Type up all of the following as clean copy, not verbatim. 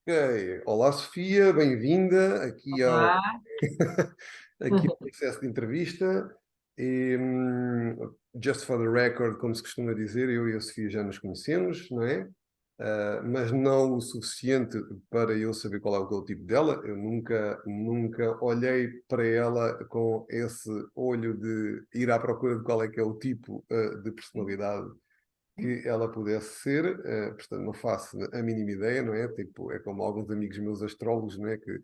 Ok. Olá, Sofia, bem-vinda aqui ao, Olá. aqui ao processo de entrevista. E, just for the record, como se costuma dizer, eu e a Sofia já nos conhecemos, não é? Mas não o suficiente para eu saber qual é o tipo dela. Eu nunca olhei para ela com esse olho de ir à procura de qual é que é o tipo, de personalidade que ela pudesse ser, portanto não faço a mínima ideia, não é? Tipo, é como alguns amigos meus astrólogos, não é? Que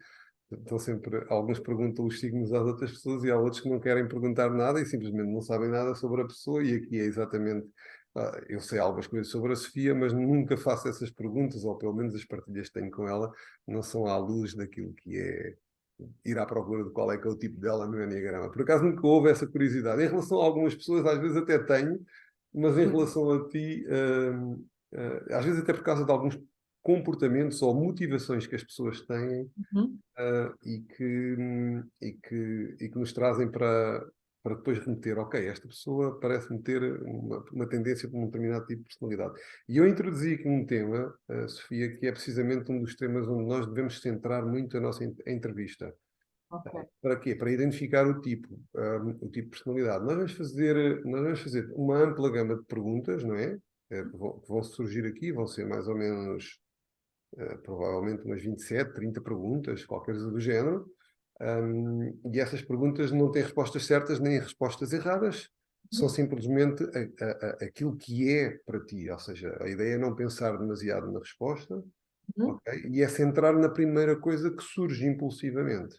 estão sempre, alguns perguntam os signos às outras pessoas e há outros que não querem perguntar nada e simplesmente não sabem nada sobre a pessoa e aqui é exatamente, eu sei algumas coisas sobre a Sofia, mas nunca faço essas perguntas, ou pelo menos as partilhas que tenho com ela não são à luz daquilo que é ir à procura de qual é que é o tipo dela no Enneagrama. Por acaso nunca houve essa curiosidade. Em relação a algumas pessoas, às vezes até tenho, mas em relação a ti, às vezes até por causa de alguns comportamentos ou motivações que as pessoas têm, Uhum. e que nos trazem para depois remeter, ok, esta pessoa parece-me ter uma tendência para um determinado tipo de personalidade. E eu introduzi aqui um tema, Sofia, que é precisamente um dos temas onde nós devemos centrar muito a nossa entrevista. Ok. Para quê? Para identificar o tipo de personalidade. Nós vamos fazer uma ampla gama de perguntas, não é? Que vão surgir aqui, vão ser mais ou menos, provavelmente umas 27, 30 perguntas, qualquer coisa do género. E essas perguntas não têm respostas certas nem respostas erradas, são simplesmente aquilo que é para ti. Ou seja, a ideia é não pensar demasiado na resposta, Uhum. ok? E é centrar na primeira coisa que surge impulsivamente.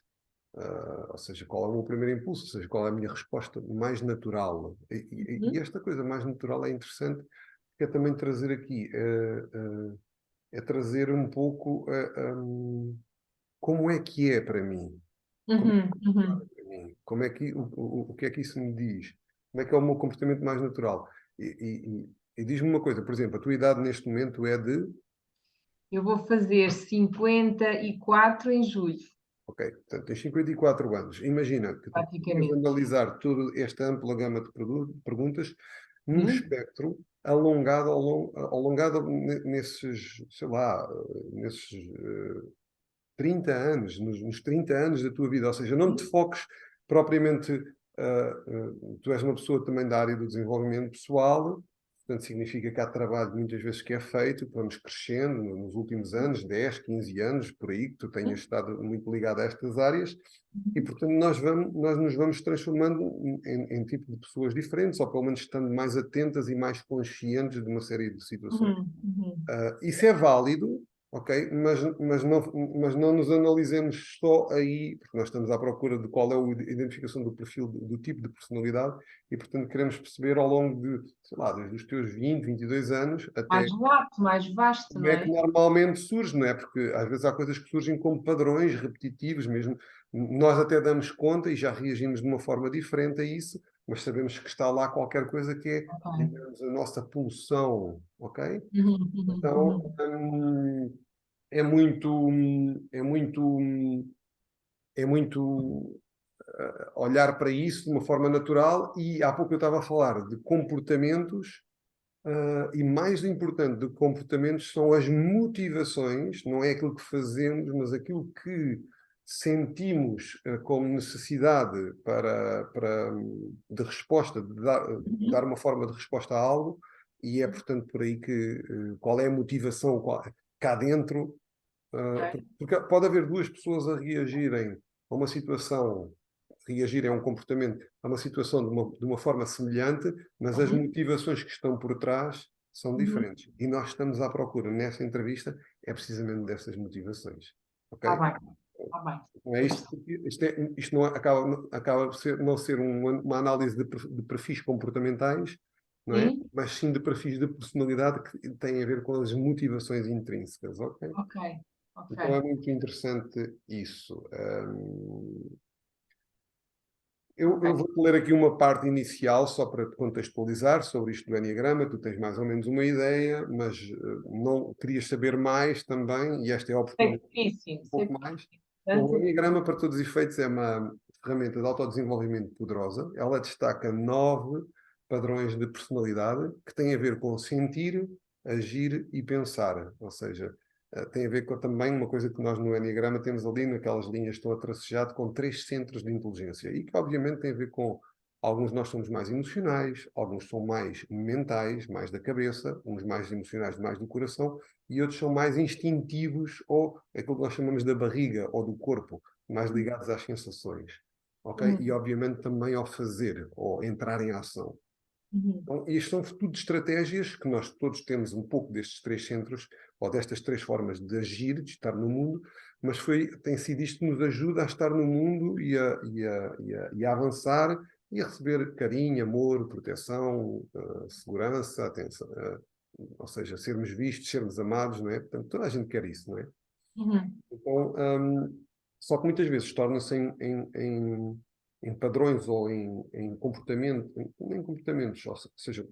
Ou seja, qual é o meu primeiro impulso, ou seja, qual é a minha resposta mais natural. E Uhum. esta coisa mais natural é interessante, que é também trazer aqui, é trazer um pouco como é que é para mim, como Uhum. é Uhum. para mim, como é que, o que é que isso me diz, como é que é o meu comportamento mais natural. E diz-me uma coisa, por exemplo, a tua idade neste momento é de. Eu vou fazer 54 em julho, Ok, portanto, tens 54 anos. Imagina que tu podias praticamente. analisar toda esta ampla gama de perguntas num Uhum. espectro alongado, alongado nesses, sei lá, nesses 30 anos, nos 30 anos da tua vida. Ou seja, não te foques propriamente. Tu és uma pessoa também da área do desenvolvimento pessoal, portanto, significa que há trabalho muitas vezes que é feito, que vamos crescendo nos últimos anos, 10, 15 anos, por aí, que tu tenhas Uhum. estado muito ligado a estas áreas, e portanto nós nos vamos transformando em tipo de pessoas diferentes, ou pelo menos estando mais atentas e mais conscientes de uma série de situações. Uhum. Uhum. Isso é válido, ok? Mas não nos analisemos só aí, porque nós estamos à procura de qual é a identificação do perfil, do tipo de personalidade, e portanto queremos perceber ao longo de, sei lá, desde os teus 20, 22 anos Mais até lato, mais vasto, como não é que é? normalmente surge, não é? Porque às vezes há coisas que surgem como padrões repetitivos mesmo. Nós até damos conta e já reagimos de uma forma diferente a isso, mas sabemos que está lá qualquer coisa que é, Ok. digamos, a nossa pulsão, ok? Uhum. Uhum. Então, Uhum. é muito, é muito, é muito olhar para isso de uma forma natural e há pouco eu estava a falar de comportamentos. E mais importante do que comportamentos são as motivações, não é aquilo que fazemos, mas aquilo que sentimos como necessidade de resposta, de dar Uhum. uma forma de resposta a algo, e é portanto por aí que qual é a motivação cá dentro, Ok. porque pode haver duas pessoas a reagirem a uma situação, reagirem a um comportamento, a uma situação de uma forma semelhante, mas as Uhum. motivações que estão por trás são Uhum. diferentes. E nós estamos à procura, nessa entrevista, é precisamente dessas motivações. Está Ok? bem, está bem. Não é Eu isto, percebo. porque isto não acaba por não ser uma análise de perfis comportamentais, não é? Sim? Mas sim de perfis de personalidade que têm a ver com as motivações intrínsecas, ok? Ok, ok. Então é muito interessante isso. Eu Ok. vou-te ler aqui uma parte inicial, só para te contextualizar sobre isto do Enneagrama. Tu tens mais ou menos uma ideia, mas não querias saber mais também, e esta é a Sei oportunidade que sim, sim. um Sei pouco que mais. Bom, o portanto, Enneagrama, para todos os efeitos, é uma ferramenta de autodesenvolvimento poderosa. Ela destaca 9 padrões de personalidade que têm a ver com sentir, agir e pensar. Ou seja, tem a ver com também uma coisa que nós no Enneagrama temos ali, naquelas linhas que estão a tracejado, com 3 centros de inteligência. E que obviamente tem a ver com alguns nós somos mais emocionais, alguns são mais mentais, mais da cabeça, uns mais emocionais, mais do coração, e outros são mais instintivos, ou aquilo que nós chamamos da barriga ou do corpo, mais ligados às sensações. Ok? E obviamente também ao fazer, ou entrar em ação. Então, isto são tudo estratégias que nós todos temos um pouco destes 3 centros, ou destas 3 formas de agir, de estar no mundo, mas tem sido isto que nos ajuda a estar no mundo e a avançar e a receber carinho, amor, proteção, segurança, atenção, ou seja, sermos vistos, sermos amados, não é? Portanto, toda a gente quer isso, não é? Então, só que muitas vezes torna-se em padrões ou em comportamento, nem comportamentos, ou seja,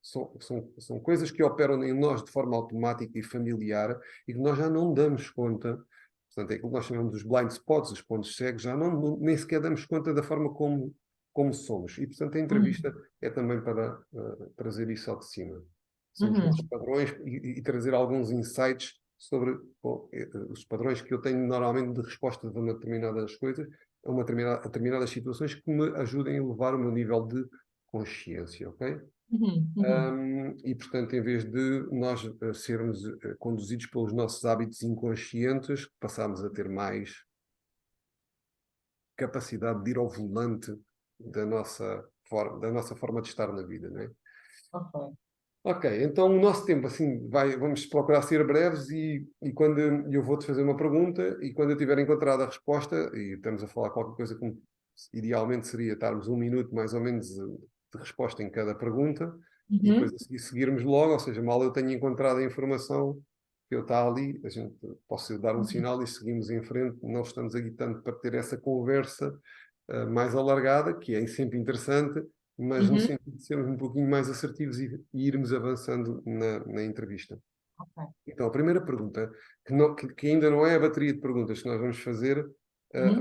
são coisas que operam em nós de forma automática e familiar e que nós já não damos conta. Portanto, é aquilo que nós chamamos dos blind spots, os pontos cegos, já nem sequer damos conta da forma como somos. E, portanto, a entrevista é também para trazer isso ao de cima. São os nossos padrões e trazer alguns insights sobre os padrões que eu tenho normalmente de resposta a uma determinadas coisas, a determinadas situações que me ajudem a elevar o meu nível de consciência, ok? E, portanto, em vez de nós sermos conduzidos pelos nossos hábitos inconscientes, passamos a ter mais capacidade de ir ao volante da nossa forma de estar na vida, não é? Ok. Ok, então o nosso tempo, assim, vamos procurar ser breves e quando eu vou-te fazer uma pergunta e quando eu tiver encontrado a resposta, e estamos a falar qualquer coisa que idealmente seria estarmos 1 minuto mais ou menos de resposta em cada pergunta, e depois a seguir seguirmos logo, ou seja, mal eu tenho encontrado a informação que eu está ali, a gente posso dar um sinal e seguimos em frente, não estamos aqui tanto para ter essa conversa mais alargada, que é sempre interessante, mas no sentido de sermos um pouquinho mais assertivos e irmos avançando na entrevista. Ok. Então, a primeira pergunta, que ainda não é a bateria de perguntas que nós vamos fazer,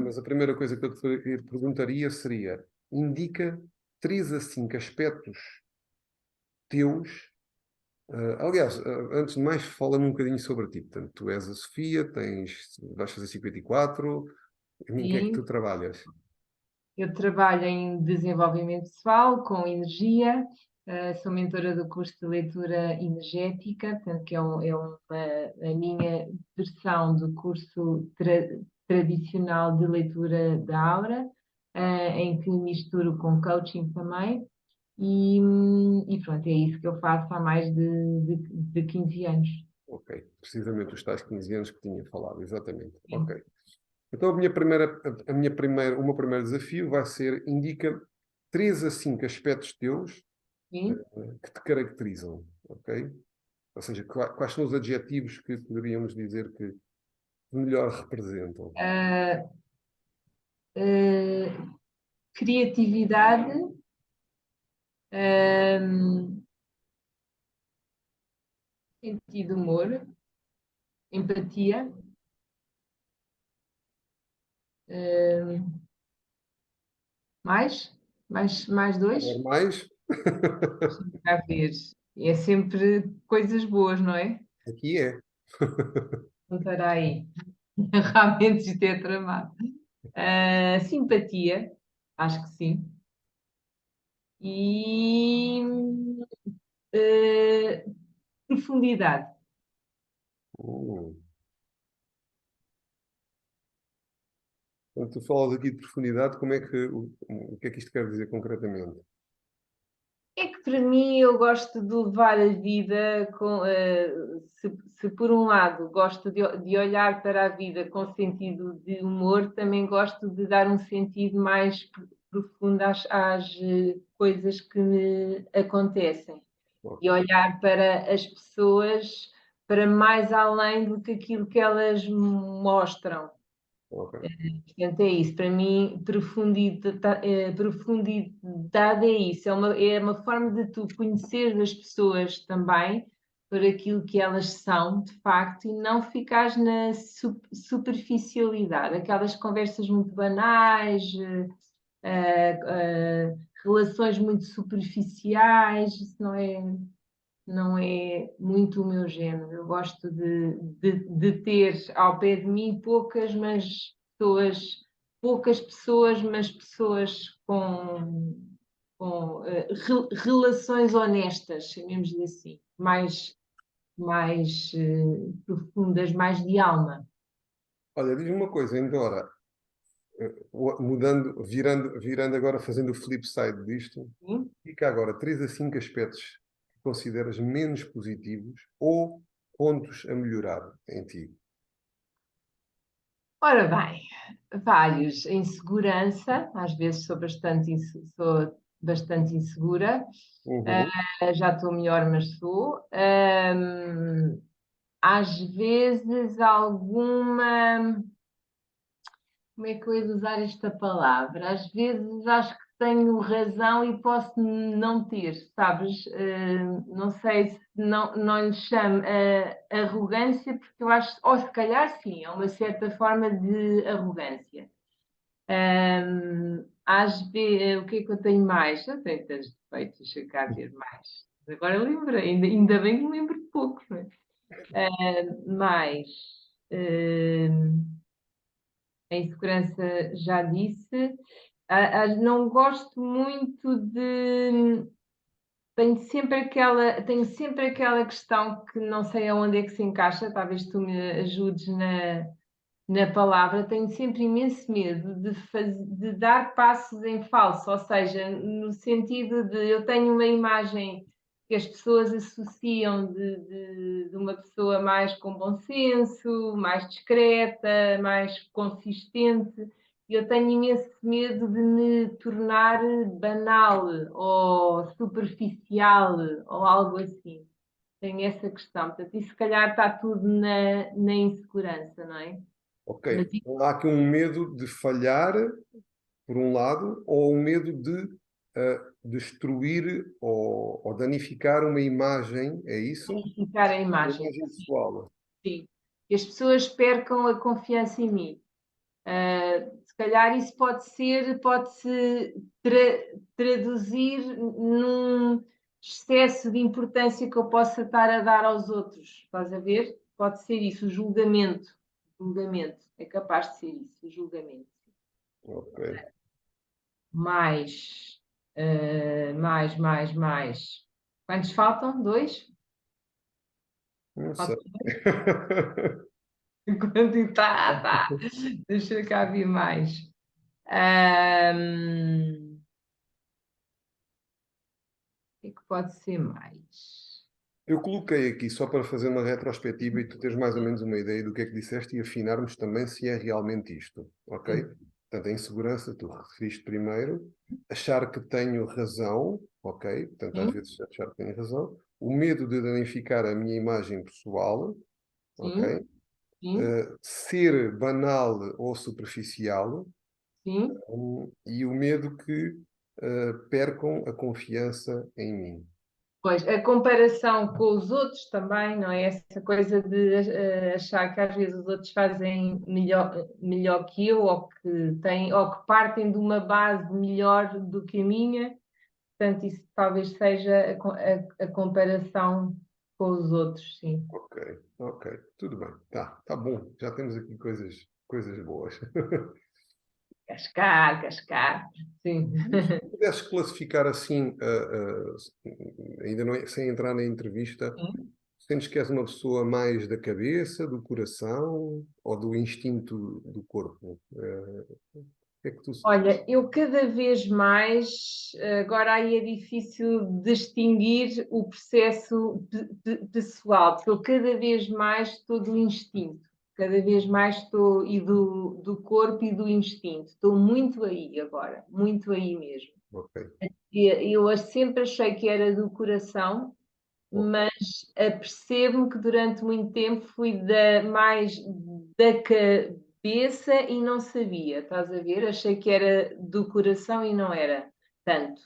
mas a primeira coisa que eu te perguntaria seria: indica 3 a 5 aspectos teus. Aliás, antes de mais, fala-me um bocadinho sobre ti. Portanto, tu és a Sofia, vais fazer 54, em que é que tu Sim, trabalhas? eu trabalho em desenvolvimento pessoal, com energia, sou mentora do curso de leitura energética, portanto, que a minha versão do curso tradicional de leitura da aura, em que misturo com coaching também. E pronto, é isso que eu faço há mais de 15 anos. Ok, precisamente os tais 15 anos que tinha falado, exatamente. Sim. Ok. Então, o meu primeiro desafio vai ser: indica 3 a 5 aspectos teus Sim. que te caracterizam, ok? Ou seja, quais são os adjetivos que poderíamos dizer que melhor representam? Ah, ah, criatividade, ah, sentido de humor, empatia, ah, mais, mais Quer dois, mais? a ver. É sempre coisas boas, não é? Aqui é. Não estará aí. Realmente isto é tramado. Simpatia, acho que sim. E ah, profundidade. Hum. Quando tu falas aqui de profundidade, o que é que isto quer dizer concretamente? É que para mim eu gosto de levar a vida com, se por um lado gosto de olhar para a vida com sentido de humor, também gosto de dar um sentido mais profundo às coisas que me acontecem e Ok, olhar para as pessoas para mais além do que aquilo que elas mostram. ok, Portanto, é isso. Para mim, profundidade é isso. É uma forma de tu conhecer as pessoas também por aquilo que elas são, de facto, e não ficares na superficialidade. Aquelas conversas muito banais, relações muito superficiais, isso não é. não é muito o meu género. Eu gosto de ter ao pé de mim poucas pessoas, mas pessoas com relações honestas, chamemos-lhe assim, mais profundas, mais de alma. Olha, diz-me uma coisa, embora virando agora, fazendo o flip side disto, Sim? fica agora 3 a 5 aspectos que consideras menos positivos ou pontos a melhorar em ti. Ora bem, vários. A insegurança, às vezes sou bastante insegura. Uhum. Já estou melhor, mas sou. Às vezes alguma. Como é que eu ia usar esta palavra? Às vezes acho que tenho razão e posso não ter, sabes? Não sei se não lhe chamo arrogância, porque eu acho, ou se calhar sim, é uma certa forma de arrogância. Às vezes, o que é que eu tenho mais? Eu tenho tantos defeitos, deixa cá ver mais. Agora lembro, ainda bem que me lembro de poucos, não é? Mais. A insegurança já disse. Não gosto muito de. Tenho sempre aquela questão que não sei aonde é que se encaixa, talvez tu me ajudes na palavra. Tenho sempre imenso medo de dar passos em falso, ou seja, no sentido de eu tenho uma imagem que as pessoas associam de uma pessoa mais com bom senso, mais discreta, mais consistente. Eu tenho imenso medo de me tornar banal ou superficial ou algo assim. Tenho essa questão. Portanto, e se calhar está tudo na insegurança, não é? Ok. Mas Então, há aqui um medo de falhar, por um lado, ou um medo de destruir ou danificar uma imagem, é isso? identificar a Uma imagem, imagem pessoal. sim. Que as pessoas percam a confiança em mim. Se calhar isso pode-se traduzir num excesso de importância que eu possa estar a dar aos outros. Estás a ver? Pode ser isso, o julgamento. Julgamento. É capaz de ser isso, o julgamento. Ok. Mais. Quantos faltam? Dois? Não sei. Faltam quanto tá. Deixa cá ver mais. O que é que pode ser mais? Eu coloquei aqui só para fazer uma retrospectiva e tu teres mais ou menos uma ideia do que é que disseste e afinarmos também se é realmente isto, ok? Sim, Portanto, a insegurança, tu referiste primeiro, achar que tenho razão, ok? Portanto, às sim, vezes achar que tenho razão, o medo de danificar a minha imagem pessoal, sim, ok? sim, Ser banal ou superficial, sim. e o medo que percam a confiança em mim. Pois, a comparação com os outros também, não é? Essa coisa de achar que às vezes os outros fazem melhor que eu ou que partem de uma base melhor do que a minha. Portanto, isso talvez seja a comparação com os outros, sim. Ok, ok, tudo bem, tá bom, já temos aqui coisas boas. Cascar, sim. Se pudesses classificar assim, ainda não sem entrar na entrevista, sentes que és uma pessoa mais da cabeça, do coração ou do instinto do corpo? O que é que tu... Olha, eu cada vez mais, agora aí é difícil distinguir o processo pessoal, porque eu cada vez mais estou do instinto, cada vez mais estou e do corpo e do instinto, estou muito aí agora, muito aí mesmo. Ok, Eu sempre achei que era do coração, ok, mas apercebo-me que durante muito tempo fui mais da cabeça e não sabia, estás a ver? Achei que era do coração e não era tanto.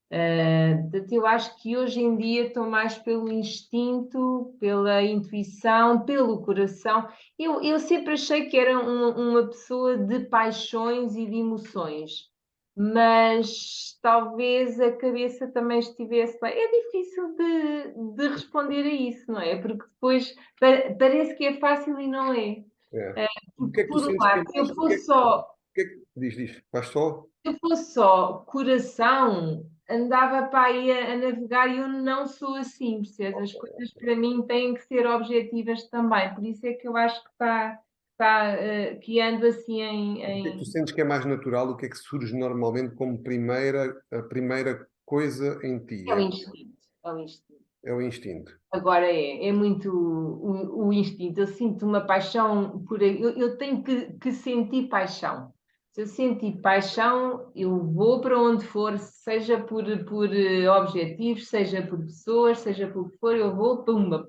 Portanto, eu acho que hoje em dia estou mais pelo instinto, pela intuição, pelo coração. Eu sempre achei que era uma pessoa de paixões e de emoções, mas talvez a cabeça também estivesse bem. É difícil de responder a isso, não é? Porque depois parece que é fácil e não é. É. O que Porque, é que tu por um sentes que é lado, mais. Diz, faz só. se eu fosse só coração, andava para aí a navegar e eu não sou assim, percebes? As coisas para mim têm que ser objetivas também, por isso é que eu acho que que ando assim O que é que tu em... sentes que é mais natural? O que é que surge normalmente como a primeira coisa em ti? É o instinto, é o instinto. É o instinto. Agora é muito o instinto. Eu sinto uma paixão por aí. Eu tenho que sentir paixão. Se eu sentir paixão, eu vou para onde for, seja por objetivos, seja por pessoas, seja por que for, eu vou, pumba,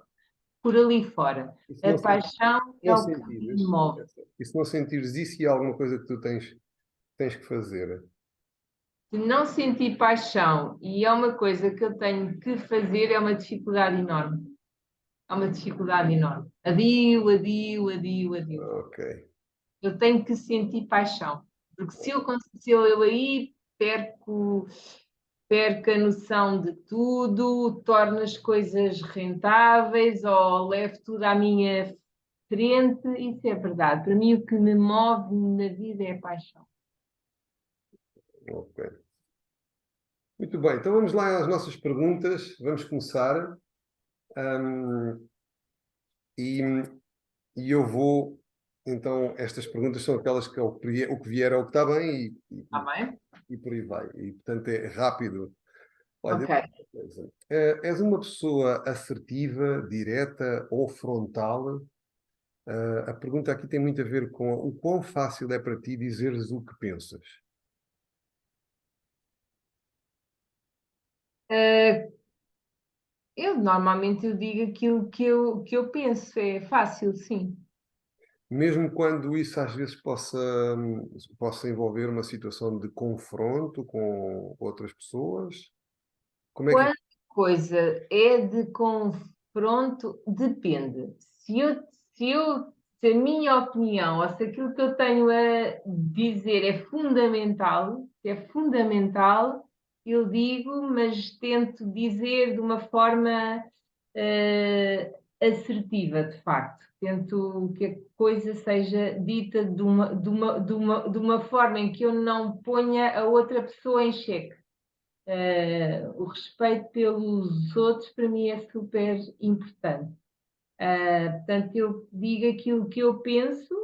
por ali fora. E se A não, se paixão é não o que me sentires, move. e se não sentires isso e há alguma coisa que tu tens que fazer? Se não sentir paixão e é uma coisa que eu tenho que fazer, é uma dificuldade enorme. É uma dificuldade enorme. Adio, adio, adio, adio. Ok. Eu tenho que sentir paixão, porque se eu aí perco a noção de tudo, torno as coisas rentáveis ou levo tudo à minha frente, isso é verdade. Para mim, o que me move na vida é a paixão. Ok. Muito bem, então vamos lá às nossas perguntas. Vamos começar. Ahm, e, e eu vou. Então, estas perguntas são aquelas que o que vier é o que está bem Está bem? e por aí vai. E, portanto, é rápido. Olha, Ok. és uma pessoa assertiva, direta ou frontal? A pergunta aqui tem muito a ver com o quão fácil é para ti dizeres o que pensas. Eh, eu normalmente eu digo aquilo que eu penso, é fácil, sim. Mesmo quando isso às vezes possa envolver uma situação de confronto com outras pessoas, como é que. Quando a coisa é de confronto, depende. Se eu, se a minha opinião ou se aquilo que eu tenho a dizer é fundamental, se é fundamental, eu digo, mas tento dizer de uma forma assertiva, de facto. Tento que a coisa seja dita de uma forma em que eu não ponha a outra pessoa em xeque. O respeito pelos outros para mim é super importante. Portanto, eu digo aquilo que eu penso,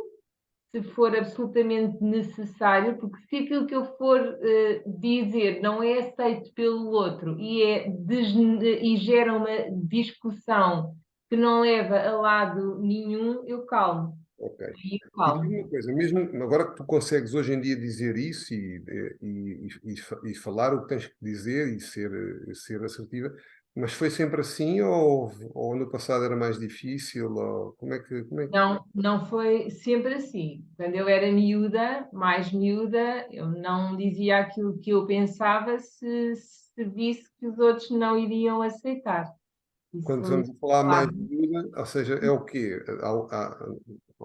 se for absolutamente necessário, porque se aquilo que eu for dizer não é aceito pelo outro e gera uma discussão que não leva a lado nenhum, eu calmo. Ok. Aí eu E diz-me calmo. uma coisa, mesmo agora que tu consegues hoje em dia dizer isso e falar o que tens que dizer e ser assertiva, mas foi sempre assim ou no passado era mais difícil? Ou como é que... Não, não foi sempre assim. Quando eu era miúda, mais miúda, eu não dizia aquilo que eu pensava se visse que os outros não iriam aceitar. Quando Isso, estamos a falar mais claro. de vida, ou seja, é o quê?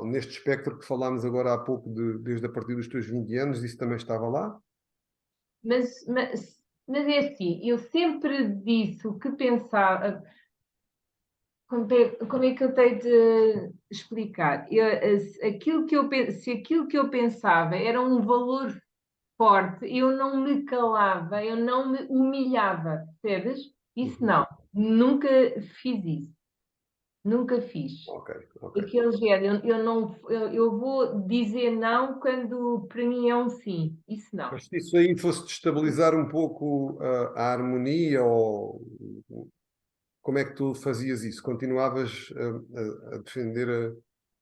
Neste espectro que falámos agora há pouco, desde a partir dos teus 20 anos, isso também estava lá? Mas é assim, eu sempre disse o que pensava. Como é que eu tenho de explicar? Se aquilo que eu pensava era um valor forte, eu não me calava, eu não me humilhava, percebes? Isso Uhum. não, nunca fiz isso, nunca fiz. Ok, ok. Aquele género, eu não, eu vou dizer não quando para mim é um sim, isso não. Mas se isso aí fosse destabilizar um pouco a harmonia, ou como é que tu fazias isso? Continuavas a defender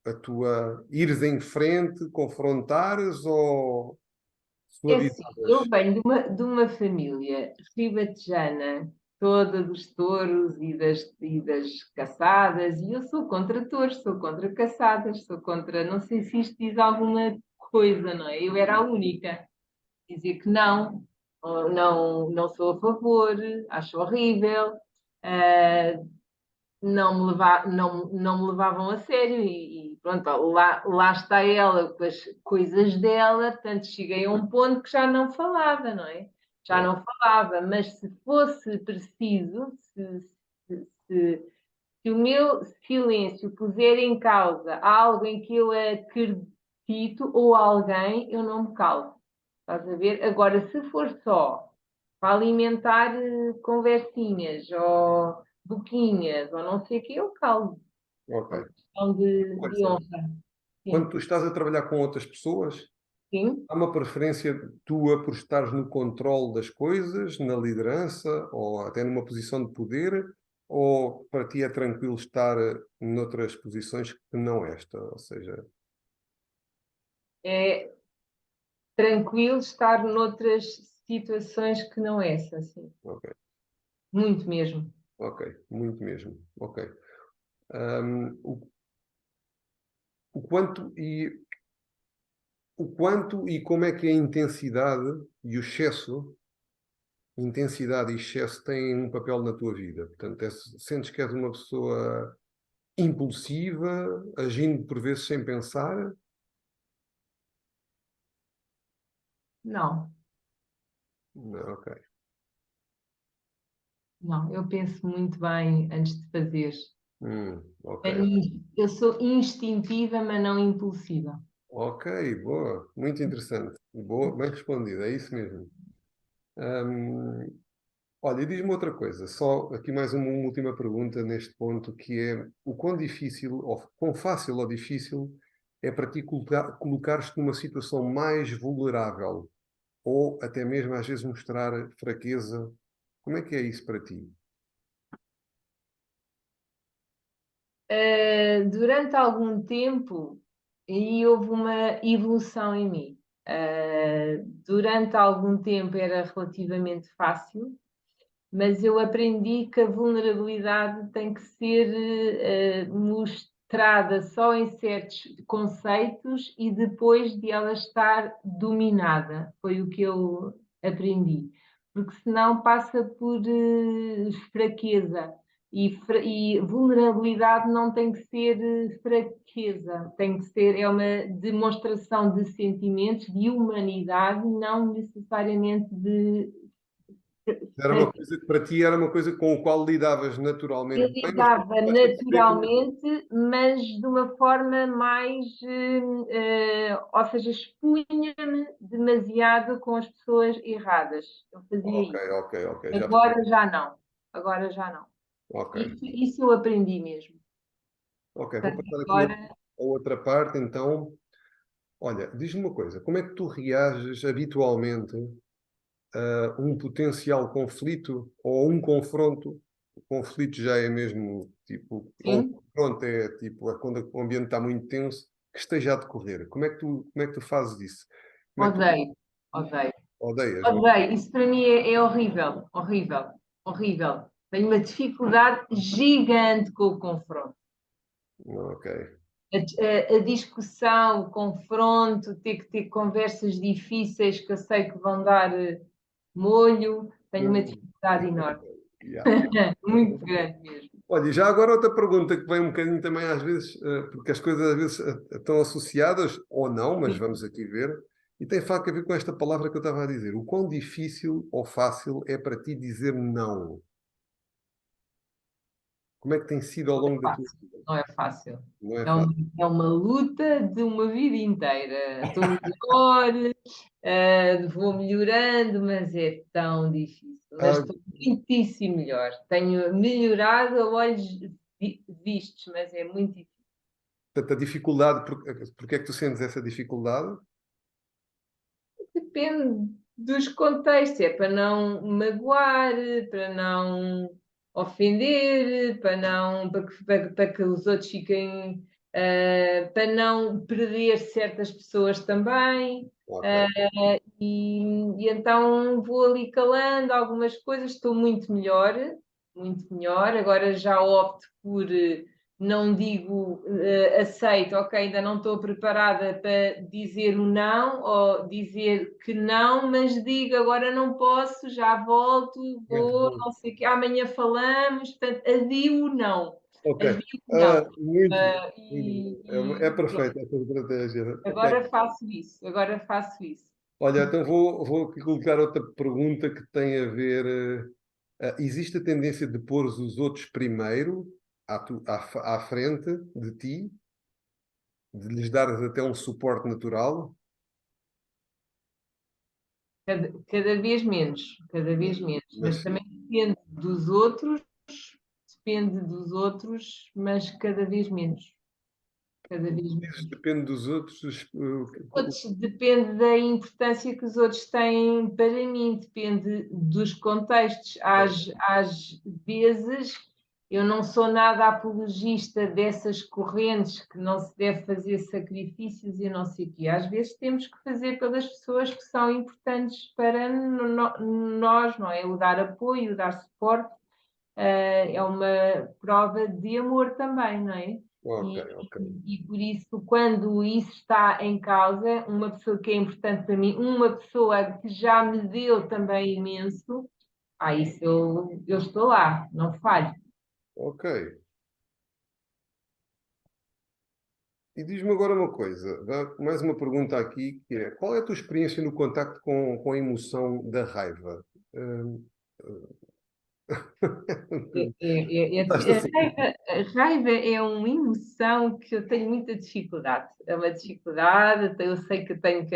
a tua ires em frente, confrontares ou É assim, eu suavizavas? venho de uma família ribatejana, toda dos touros e das caçadas, e eu sou contra touros, sou contra caçadas, sou contra, não sei se isto diz alguma coisa, não é? Eu era a única a dizer que não, não sou a favor, acho horrível. Ah, não me levavam a sério e pronto, ó, lá está ela com as coisas dela, portanto cheguei a um ponto que já não falava, não é? Já Oh, não falava, mas se fosse preciso, Se o meu silêncio puser em causa algo em que eu acredito ou alguém, eu não me calo. Estás a ver? Agora, se for só para alimentar conversinhas ou boquinhas ou não sei o que, eu calo. Ok. É uma questão de Coisa. honra. Quando Sim, tu estás a trabalhar com outras pessoas, sim. há uma preferência tua por estares no controle das coisas, na liderança ou até numa posição de poder, ou para ti é tranquilo estar noutras posições que não esta? Ou seja, É tranquilo estar noutras situações que não essa, assim. ok, Muito mesmo. ok, muito mesmo, ok. Ahm, o, o quanto e como é que a intensidade e o excesso, intensidade e excesso têm um papel na tua vida? Portanto, sentes que és uma pessoa impulsiva, agindo por vezes sem pensar? Não, Não, ok. não. Eu penso muito bem antes de fazer. Ok. Eu sou instintiva, mas não impulsiva. Ok, boa. Muito interessante. Boa, bem respondido, é isso mesmo. Hum, olha, e diz-me outra coisa, só aqui mais uma última pergunta neste ponto, que é o quão difícil, ou quão fácil ou difícil é para ti colocar-te numa situação mais vulnerável, ou até mesmo às vezes mostrar fraqueza. Como é que é isso para ti? Durante algum tempo, e houve uma evolução em mim. Durante algum tempo era relativamente fácil, mas eu aprendi que a vulnerabilidade tem que ser mostrada só em certos conceitos e depois de ela estar dominada. Foi o que eu aprendi. Porque senão passa por fraqueza. E vulnerabilidade não tem que ser fraqueza, tem que ser, é uma demonstração de sentimentos, de humanidade, não necessariamente de Era uma coisa que para ti era uma coisa com a qual lidavas naturalmente eu bem, mas que lidava começaste a perceber que naturalmente, mas de uma forma mais, ou seja, expunha-me demasiado com as pessoas erradas. Eu fazia ok, isso. ok, ok, já percebi. Agora já não. Agora já não. Ok, Isso eu aprendi mesmo. ok, vou Portanto, passar aqui a agora, outra parte, então. Olha, diz-me uma coisa, como é que tu reages habitualmente a um potencial conflito ou a um confronto? O conflito já é mesmo tipo, ou o sim, confronto é tipo, é quando o ambiente está muito tenso, que esteja a decorrer. Como é que tu fazes isso? Como é que tu odeio, odeio. odeias, não Odeio. Isso para mim é horrível, horrível, horrível. Tenho uma dificuldade gigante com o confronto. é? Ok. A discussão, o confronto, ter que ter conversas difíceis que eu sei que vão dar molho, tenho uma Hum. dificuldade enorme, Yeah. muito grande mesmo. Olha, e já agora outra pergunta que vem um bocadinho também às vezes, porque as coisas às vezes estão associadas ou não, mas vamos aqui ver, e tem a ver com esta palavra que eu estava a dizer. O quão difícil ou fácil é para ti dizer não? Como é que tem sido ao longo da tua Fácil, vida? não é fácil. Não é É uma, fácil. é uma luta de uma vida inteira. Estou melhor, vou melhorando, mas é tão difícil. Mas Ah, estou muitíssimo melhor. Tenho melhorado a olhos vistos, mas é muito difícil. portanto, a dificuldade, porque é que tu sentes essa dificuldade? Depende dos contextos, é para não magoar, para não ofender, para que os outros fiquem, para não perder certas pessoas também. Ok. Ah, e então vou ali calando algumas coisas, estou muito melhor, muito melhor. Agora já opto por não digo aceito, ok, ainda não estou preparada para dizer o não ou dizer que não, mas digo agora não posso, já volto, Muito vou, bom. não sei o quê, amanhã falamos, portanto, adio o não, Ok. adio o não. Muito bom. Ah, Muito e, bom. É e pronto, perfeito essa estratégia. Ok. agora faço isso, agora faço isso. Olha, então vou aqui colocar outra pergunta que tem a ver. existe a tendência de pôr os outros primeiro, à frente de ti, de lhes dares até um suporte natural? Cada vez menos, cada vez menos. Mas Mas também depende dos outros, mas cada vez menos. Cada vez menos. depende dos outros. Depende da importância que os outros têm para mim, depende dos contextos. Às vezes, eu não sou nada apologista dessas correntes que não se deve fazer sacrifícios e não sei o quê. Às vezes temos que fazer pelas pessoas que são importantes para nós, não é? O dar apoio, o dar suporte, é uma prova de amor também, não é? Ok, E, ok. e por isso, quando isso está em causa, uma pessoa que é importante para mim, uma pessoa que já me deu também imenso, isso eu estou lá, não falho. Ok. E diz-me agora uma coisa, mais uma pergunta aqui, que é, qual é a tua experiência no contacto com a emoção da raiva? Hum, Estás assim? A raiva é uma emoção que eu tenho muita dificuldade. É uma dificuldade, eu sei que tenho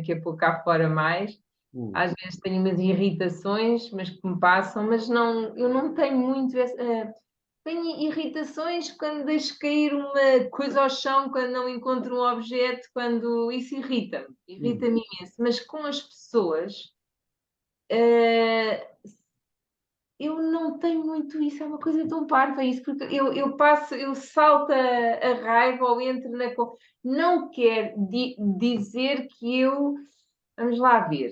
que a pôr cá fora mais. Hum, Às vezes tenho umas irritações, mas que me passam, mas não, eu não tenho muito tenho irritações quando deixo cair uma coisa ao chão, quando não encontro um objeto, quando isso irrita-me, hum. irrita-me imenso. Mas com as pessoas, eh, eu não tenho muito isso, é uma coisa tão parva isso, porque eu salto a raiva ou entro Não quer dizer que eu. Vamos lá ver.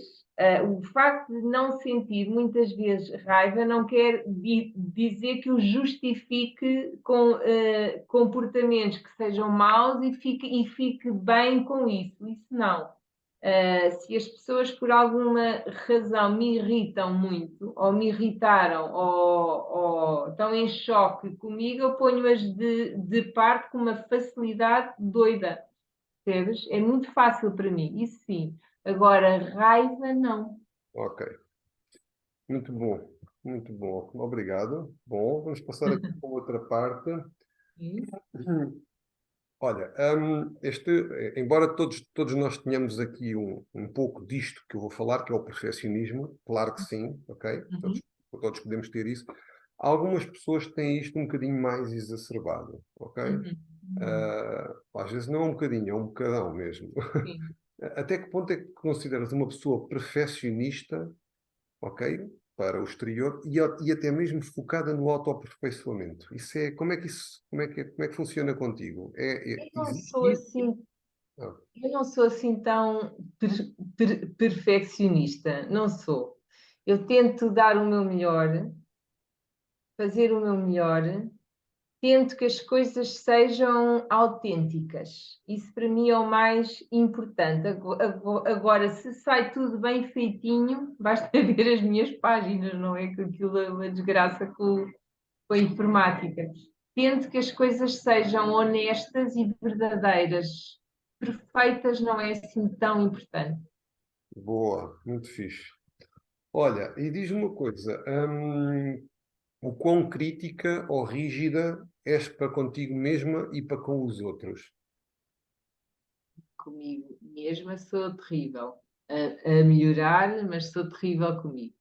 O facto de não sentir muitas vezes raiva não quer dizer que eu justifique com comportamentos que sejam maus e fique bem com isso. Isso não. Se as pessoas por alguma razão me irritam muito, ou me irritaram, ou estão em choque comigo, eu ponho-as de parte com uma facilidade doida, percebes? É muito fácil para mim, isso sim. Agora, raiva, não. Ok, muito bom, muito bom. Obrigado. Bom, vamos passar aqui para outra parte. Olha, embora todos nós tenhamos aqui um pouco disto que eu vou falar, que é o perfeccionismo, claro que sim, ok? Uhum, Todos podemos ter isso. Algumas pessoas têm isto um bocadinho mais exacerbado, ok? uhum, uhum. Às vezes não é um bocadinho, é um bocadão mesmo. Sim. Até que ponto é que consideras uma pessoa perfeccionista, ok? Para o exterior e até mesmo focada no autoaperfeiçoamento. Como é que funciona contigo? Eu não Existe sou isso? assim, Ah, eu não sou assim tão perfeccionista, não sou. Eu tento dar o meu melhor, fazer o meu melhor, tento que as coisas sejam autênticas. Isso para mim é o mais importante. Agora, se sai tudo bem feitinho, basta ver as minhas páginas, não é? Que aquilo é uma desgraça com a informática. Tento que as coisas sejam honestas e verdadeiras. Perfeitas não é assim tão importante. boa, muito fixe. Olha, e diz-me uma coisa, o quão crítica ou rígida és para contigo mesma e para com os outros? Comigo mesma sou terrível. A melhorar, mas sou terrível comigo.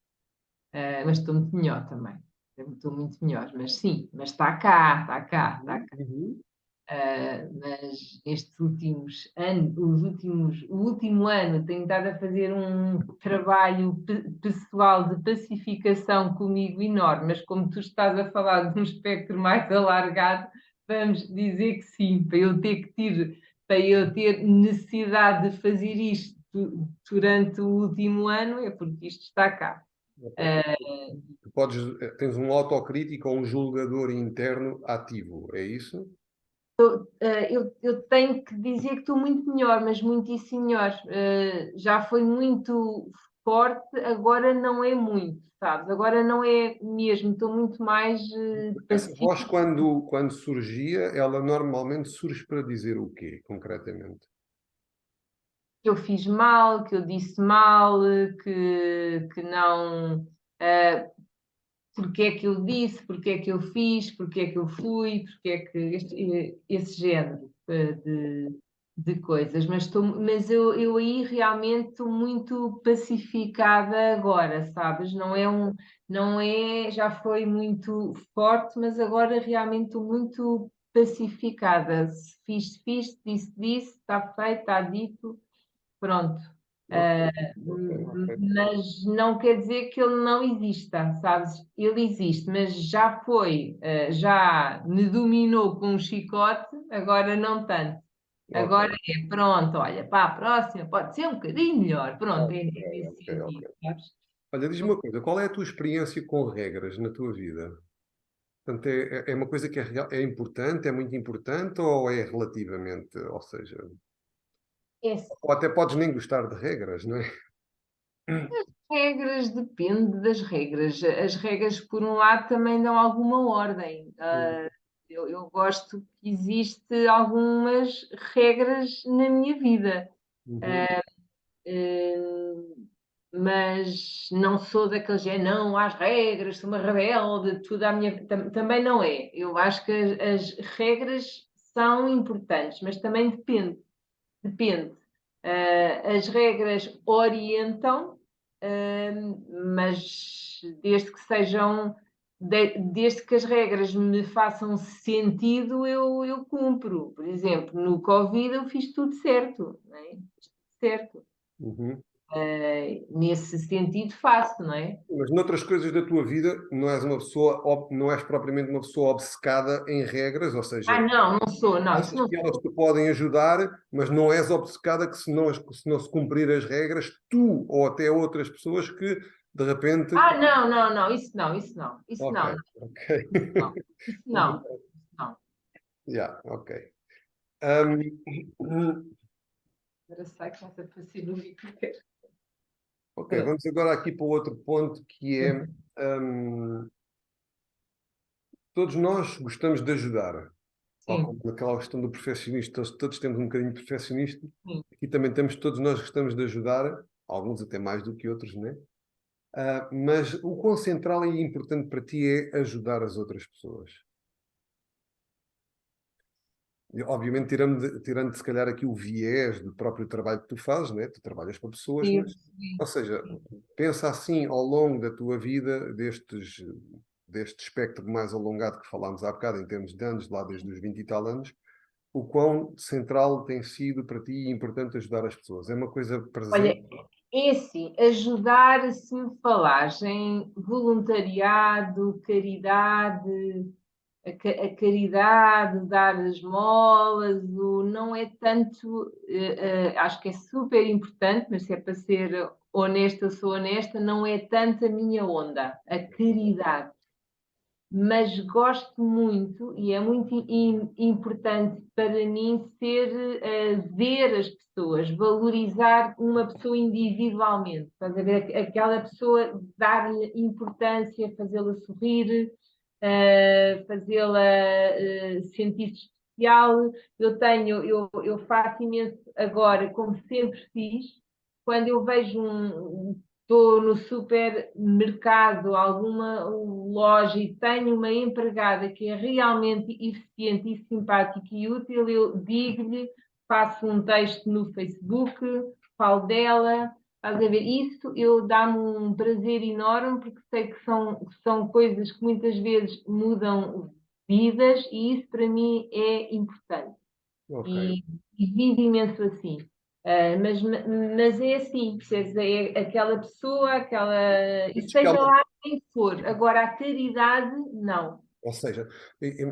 Mas estou muito melhor também. Estou muito melhor, mas sim, mas está cá, está cá, está cá. Uhum. Mas estes últimos anos, o último ano, tenho estado a fazer um trabalho pessoal de pacificação comigo enorme, mas como tu estás a falar de um espectro mais alargado, vamos dizer que sim, para eu ter necessidade de fazer isto durante o último ano, é porque isto está cá. Ok. Uh, Tens um autocrítico ou um julgador interno ativo, é isso? eu tenho que dizer que estou muito melhor, mas muitíssimo melhor. Já foi muito forte, agora não é muito, sabes? Agora não é mesmo, estou muito mais Essa voz, pacífica. quando surgia, ela normalmente surge para dizer o quê, concretamente? Que eu fiz mal, que eu disse mal, que não. porque é que eu disse, porque é que eu fiz, porque é que eu fui, porque é que esse género de coisas. Mas eu aí realmente estou muito pacificada agora, sabes? Não é, já foi muito forte, mas agora realmente estou muito pacificada. Se fiz, disse, está feito, está dito, pronto. Ok, ok, ok. Mas não quer dizer que ele não exista, sabes? Ele existe, mas já foi, já me dominou com um chicote, agora não tanto. Ok, Agora é pronto, olha, para a próxima pode ser um bocadinho melhor. Pronto, ok, é nesse ok, ok. sentido, sabes? Olha, diz-me uma coisa, qual é a tua experiência com regras na tua vida? Portanto, é uma coisa que é importante, é muito importante ou é relativamente, ou seja, É, ou até podes nem gostar de regras, não é? regras, depende das regras. As regras, por um lado, também dão alguma ordem. Eu gosto que existe algumas regras na minha vida. Uhum, Uh, mas não sou daqueles, não, às regras, sou uma rebelde, tudo à minha. Também não é. Eu acho que as regras são importantes, mas também depende. As regras orientam, mas desde que sejam, desde que as regras me façam sentido, eu cumpro. Por exemplo, no Covid eu fiz tudo certo, não é? Fiz tudo certo. uhum. Nesse sentido, faço, não é? Mas noutras coisas da tua vida não és uma pessoa, não és propriamente uma pessoa obcecada em regras, ou Ah, seja, não, não sou, não, isso achas não que elas sou. te podem ajudar, mas não és obcecada que se não se cumprir as regras, tu ou até outras pessoas que de repente. Ah, não, não, não, isso não, isso não, isso Ok, não, ok. isso não, isso não, isso não. Yeah, ok. Um, Agora sai com essa facilidade. ok, vamos agora aqui para o outro ponto que é todos nós gostamos de ajudar, tal como Sim, naquela questão do perfeccionista, todos temos um bocadinho de perfeccionista, sim. aqui também temos, todos nós gostamos de ajudar, alguns até mais do que outros, né? Mas o quão central e importante para ti é ajudar as outras pessoas? E, obviamente, tirando se calhar aqui o viés do próprio trabalho que tu fazes, né? Tu trabalhas para pessoas, Sim, mas, sim, ou seja, sim. pensa assim ao longo da tua vida, deste espectro mais alongado que falámos há bocado, em termos de anos, lá desde os 20 e tal anos, o quão central tem sido para ti e importante ajudar as pessoas? É uma coisa Olha, presente? é assim, ajudar, se me falares em voluntariado, caridade, a caridade, dar esmolas, não é tanto, acho que é super importante, mas se é para ser honesta, sou honesta, não é tanto a minha onda, a caridade. Mas gosto muito e é muito importante para mim ver as pessoas, valorizar uma pessoa individualmente, estás a ver? Aquela pessoa, dar-lhe importância, fazê-la sorrir, fazê-la sentir-se especial. Eu faço imenso agora, como sempre fiz, quando eu vejo estou no supermercado, alguma loja e tenho uma empregada que é realmente eficiente e simpática e útil, eu digo-lhe, faço um texto no Facebook, falo dela, estás a ver? Isso eu dá-me um prazer enorme porque sei que são coisas que muitas vezes mudam vidas e isso para mim é importante Ok. e vivo imenso assim. Mas é assim, percebes? É aquela pessoa, e Sentes que há seja lá quem for. Agora, a caridade, não. Ou seja,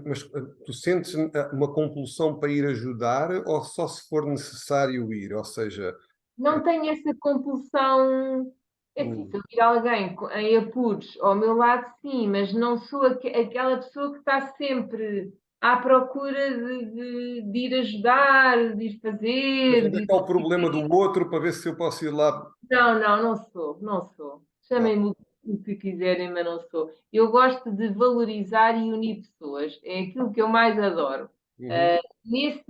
mas tu sentes uma compulsão para ir ajudar ou só se for necessário ir? Ou seja, Não tenho essa compulsão. É assim, se hum, eu vir alguém em apuros ao meu lado, sim, mas não sou aquela pessoa que está sempre à procura de ir ajudar, de ir mas fazer, onde é que está o problema do outro para ver se eu posso ir lá? Não, não, não sou, não sou. Não. Chamem-me o que quiserem, mas não sou. Eu gosto de valorizar e unir pessoas. É aquilo que eu mais adoro. Uhum. Nesse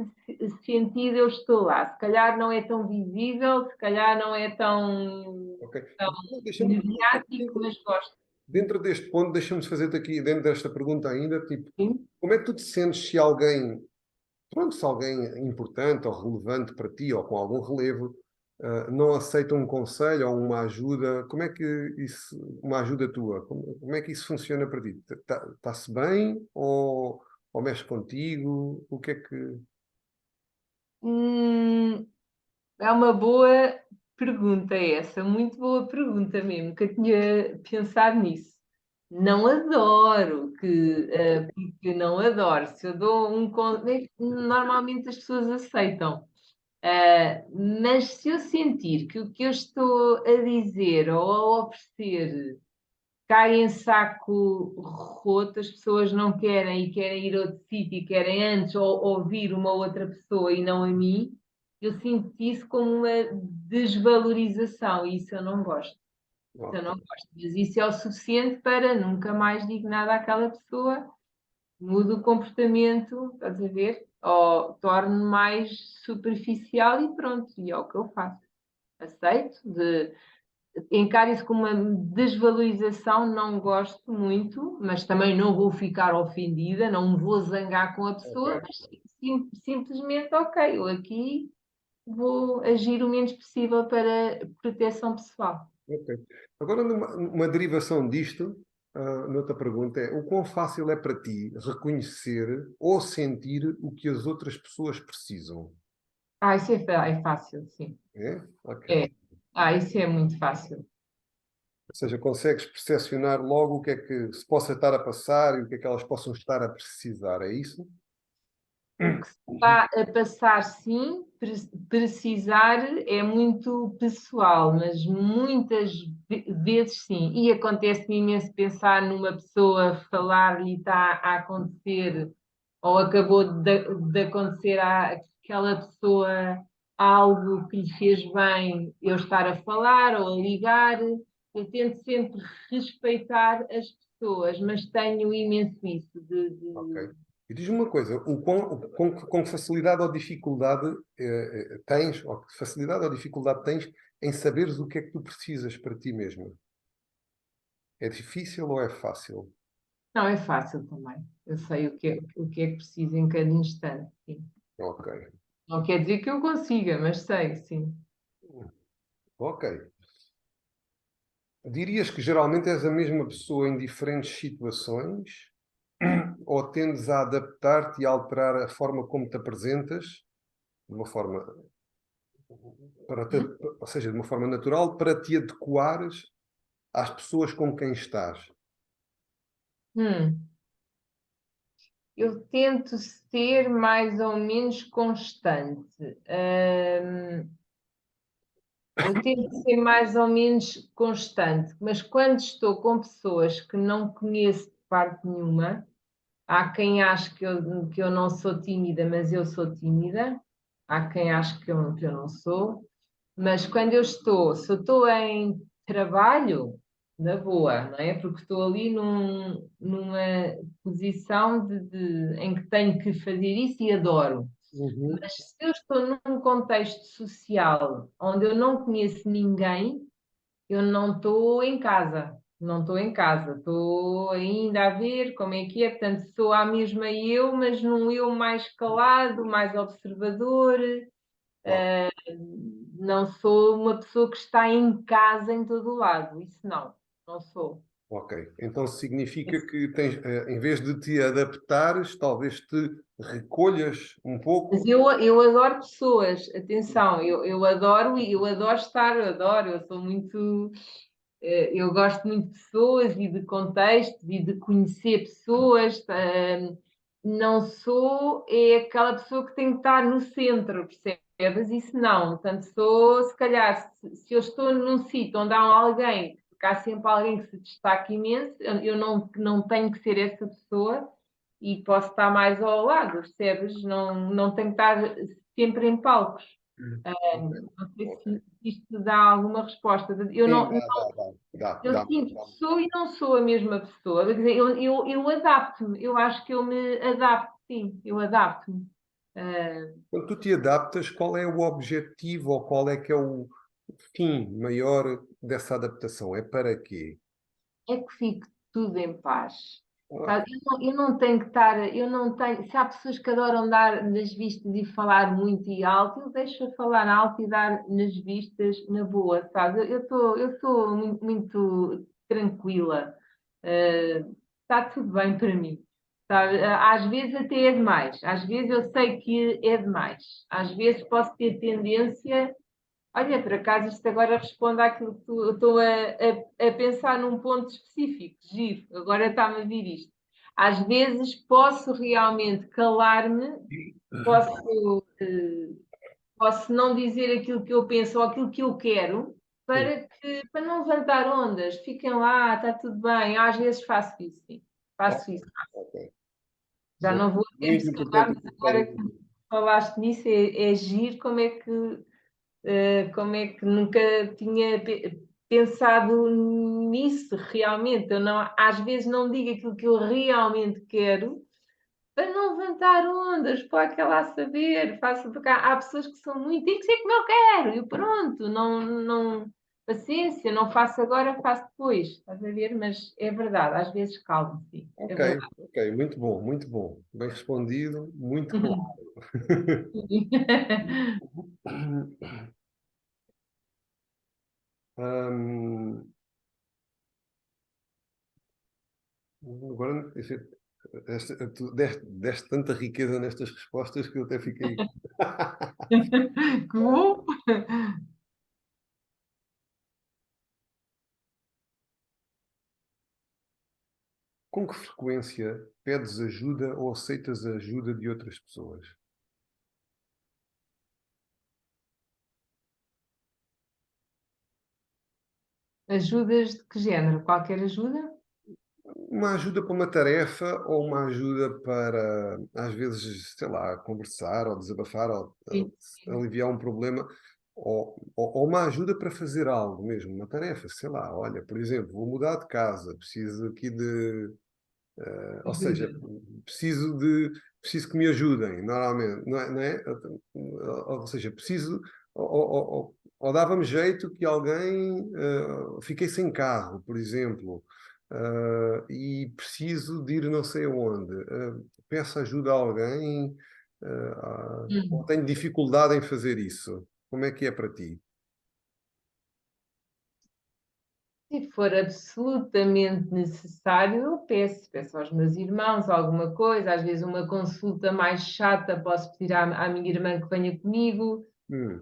sentido, eu estou lá. Se calhar não é tão visível, se calhar não é tão, Ok. tão Então, deixa-me perguntar, mediático, mas gosto. dentro deste ponto, deixa-me fazer-te aqui, dentro desta pergunta ainda, tipo, Sim. como é que tu te sentes se alguém, pronto, se alguém importante ou relevante para ti, ou com algum relevo, não aceita um conselho ou uma ajuda, como é que isso, uma ajuda tua, como é que isso funciona para ti? Está-se bem ou mexe contigo? O que é que... Hum, É uma boa pergunta essa, muito boa pergunta mesmo, que eu tinha pensado nisso. Não adoro, porque não adoro. Se eu dou um normalmente as pessoas aceitam. Mas se eu sentir que o que eu estou a dizer ou a oferecer cai em saco roto, as pessoas não querem e querem ir a outro sítio e querem antes ou ouvir uma outra pessoa e não a mim, eu sinto isso como uma desvalorização e isso eu não gosto. Isso eu não Ok, gosto. Mas isso é o suficiente para nunca mais digo nada àquela pessoa, mudo o comportamento, estás a ver? Ou torno mais superficial e pronto, e é o que eu faço. Aceito encaro isso como uma desvalorização, não gosto muito, mas também não vou ficar ofendida, não me vou zangar com a pessoa, ok. mas simplesmente, ok, eu aqui vou agir o menos possível para proteção pessoal. Ok. Agora, uma derivação disto, noutra pergunta é: o quão fácil é para ti reconhecer ou sentir o que as outras pessoas precisam? Isso é fácil, sim. É? Ok. É. Isso é muito fácil. Ou seja, consegues percepcionar logo o que é que se possa estar a passar e o que é que elas possam estar a precisar, é isso? O que se está a passar, sim, precisar é muito pessoal, mas muitas vezes sim. E acontece-me imenso pensar numa pessoa, falar-lhe e está a acontecer, ou acabou de acontecer àquela pessoa algo que lhe fez bem, eu estar a falar ou a ligar. Eu tento sempre respeitar as pessoas, mas tenho imenso isso Ok. E diz-me uma coisa: com que facilidade ou dificuldade tens, ou que facilidade ou dificuldade tens em saberes o que é que tu precisas para ti mesma? É difícil ou é fácil? Não, é fácil também. Eu sei o que é que preciso em cada instante, sim. Ok. Não quer dizer que eu consiga, mas sei, sim. Ok. Dirias que geralmente és a mesma pessoa em diferentes situações ou tendes a adaptar-te e a alterar a forma como te apresentas, de uma forma ou seja, de uma forma natural, para te adequares às pessoas com quem estás? Hum. Eu tento ser mais ou menos constante. Eu tento ser mais ou menos constante, mas quando estou com pessoas que não conheço de parte nenhuma, há quem ache que eu não sou tímida, mas eu sou tímida. Há quem ache que eu não sou. Mas quando se eu estou em trabalho, na boa, não é? Porque estou ali numa posição em que tenho que fazer isso e adoro. Uhum. Mas se eu estou num contexto social onde eu não conheço ninguém, eu não estou em casa. Não estou em casa, estou ainda a ver como é que é, portanto, sou a mesma eu, mas num eu mais calado, mais observador, Oh, não sou uma pessoa que está em casa em todo o lado. Isso não sou. ok. Então significa que tens, em vez de te adaptares, talvez te recolhas um Mas pouco. eu adoro pessoas, atenção, eu adoro estar, eu sou muito, eu gosto muito de pessoas e de contextos e de conhecer pessoas. Não sou aquela pessoa que tem que estar no centro, percebes? Isso não. Portanto, sou, se calhar, se eu estou num sítio onde há alguém, porque há sempre alguém que se destaca imenso, eu não tenho que ser essa pessoa e posso estar mais ao lado, percebes? Não tenho que estar sempre em palcos. Ok, Não sei ok. se isto dá alguma resposta. Eu Sim, não, dá. eu sinto que sou e não sou a mesma pessoa. Quer dizer, eu adapto-me, eu acho que eu me adapto, sim, eu adapto-me. Ah, Quando tu te adaptas, qual é o objetivo ou qual é que é o fim maior dessa adaptação? É para quê? é que fique tudo em paz. Ah, Sabe? Eu não tenho que estar, eu não tenho, se há pessoas que adoram dar nas vistas e falar muito e alto, eu deixo falar alto e dar nas vistas na boa, sabe? Eu sou muito tranquila. Está tudo bem para mim. Sabe? Às vezes até é demais, às vezes eu sei que é demais, às vezes posso ter tendência. Olha, por acaso isto agora responde àquilo que eu estou a pensar num ponto específico, giro, agora está-me a vir isto. Às vezes posso realmente calar-me, posso, posso não dizer aquilo que eu penso ou aquilo que eu quero, sim, para não levantar ondas, fiquem lá, está tudo bem. Às vezes faço isso, sim, ok, faço isso. ok. Já Bom, não vou a tempo, muito se calhar, importante mas o que agora estás que falaste nisso, é giro como é que nunca tinha pensado nisso realmente. Eu não, às vezes não digo aquilo que eu realmente quero para não levantar ondas, para aquela a saber, faço, porque há pessoas que são muito, tem que ser como eu quero, e pronto, paciência, não faço agora, faço depois, estás a ver? Mas é verdade, às vezes calmo, sim, é Ok, verdade. ok, muito bom, muito bom. Bem respondido, muito claro. Hum, agora, tu deste tanta riqueza nestas respostas que eu até fiquei. Que bom! Com que frequência pedes ajuda ou aceitas a ajuda de outras pessoas? Ajudas de que género? Qualquer ajuda? Uma ajuda para uma tarefa ou uma ajuda para, às vezes, sei lá, conversar ou desabafar ou Sim. aliviar um problema, ou uma ajuda para fazer algo mesmo, uma tarefa, sei lá, olha, por exemplo, vou mudar de casa, preciso aqui de, ou seja, Ajuda. preciso que me ajudem, normalmente, não é? Ou seja, preciso, ou dava-me jeito que alguém, fiquei sem carro, por exemplo, e preciso de ir não sei aonde, peço ajuda a alguém, ou Hum. tenho dificuldade em fazer isso. Como é que é para ti? Se for absolutamente necessário, eu peço aos meus irmãos alguma coisa, às vezes uma consulta mais chata, posso pedir à minha irmã que venha comigo, Hum,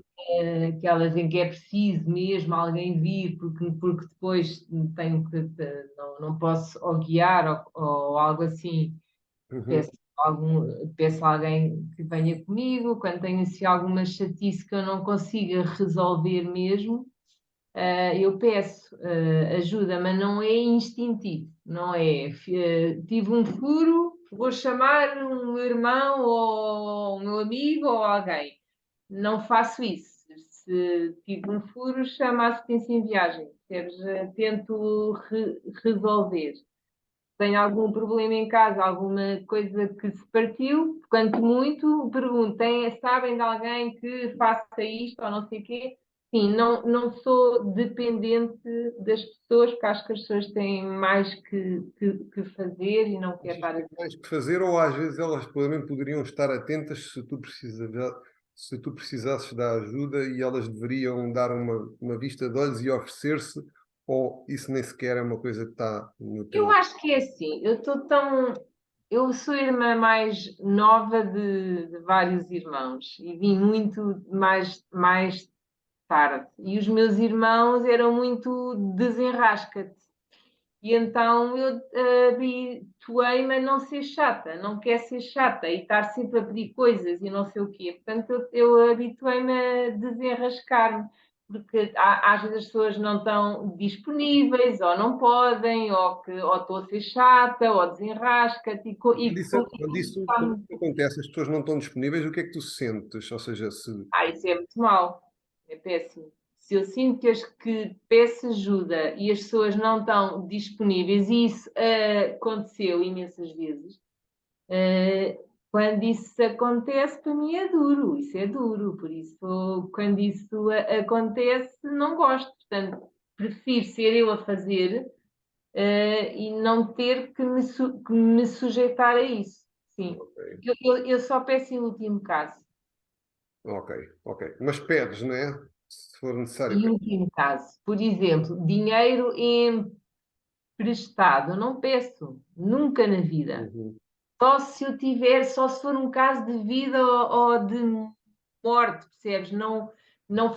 aquelas em que é preciso mesmo alguém vir, porque depois tenho que, não posso ou guiar ou algo assim, uhum, peço, peço a alguém que venha comigo, quando tenho assim alguma chatice que eu não consiga resolver mesmo. Eu peço ajuda, mas não é instintivo, não é. Tive um furo, vou chamar um meu irmão ou um meu amigo ou alguém. Não faço isso. Se tive um furo, chamo a assistência em viagem. Percebes? Tento resolver. Tenho algum problema em casa, alguma coisa que se partiu, quanto muito, perguntem, sabem de alguém que faça isto ou não sei o quê? Sim, não sou dependente das pessoas, porque acho que as pessoas têm mais que fazer e não quero achas estar que a tens mais que fazer, ou às vezes elas também poderiam estar atentas se tu precisasses da ajuda e elas deveriam dar uma vista de olhos e oferecer-se, ou isso nem sequer é uma coisa que está no Eu teu. acho que é assim, eu estou tão. Eu sou a irmã mais nova de vários irmãos e vim muito mais tarde. E os meus irmãos eram muito desenrasca-te. E então eu habituei-me a não ser chata, não quer ser chata e estar sempre a pedir coisas e não sei o quê. Portanto, eu habituei-me a desenrascar-me, porque às vezes as pessoas não estão disponíveis, ou não podem, ou estou a ser chata, ou desenrasca-te, Quando isso acontece, as pessoas não estão disponíveis, o que é que tu sentes? Ou seja, se. isso é muito mau, é péssimo. Se eu sinto que peço ajuda e as pessoas não estão disponíveis, e isso aconteceu imensas vezes, quando isso acontece, para mim é duro, isso é duro, por isso, quando isso acontece, não gosto. Portanto, prefiro ser eu a fazer e não ter que me sujeitar a isso. Sim. Ok, Eu só peço em último caso. ok, ok. Mas pedes, não é? Se for necessário, Em pedes. último caso. Por exemplo, dinheiro emprestado. Eu não peço, nunca na vida. Uhum. Só se eu tiver, só se for um caso de vida ou de morte, percebes? Não, não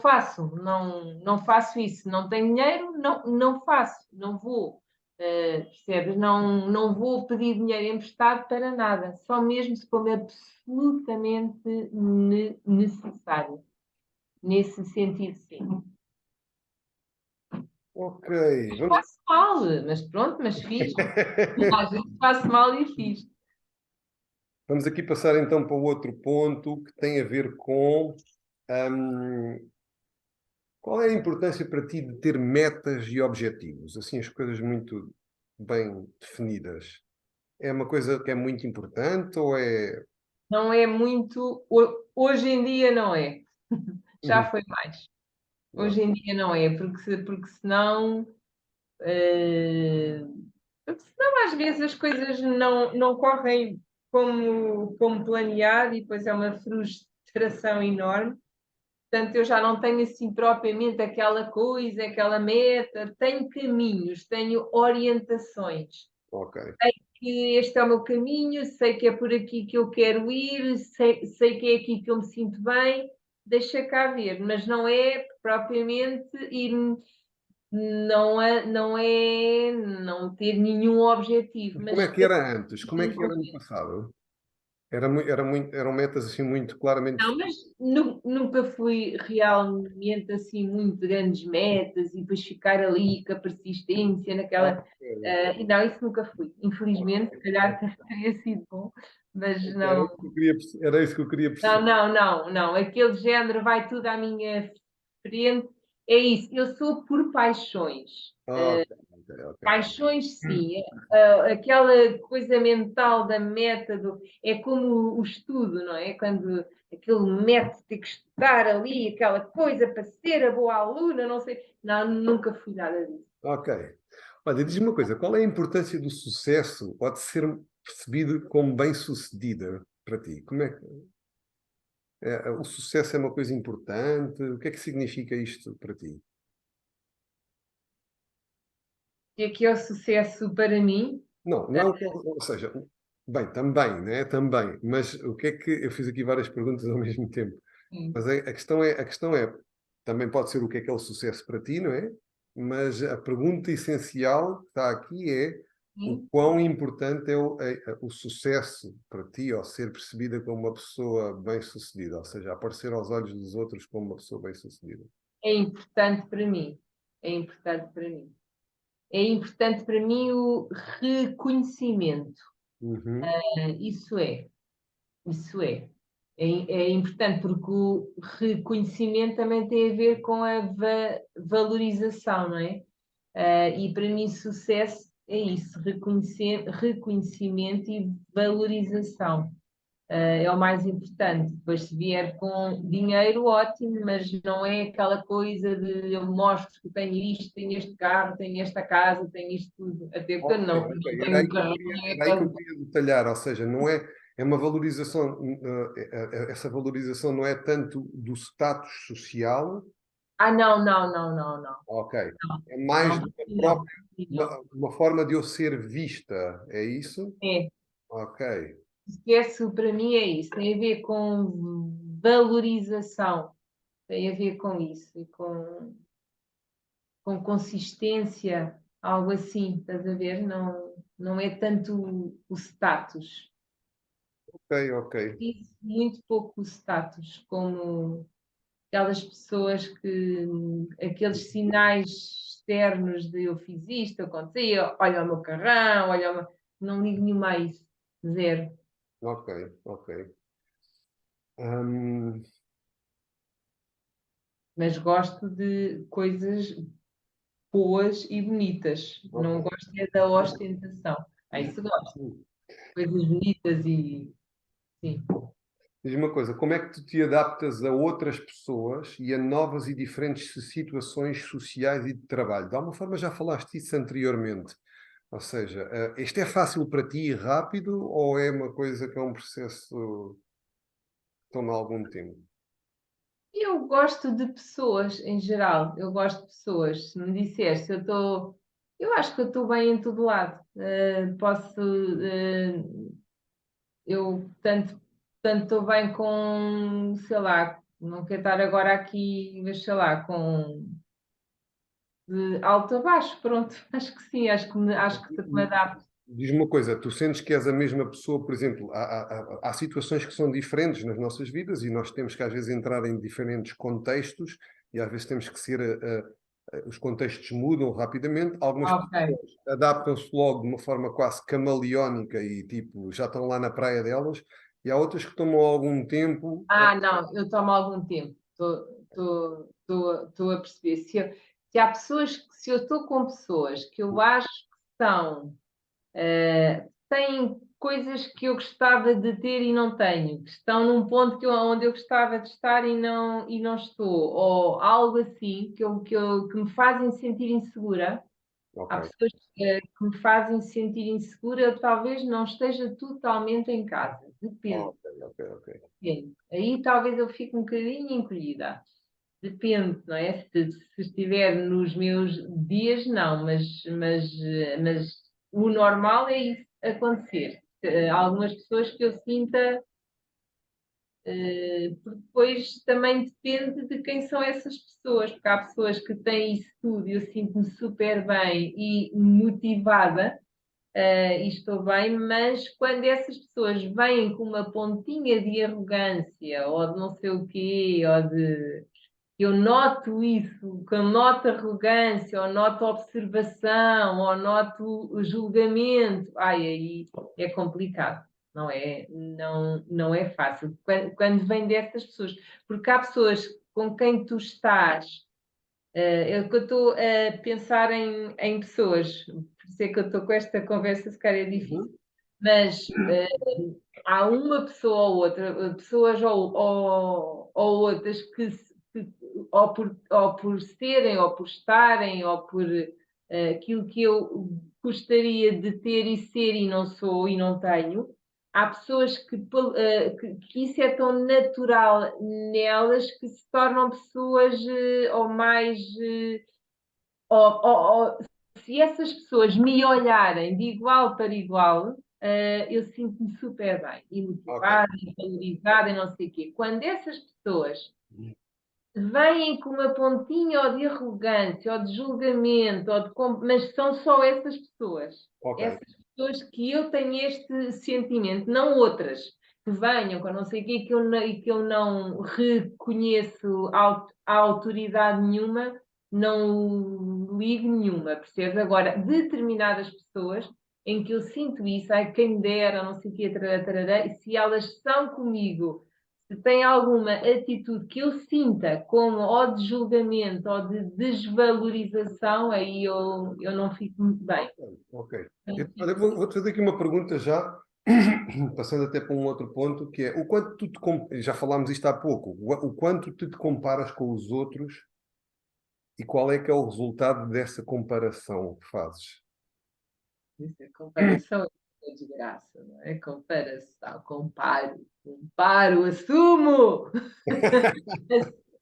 faço isso. Não tenho dinheiro, não faço, não vou. Percebes? Não vou pedir dinheiro emprestado para nada, só mesmo se for absolutamente necessário. Nesse sentido, sim. Ok, Mas vamos. faço mal, mas pronto, mas fiz. Às vezes faço mal e fiz. Vamos aqui passar então para o outro ponto que tem a ver com hum, qual é a importância para ti de ter metas e objetivos? Assim, as coisas muito bem definidas. É uma coisa que é muito importante ou é. Não é muito. Hoje em dia não é. Já Uhum. foi mais. Ok, Hoje em dia não é, porque senão. eh, Porque senão às vezes as coisas não correm como planeado e depois é uma frustração enorme. Portanto, eu já não tenho assim propriamente aquela coisa, aquela meta, tenho caminhos, tenho orientações. ok. Que este é o meu caminho, sei que é por aqui que eu quero ir, sei que é aqui que eu me sinto bem, deixa cá ver, mas não é propriamente ir, não ter nenhum objetivo, Como é mas que era antes? Como é que era no passado? Eram metas assim muito claramente não, mas nunca fui realmente assim muito grandes metas e depois ficar ali com a persistência naquela. definidas. E não, isso nunca fui. Infelizmente, se calhar Ok. teria sido bom, mas Era não. isso que eu queria, era isso que eu queria Não, perceber. não, não, não. Aquele género vai tudo à minha frente. É isso. Eu sou por paixões. Ok, ok, ok. Paixões, sim. Aquela coisa mental da meta é como o estudo, não é? Quando aquele método de ter que estudar ali, aquela coisa para ser a boa aluna, não sei. Não, nunca fui nada disso. Ok. Olha, diz-me uma coisa, qual é a importância do sucesso ou de ser percebido como bem-sucedida para ti? Como é que o sucesso é uma coisa importante? O que é que significa isto para ti? E aqui é o sucesso para mim. Não, não, ou seja, bem, também, né? Também, mas o que é que eu fiz aqui várias perguntas ao mesmo tempo. Sim, Mas a questão é, também pode ser o que é o sucesso para ti, não é? Mas a pergunta essencial que está aqui é o sim. quão importante é o sucesso para ti, ou ser percebida como uma pessoa bem-sucedida, ou seja, aparecer aos olhos dos outros como uma pessoa bem-sucedida. É importante para mim. É importante para mim. É importante para mim o reconhecimento. Uhum. Isso é. Isso é. É importante porque o reconhecimento também tem a ver com a valorização, não é? E para mim, sucesso é isso: reconhecimento e valorização. É o mais importante. Depois, se vier com dinheiro, ótimo, mas não é aquela coisa de eu mostro que tenho isto, tenho este carro, tenho esta casa, tenho isto tudo. Até porque eu Ok, não ok. tenho um carro, Era aí que eu queria detalhar, ou seja, não é, é uma valorização, essa valorização não é tanto do status social. não, não, não, não, não. Ok. É Não, mais não, uma não, própria, não. uma forma de eu ser vista, é isso? É, Ok. sucesso para mim é isso, tem a ver com valorização, tem a ver com isso, e com consistência, algo assim, estás a ver? Não é tanto o status. Ok, ok. Isso, muito pouco o status, como aquelas pessoas que, aqueles sinais externos de eu fiz isto, acontecia, olha o meu carrão, não ligo nenhuma a isso, zero. Ok, ok. Hum, Mas gosto de coisas boas e bonitas. Não ok. gosto é da ostentação. Ah, isso gosto. Coisas bonitas e sim. Diz-me uma coisa, como é que tu te adaptas a outras pessoas e a novas e diferentes situações sociais e de trabalho? De alguma forma já falaste isso anteriormente, Ou seja, isto é fácil para ti e rápido ou é uma coisa que é um processo que toma algum tempo? Eu gosto de pessoas em geral, eu gosto de pessoas. Se me disseste, eu acho que eu estou bem em todo lado. Eu tanto estou bem com, sei lá, não quero estar agora aqui, mas sei lá, com de alto a baixo, pronto, acho que sim, acho que me adapto. Diz-me uma coisa, tu sentes que és a mesma pessoa, por exemplo, há situações que são diferentes nas nossas vidas e nós temos que às vezes entrar em diferentes contextos e às vezes temos que ser, os contextos mudam rapidamente, algumas Ok. pessoas adaptam-se logo de uma forma quase camaleónica e tipo, já estão lá na praia delas, e há outras que tomam algum tempo. Não, eu tomo algum tempo, estou a perceber. Se há pessoas, se eu estou com pessoas que eu acho que são têm coisas que eu gostava de ter e não tenho, que estão num ponto onde eu gostava de estar e não estou, ou algo assim que me fazem sentir insegura. Ok, Há pessoas que me fazem sentir insegura, eu talvez não esteja totalmente em casa, depende, ok, ok, ok. depende. Aí talvez eu fique um bocadinho encolhida. Depende, não é? Se estiver nos meus dias, não, mas o normal é isso acontecer. Algumas pessoas que eu sinta, porque depois também depende de quem são essas pessoas, porque há pessoas que têm isso tudo e eu sinto-me super bem e motivada, e estou bem, mas quando essas pessoas vêm com uma pontinha de arrogância ou de não sei o quê, ou de eu noto isso, que eu noto arrogância, ou noto observação, ou noto o julgamento. Ai, aí é complicado, não é fácil. Quando vem dessas pessoas, porque há pessoas com quem tu estás, eu estou a pensar em pessoas, por isso é que eu estou com esta conversa, se calhar é difícil, Uhum. mas há uma pessoa ou outra, pessoas ou outras que ou por serem, ou por estarem, ou por aquilo que eu gostaria de ter e ser e não sou e não tenho. Há pessoas que isso é tão natural nelas que se tornam pessoas ou mais. Ou, se essas pessoas me olharem de igual para igual, eu sinto-me super bem, e Ok. motivada, e valorizada, e não sei o quê. Quando essas pessoas vêm com uma pontinha ou de arrogância, ou de julgamento, mas são só essas pessoas. Ok. Essas pessoas que eu tenho este sentimento, não outras que venham com não sei o quê, e que eu não reconheço a autoridade nenhuma, não ligo nenhuma, percebes? Agora, determinadas pessoas em que eu sinto isso, ai, quem me dera, não sei o quê, tarará, tarará, e se elas são comigo, se tem alguma atitude que eu sinta como ou de julgamento ou de desvalorização, aí eu não fico muito bem. Ok. Ok. Não Olha, fico vou-te fazer aqui uma pergunta já, passando até para um outro ponto, que é o quanto já falámos isto há pouco, o quanto tu te comparas com os outros e qual é que é o resultado dessa comparação que fazes? a comparação é uma desgraça, não é? Comparação, comparo, assumo!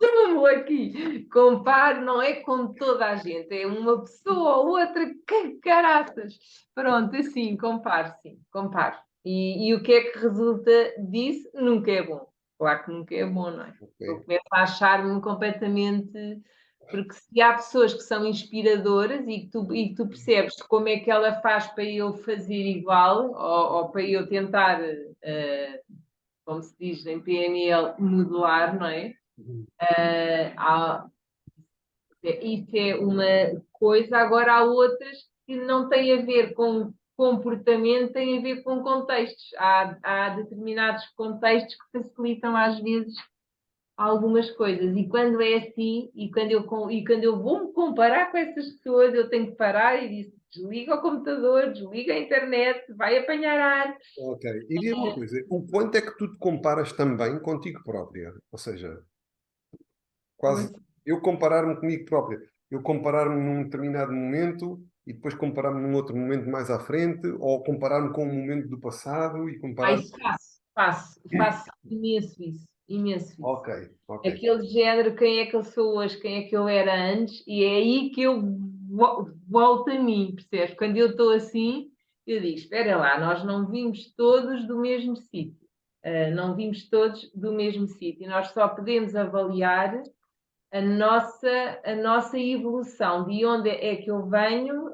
Assumo aqui! Comparo não é com toda a gente, é uma pessoa ou outra, que caraças! Pronto, assim, comparo, sim, comparo. E o que é que resulta disso? Nunca é bom. Claro que nunca é bom, não é? Eu Ok. começo a achar-me completamente. Porque se há pessoas que são inspiradoras e que tu percebes como é que ela faz para eu fazer igual, ou para eu tentar, como se diz em PNL, modelar, não é? Uhum. Há, isso é uma coisa, agora há outras que não têm a ver com comportamento, têm a ver com contextos. Há determinados contextos que facilitam às vezes algumas coisas. E quando é assim, e quando eu vou me comparar com essas pessoas, eu tenho que parar e dizer, desliga o computador, desliga a internet, vai apanhar ar. Ok. E diga uma coisa, o quanto é que tu te comparas também contigo própria? Ou seja, Como quase assim? eu comparar-me comigo própria, eu comparar-me num determinado momento. e depois comparar-me num outro momento mais à frente, ou comparar-me com um momento do passado e comparar. Isso faço imenso isso, imenso isso. Ok, ok, Aquele género, quem é que eu sou hoje, quem é que eu era antes, e é aí que eu volto a mim, percebes? Quando eu estou assim, eu digo, espera lá, nós não vimos todos do mesmo sítio. Não vimos todos do mesmo sítio. Nós só podemos avaliar a nossa evolução, de onde é que eu venho,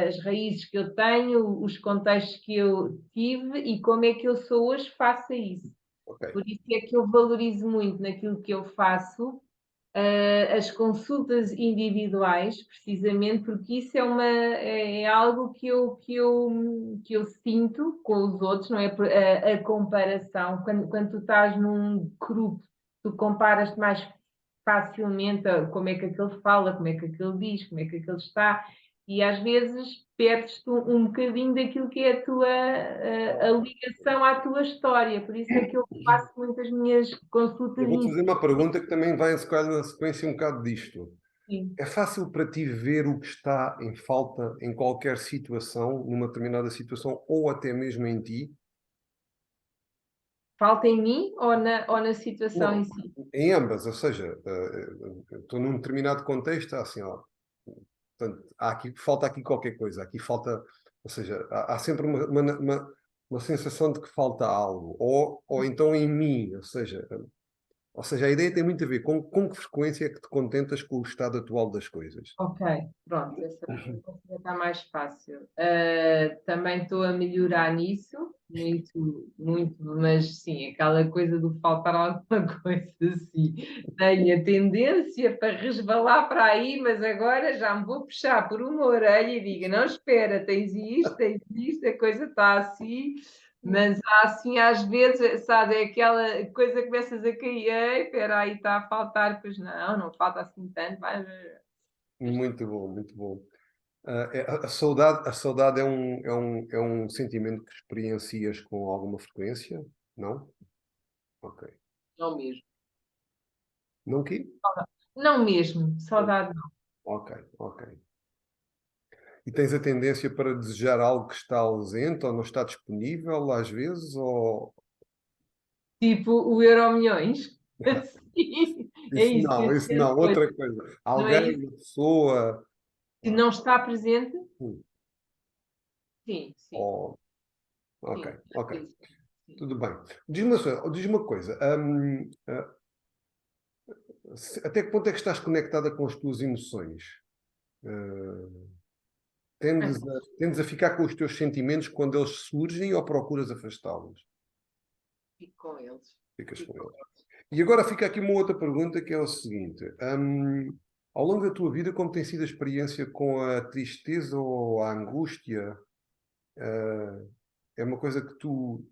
as raízes que eu tenho, os contextos que eu tive e como é que eu sou hoje face a isso. ok. Por isso é que eu valorizo muito naquilo que eu faço, as consultas individuais, precisamente porque isso é algo que eu sinto com os outros, não é? A comparação, quando tu estás num grupo, tu comparas-te mais facilmente a como é que aquele fala, como é que aquele diz, como é que aquele está, e às vezes perdes-te um bocadinho daquilo que é a ligação à tua história. Por isso é que eu faço muitas minhas consultas Eu vou-te fazer uma pergunta que também vai se calhar, na sequência um bocado disto. íntimas. É fácil para ti ver o que está em falta em qualquer situação, numa determinada situação, ou até mesmo em ti? Falta em mim ou na situação em Não, si? em ambas, ou seja, estou num determinado contexto, assim, ó, portanto, falta aqui qualquer coisa, aqui falta, ou seja, há sempre uma sensação de que falta algo, ou então em mim, ou seja, a ideia tem muito a ver com que frequência é que te contentas com o estado atual das coisas. Ok, pronto, essa pergunta já está mais fácil. Também estou a melhorar nisso, muito, muito, mas sim, aquela coisa do faltar alguma coisa, sim. Tenho a tendência para resvalar para aí, mas agora já me vou puxar por uma orelha e digo: não, espera, tens isto, a coisa está assim. Mas há assim, às vezes, sabe, é aquela coisa que começas a cair, ei, espera aí, está a faltar, pois não falta assim tanto, vai. Muito bom, muito bom. A saudade é um sentimento que experiencias com alguma frequência? Não? Ok. Não mesmo. Não que? Não mesmo, saudade não. Ok, ok. E tens a tendência para desejar algo que está ausente ou não está disponível às vezes? Ou Tipo o Euromilhões. Sim, é isso isso que eu não, te isso quero não, dizer. outra coisa. Não é Alguém, isso uma pessoa. que não está presente? Hum, Sim, sim, ou- ok, sim. Às ok. vezes, sim. Tudo bem. Diz-me uma coisa. Até que ponto é que estás conectada com as tuas emoções? Uh, Mas tendes a ficar com os teus sentimentos quando eles surgem ou procuras afastá-los? fico com eles. Ficas com Fico com eles. eles. E agora fica aqui uma outra pergunta que é o seguinte: ao longo da tua vida, como tem sido a experiência com a tristeza ou a angústia? Uh, é uma coisa que tu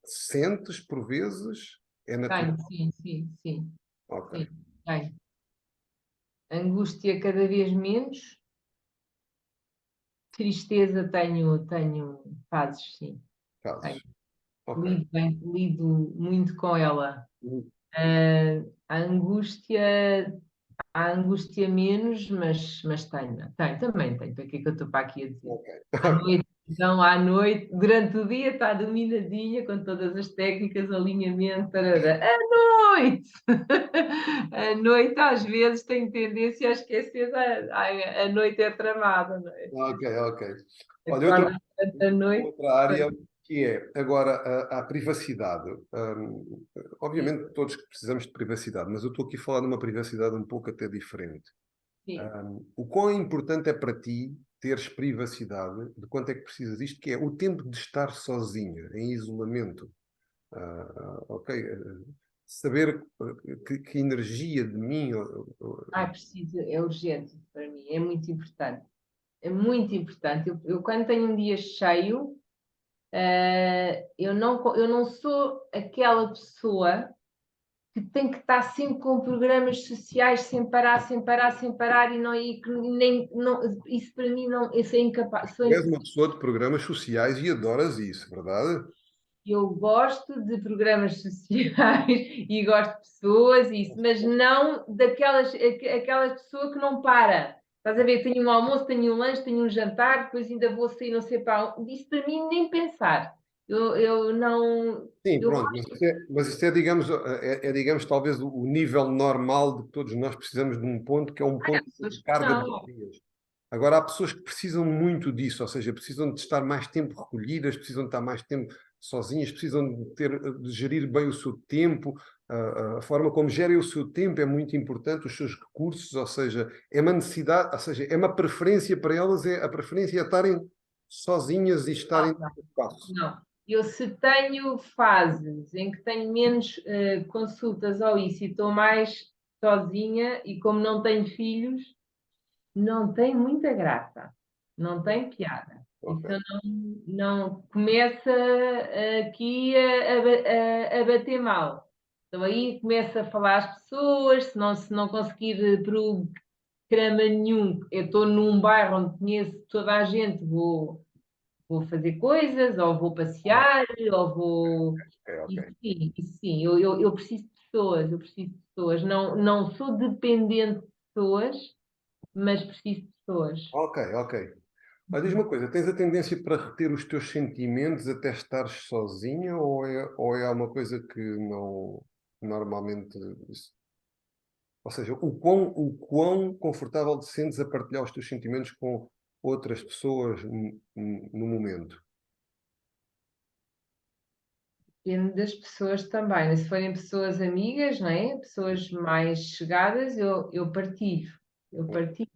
sentes por vezes? É natural? Tenho, sim, sim, sim, Ok, sim, tenho. Angústia cada vez menos, tristeza tenho fases, sim, casos. tenho. Ok. Lido muito com ela. A angústia menos, mas também tenho. Para que é que eu estou para aqui a dizer? Ok. À noite, então, à noite, durante o dia está dominadinha com todas as técnicas, alinhamento, tarará. À noite! À noite, às vezes, tenho tendência a esquecer, a noite é tramada, não é? Ok, ok. Olha, outra, Acorda durante a noite. outra área que é agora a privacidade. Sim, Obviamente todos precisamos de privacidade, mas eu estou aqui a falar de uma privacidade um pouco até diferente. sim. O quão importante é para ti teres privacidade, de quanto é que precisas disto, que é o tempo de estar sozinha, em isolamento. Ok? Saber que energia de mim. Precisa, é urgente para mim, é muito importante. É muito importante. Eu quando tenho um dia cheio, eu não sou aquela pessoa que tem que estar sempre com programas sociais sem parar, sem parar, sem parar e que nem, não, isso para mim não, eu sou incapaz. És uma pessoa de programas sociais e adoras isso, verdade? Eu gosto de programas sociais e gosto de pessoas, isso, mas não aquelas pessoa que não para. Estás a ver? Tenho um almoço, tenho um lanche, tenho um jantar, depois ainda vou sair, não sei para onde. Isso para mim nem pensar. Eu não. Sim, Eu pronto, mas isso é, digamos, digamos, talvez o nível normal de que todos nós precisamos de um ponto, que é um há ponto pessoas de que carga de não. baterias. Agora, há pessoas que precisam muito disso, ou seja, precisam de estar mais tempo recolhidas, precisam de estar mais tempo sozinhas, precisam de gerir bem o seu tempo, a forma como gerem o seu tempo é muito importante, os seus recursos, ou seja, é uma necessidade, ou seja, é uma preferência para elas, a preferência é estarem sozinhas e estarem Não, no espaço. não. Eu se tenho fases em que tenho menos consultas ou isso e estou mais sozinha e como não tenho filhos, não tem muita graça, não tem piada. Isso eu Ok. não começa aqui a bater mal. Então aí começa a falar às pessoas, se não conseguir programa nenhum, eu estou num bairro onde conheço toda a gente, vou fazer coisas, ou vou Ah, passear, ou vou. ok, ok. Isso sim, eu preciso de pessoas, eu preciso de pessoas. Não sou dependente de pessoas, mas preciso de pessoas. Ok, ok. Mas diz Uhum. uma coisa, tens a tendência para reter os teus sentimentos até estares sozinha ou é uma coisa que não normalmente. Ou seja, o quão confortável te sentes a partilhar os teus sentimentos com outras pessoas no momento? Depende das pessoas também, né? Se forem pessoas amigas, não é? Pessoas mais chegadas, eu partilho. Eu partilho.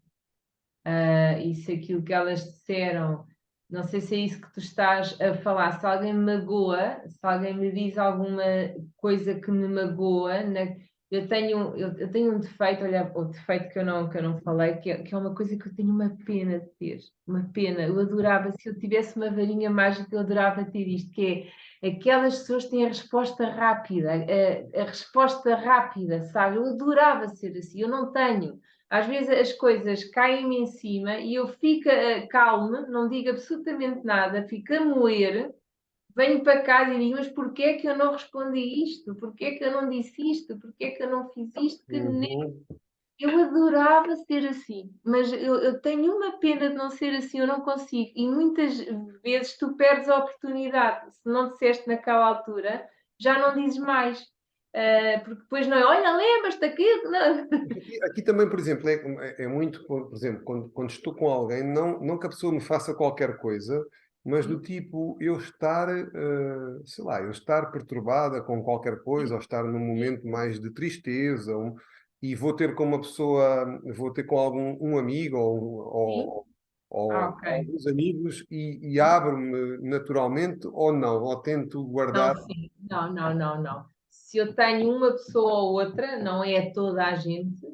E se aquilo que elas disseram, não sei se é isso que tu estás a falar, se alguém me magoa, se alguém me diz alguma coisa que me magoa, eu tenho um defeito, olha, o defeito que eu não falei, que é uma coisa que eu tenho uma pena de ter, uma pena. Eu adorava, se eu tivesse uma varinha mágica, eu adorava ter isto, que é aquelas pessoas que têm a resposta rápida, a resposta rápida, sabe? Eu adorava ser assim, eu não tenho. Às vezes as coisas caem-me em cima e eu fico calma, não digo absolutamente nada, fico a moer, venho para casa e digo, mas porquê é que eu não respondi isto? Porquê é que eu não disse isto? Porquê é que eu não fiz isto? Que nem... Uhum. Eu adorava ser assim, mas eu tenho uma pena de não ser assim, eu não consigo. E muitas vezes tu perdes a oportunidade. Se não disseste naquela altura, já não dizes mais. Porque depois não é, olha, lembras-te daquilo? Não. Aqui também, por exemplo, é muito, por exemplo, quando estou com alguém, não que a pessoa me faça qualquer coisa, mas do tipo eu estar, sei lá, eu estar perturbada com qualquer coisa, ou estar num momento mais de tristeza, e vou ter com uma pessoa, vou ter com algum um amigo Sim. ou Ok. alguns amigos e abro-me naturalmente ou não, ou tento Não, guardar. sim. Não, não, não, não. Se eu tenho uma pessoa ou outra, não é toda a gente.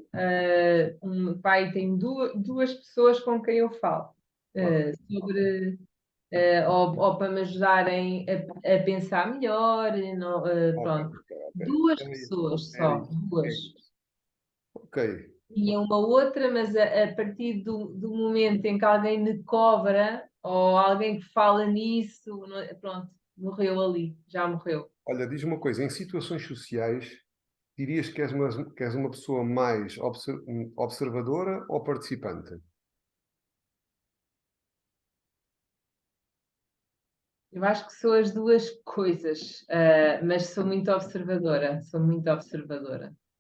Um pai tem duas pessoas com quem eu falo Ah, sobre ou para me ajudarem a pensar melhor. ok, Pronto. ok, ok. Duas Era isso. pessoas Era só, isso. duas. É isso. Ok. Tinha uma outra, mas a partir do momento em que alguém me cobra ou alguém que fala nisso, pronto, morreu ali, já morreu. Olha, diz uma coisa, em situações sociais, dirias que és uma pessoa mais observadora ou participante? Eu acho que sou as duas coisas, mas sou muito observadora,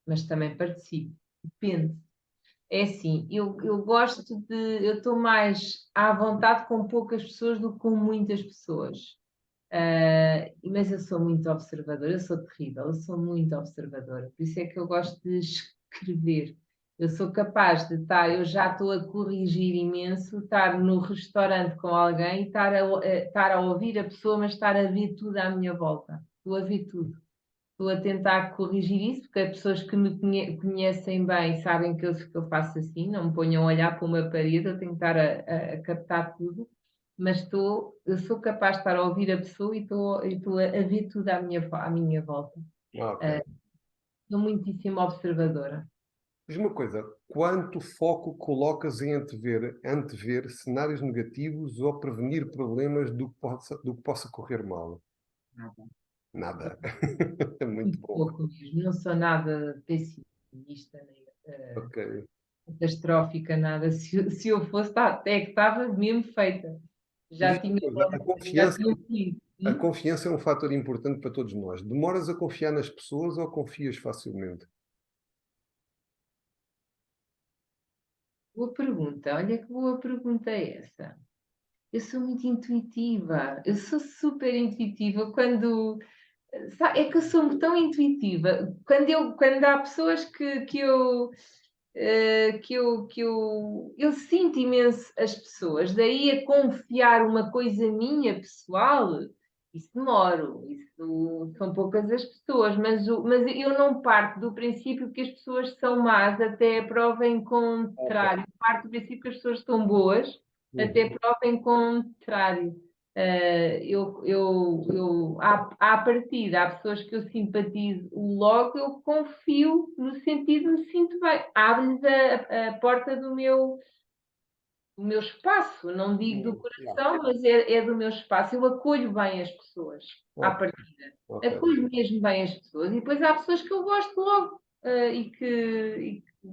mas também participo, depende. É assim, eu gosto eu estou mais à vontade com poucas pessoas do que com muitas pessoas. Mas eu sou muito observadora, eu sou terrível, eu sou muito observadora, por isso é que eu gosto de escrever. Eu sou capaz de estar, eu já estou a corrigir imenso, estar no restaurante com alguém e estar a ouvir a pessoa, mas estar a ver tudo à minha volta. Estou a ver tudo. Estou a tentar corrigir isso, porque as pessoas que me conhecem bem sabem que eu faço assim, não me ponham a olhar para uma parede, eu tenho que estar a captar tudo, mas eu sou capaz de estar a ouvir a pessoa e estou a ver tudo à minha volta. Ah, Ah, ok. sou muitíssimo observadora. Diz uma coisa, quanto foco colocas em antever cenários negativos ou prevenir problemas do que possa correr mal? Nada. Nada. Muito Muito pouco. pouco mesmo, não sou nada pessimista, nem, Ok. catastrófica, nada. Se eu fosse, até que estava mesmo feita. E Já diz uma tinha, coisa, já tinha sido. a confiança é um fator importante para todos nós. Demoras a confiar nas pessoas ou confias facilmente? Boa pergunta, olha que boa pergunta é essa. Eu sou muito intuitiva, eu sou super intuitiva quando. É que eu sou tão intuitiva. Quando há pessoas que eu sinto imenso as pessoas, daí a confiar uma coisa minha pessoal, isso demoro, isso são poucas as pessoas, mas eu não parto do princípio que as pessoas são más até prova em Ok. contrário, parto do princípio que as pessoas são boas até Uhum. prova em contrário. À partida, há pessoas que eu simpatizo logo, eu confio no sentido de me sinto bem. Abre-lhes a porta do meu espaço, não digo do Yeah. coração, mas é do meu espaço. Eu acolho bem as pessoas, à Ok, partida. ok. Acolho mesmo bem as pessoas. E depois há pessoas que eu gosto logo,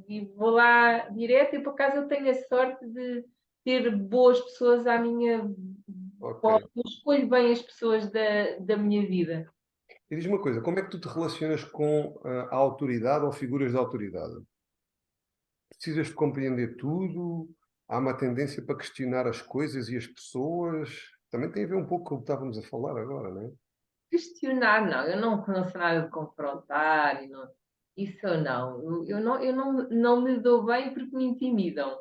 e vou lá direto. E por acaso eu tenho a sorte de ter boas pessoas à minha volta. Ok. Eu escolho bem as pessoas da minha vida. E diz uma coisa, como é que tu te relacionas com a autoridade ou figuras de autoridade? Precisas de compreender tudo? Há uma tendência para questionar as coisas e as pessoas? Também tem a ver um pouco com o que estávamos a falar agora, não é? Questionar, não, eu não sou nada de confrontar, isso eu não. Eu não me dou bem porque me intimidam.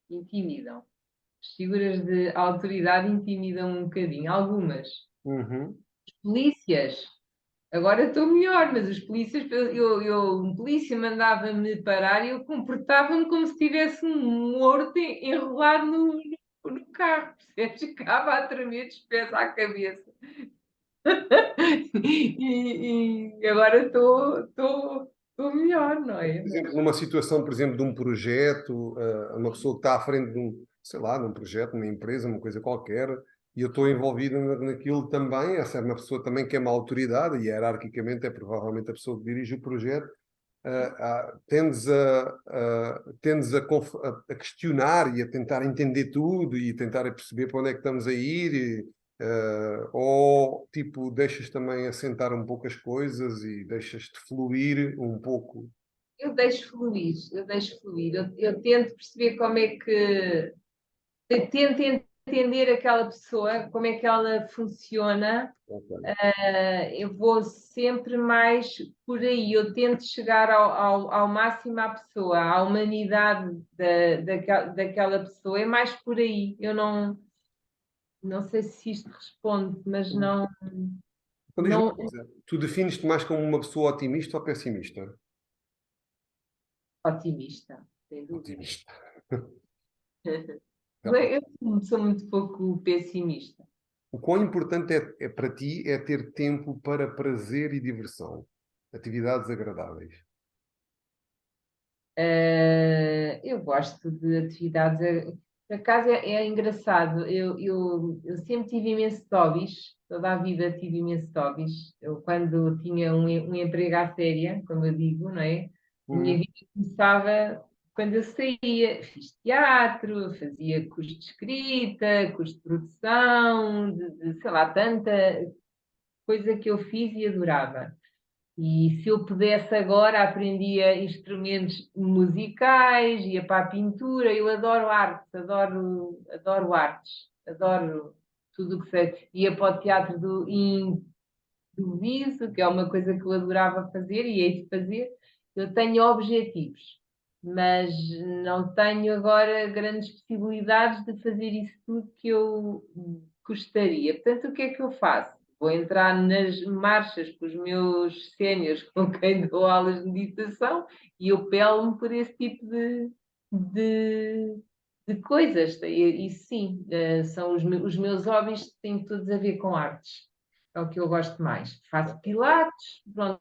Intimidam. As figuras de autoridade intimidam um bocadinho, algumas. Uhum. Polícias, agora estou melhor, mas os polícias, um polícia mandava-me parar e eu comportava-me como se tivesse um morto enrolado no carro, percebes? Ficava a tremer dos pés à cabeça. E agora estou melhor, não é? Por exemplo, numa situação, por exemplo, de um projeto, uma pessoa que está à frente de um, sei lá, de um projeto, numa empresa, uma coisa qualquer, e eu estou envolvido naquilo também, essa é uma pessoa também que é uma autoridade, e hierarquicamente é provavelmente a pessoa que dirige o projeto, tendes a questionar e a tentar entender tudo e tentar perceber para onde é que estamos a ir, ou tipo, deixas também assentar um pouco as coisas e deixas-te fluir um pouco. Eu deixo fluir, eu deixo fluir. Eu tento perceber como é que. Eu tento entender aquela pessoa, como é que ela funciona. Ok. Eu vou sempre mais por aí. Eu tento chegar ao máximo à pessoa, à humanidade daquela pessoa. É mais por aí. Eu não sei se isto responde, mas não, Então diz-me uma não coisa, tu defines-te mais como uma pessoa otimista ou pessimista? otimista, sem dúvida. Otimista. Eu sou muito pouco pessimista. O quão importante é para ti é ter tempo para prazer e diversão, atividades agradáveis. Eu gosto de atividades. Por acaso é engraçado, eu sempre tive imensos hobbies, toda a vida tive imensos hobbies. Eu, quando tinha um emprego à séria, como eu digo, não é? A minha Uhum. vida começava quando eu saía. Fiz teatro, fazia curso de escrita, curso de produção, sei lá, tanta coisa que eu fiz e adorava. E se eu pudesse agora, aprendia instrumentos musicais, ia para a pintura. Eu adoro artes, adoro artes, adoro tudo o que sei. Ia para o teatro do improviso, que é uma coisa que eu adorava fazer e hei de fazer. Eu tenho objetivos, mas não tenho agora grandes possibilidades de fazer isso tudo que eu gostaria. Portanto, o que é que eu faço? Vou entrar nas marchas com os meus séniores com quem dou aulas de meditação e eu pelo-me por esse tipo de, de coisas. E sim, são os meus hobbies, têm todos a ver com artes. É o que eu gosto mais. Faço pilates, pronto.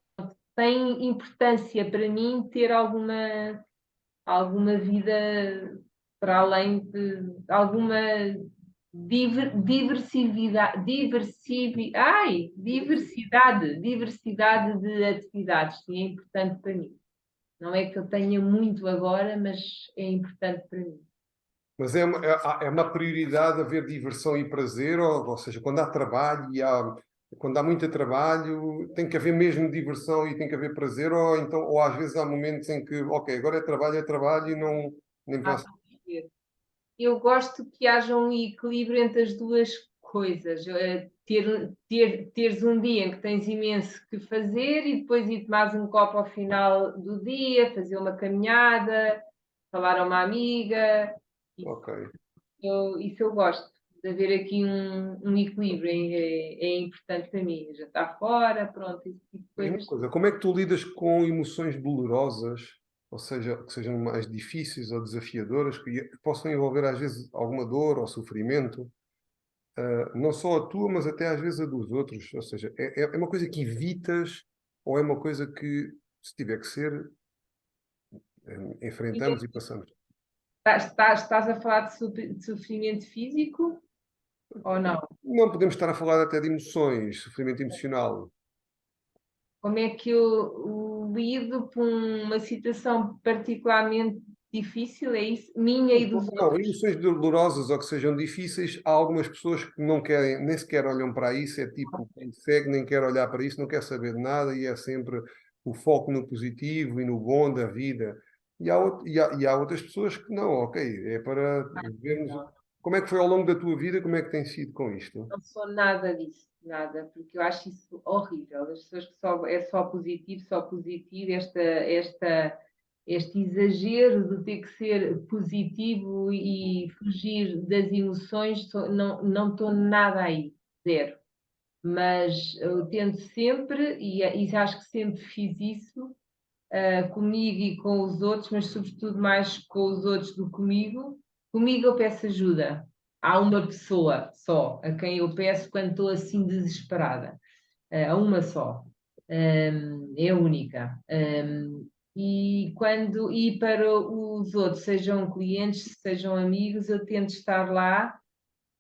Tem importância para mim ter alguma vida para além de alguma diversidade de atividades, sim, é importante para mim. Não é que eu tenha muito agora, mas é importante para mim. Mas é uma prioridade haver diversão e prazer, ou seja, quando há trabalho quando há muito trabalho, tem que haver mesmo diversão e tem que haver prazer, ou às vezes há momentos em que, ok, agora é trabalho e não nem Ah, posso. eu gosto que haja um equilíbrio entre as duas coisas. Teres um dia em que tens imenso que fazer e depois ir tomar um copo ao final do dia, fazer uma caminhada, falar a uma amiga. Isso Ok. isso eu gosto, de haver aqui um equilíbrio, é importante para mim. Já está fora, pronto, esse tipo de Diz-me uma coisas. coisa, como é que tu lidas com emoções dolorosas, ou seja, que sejam mais difíceis ou desafiadoras, que possam envolver às vezes alguma dor ou sofrimento? Não só a tua, mas até às vezes a dos outros. Ou seja, é uma coisa que evitas ou é uma coisa que, se tiver que ser, enfrentamos e passamos? Estás a falar de sofrimento físico ou não? Não podemos estar a falar até de emoções, sofrimento emocional. Como é que eu lido com uma situação particularmente difícil? É isso? Minha e dos Não, outros? emoções dolorosas ou que sejam difíceis, há algumas pessoas que não querem, nem sequer olham para isso, é tipo, quem segue nem quer olhar para isso, não quer saber de nada e é sempre o foco no positivo e no bom da vida. E há outras pessoas que não, ok, é para vermos Não, como é que foi ao longo da tua vida, como é que tem sido com isto. não sou nada disso, nada, porque eu acho isso horrível. As pessoas que é só positivo, este exagero de ter que ser positivo e fugir das emoções, não estou nada aí, zero. Mas eu tento sempre, e acho que sempre fiz isso, comigo e com os outros, mas sobretudo mais com os outros do que comigo. Comigo eu peço ajuda. Há uma pessoa só a quem eu peço quando estou assim desesperada. A uma só. É a única. E para os outros, sejam clientes, sejam amigos, eu tento estar lá,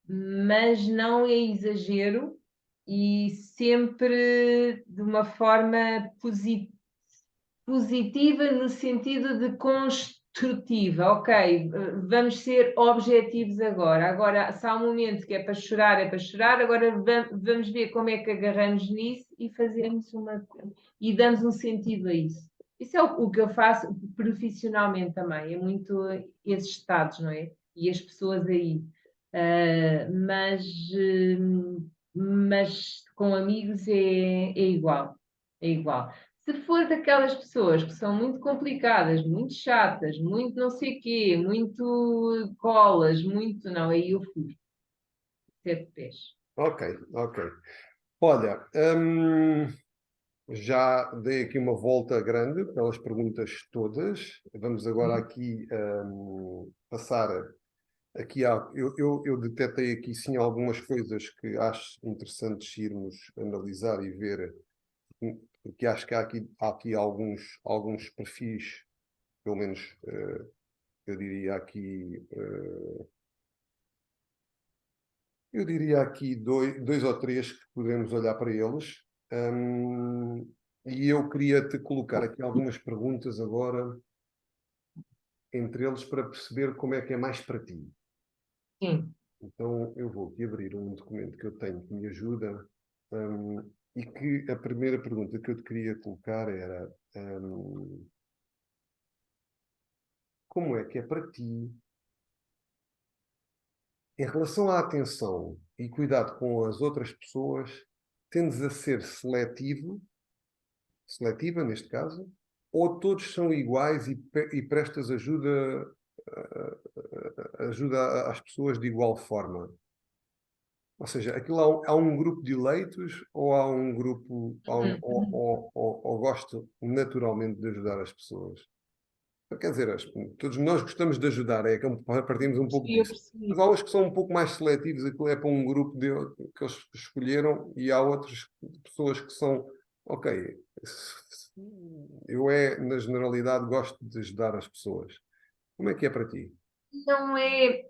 mas não é exagero e sempre de uma forma positiva no sentido de construtiva. Ok, vamos ser objetivos agora. Agora, se há um momento que é para chorar, agora vamos ver como é que agarramos nisso e fazemos e damos um sentido a isso. Isso é o que eu faço profissionalmente também, é muito esses estados, não é? E as pessoas aí. Uh, mas, mas com amigos é igual, é igual. Se for daquelas pessoas que são muito complicadas, muito chatas, muito não sei quê, muito colas, muito não, aí eu fui, sete pés. Ok, ok. Olha, já dei aqui uma volta grande pelas perguntas todas. Vamos agora aqui passar aqui eu detetei aqui sim algumas coisas que acho interessantes irmos analisar e ver, porque acho que há aqui alguns perfis, pelo menos eu diria aqui, dois ou três que podemos olhar para eles. E eu queria te colocar aqui algumas perguntas agora, entre eles, para perceber como é que é mais para ti. Sim, Então, eu vou aqui abrir um documento que eu tenho que me ajuda, e que a primeira pergunta que eu te queria colocar era, como é que é para ti, em relação à atenção e cuidado com as outras pessoas, tendes a ser seletiva neste caso, ou todos são iguais e prestas ajuda às pessoas de igual forma? Ou seja, aquilo há um grupo de eleitos ou há um grupo, ou gosto naturalmente de ajudar as pessoas? Quer dizer, todos nós gostamos de ajudar, é que partimos um pouco eu disso. Mas percebi. há uns que são um pouco mais seletivos, aquilo é para um grupo que eles escolheram, e há outras pessoas que são, ok, na generalidade, gosto de ajudar as pessoas. Como é que é para ti? Não é,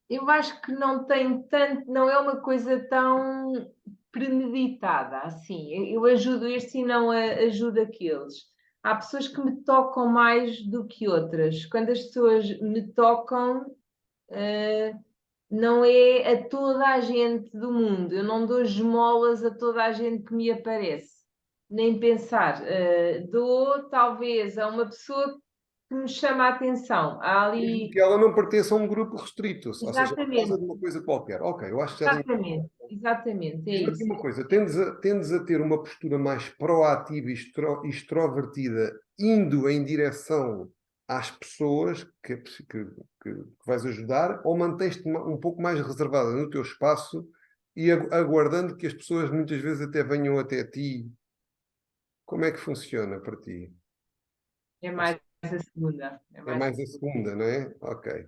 eu acho que não tem tanto, não é uma coisa tão premeditada assim. Eu ajudo este e não ajudo aqueles. há pessoas que me tocam mais do que outras. Quando as pessoas me tocam, não é a toda a gente do mundo. Eu não dou esmolas a toda a gente que me aparece. Nem pensar. Dou talvez a uma pessoa que me chama a atenção. Há Mesmo ali. que ela não pertença a um grupo restrito, ou seja, por causa Exatamente, de uma coisa qualquer. Ok, eu acho que já tenho. exatamente, exatamente, é Diz-me aqui isso. uma coisa, tendes a ter uma postura mais proativa e extrovertida, indo em direção às pessoas que vais ajudar, ou mantens-te um pouco mais reservada no teu espaço e aguardando que as pessoas muitas vezes até venham até ti? Como é que funciona para ti? É mais a segunda. É É mais a mais a segunda. segunda, não é? Ok,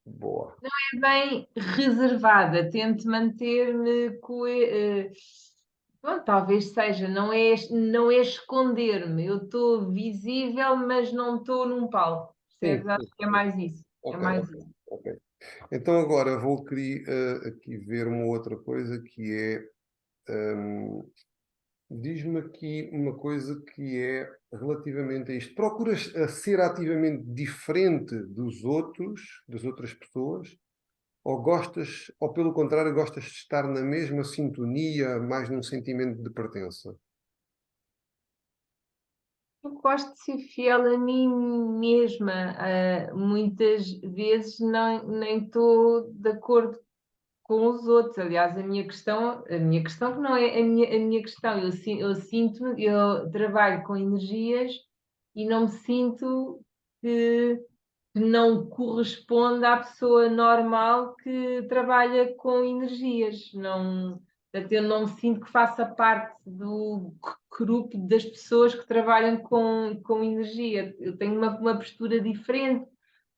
boa. É bem reservada, tento manter-me bom, talvez seja, não é esconder-me, eu estou visível, mas não estou num palco, Sim, percebes? Acho sim, que é sim. mais isso, é Ok, mais ok, isso. ok. Então agora vou querer aqui ver uma outra coisa que é, diz-me aqui uma coisa que é relativamente a isto. Procuras ser ativamente diferente dos outros, das outras pessoas, ou gostas, ou pelo contrário, gostas de estar na mesma sintonia, mais num sentimento de pertença? Eu gosto de ser fiel a mim mesma, muitas vezes nem estou de acordo com os outros. Aliás, a minha questão que não é a minha questão, eu sinto, eu trabalho com energias e não me sinto que, que não corresponde à pessoa normal que trabalha com energias. Não, portanto, eu não me sinto que faça parte do grupo das pessoas que trabalham com energia. Eu tenho uma postura diferente,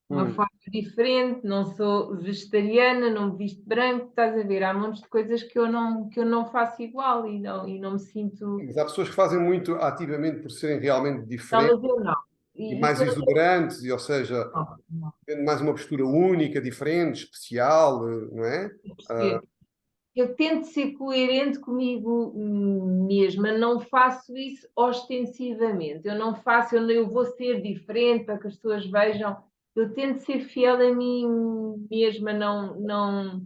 uma Hum. forma diferente, não sou vegetariana, não me visto branco, estás a ver? Há montes de coisas que eu não faço igual e não me sinto. Mas há pessoas que fazem muito ativamente por serem realmente Não, diferentes mas eu não. e E mais isso eu exuberantes, ou seja, não, não tendo mais uma postura única, diferente, especial, não é? Ah, percebo. Eu tento ser coerente comigo mesma, não faço isso ostensivamente. Eu não faço, eu vou ser diferente para que as pessoas vejam. Eu tento ser fiel a mim mesma, não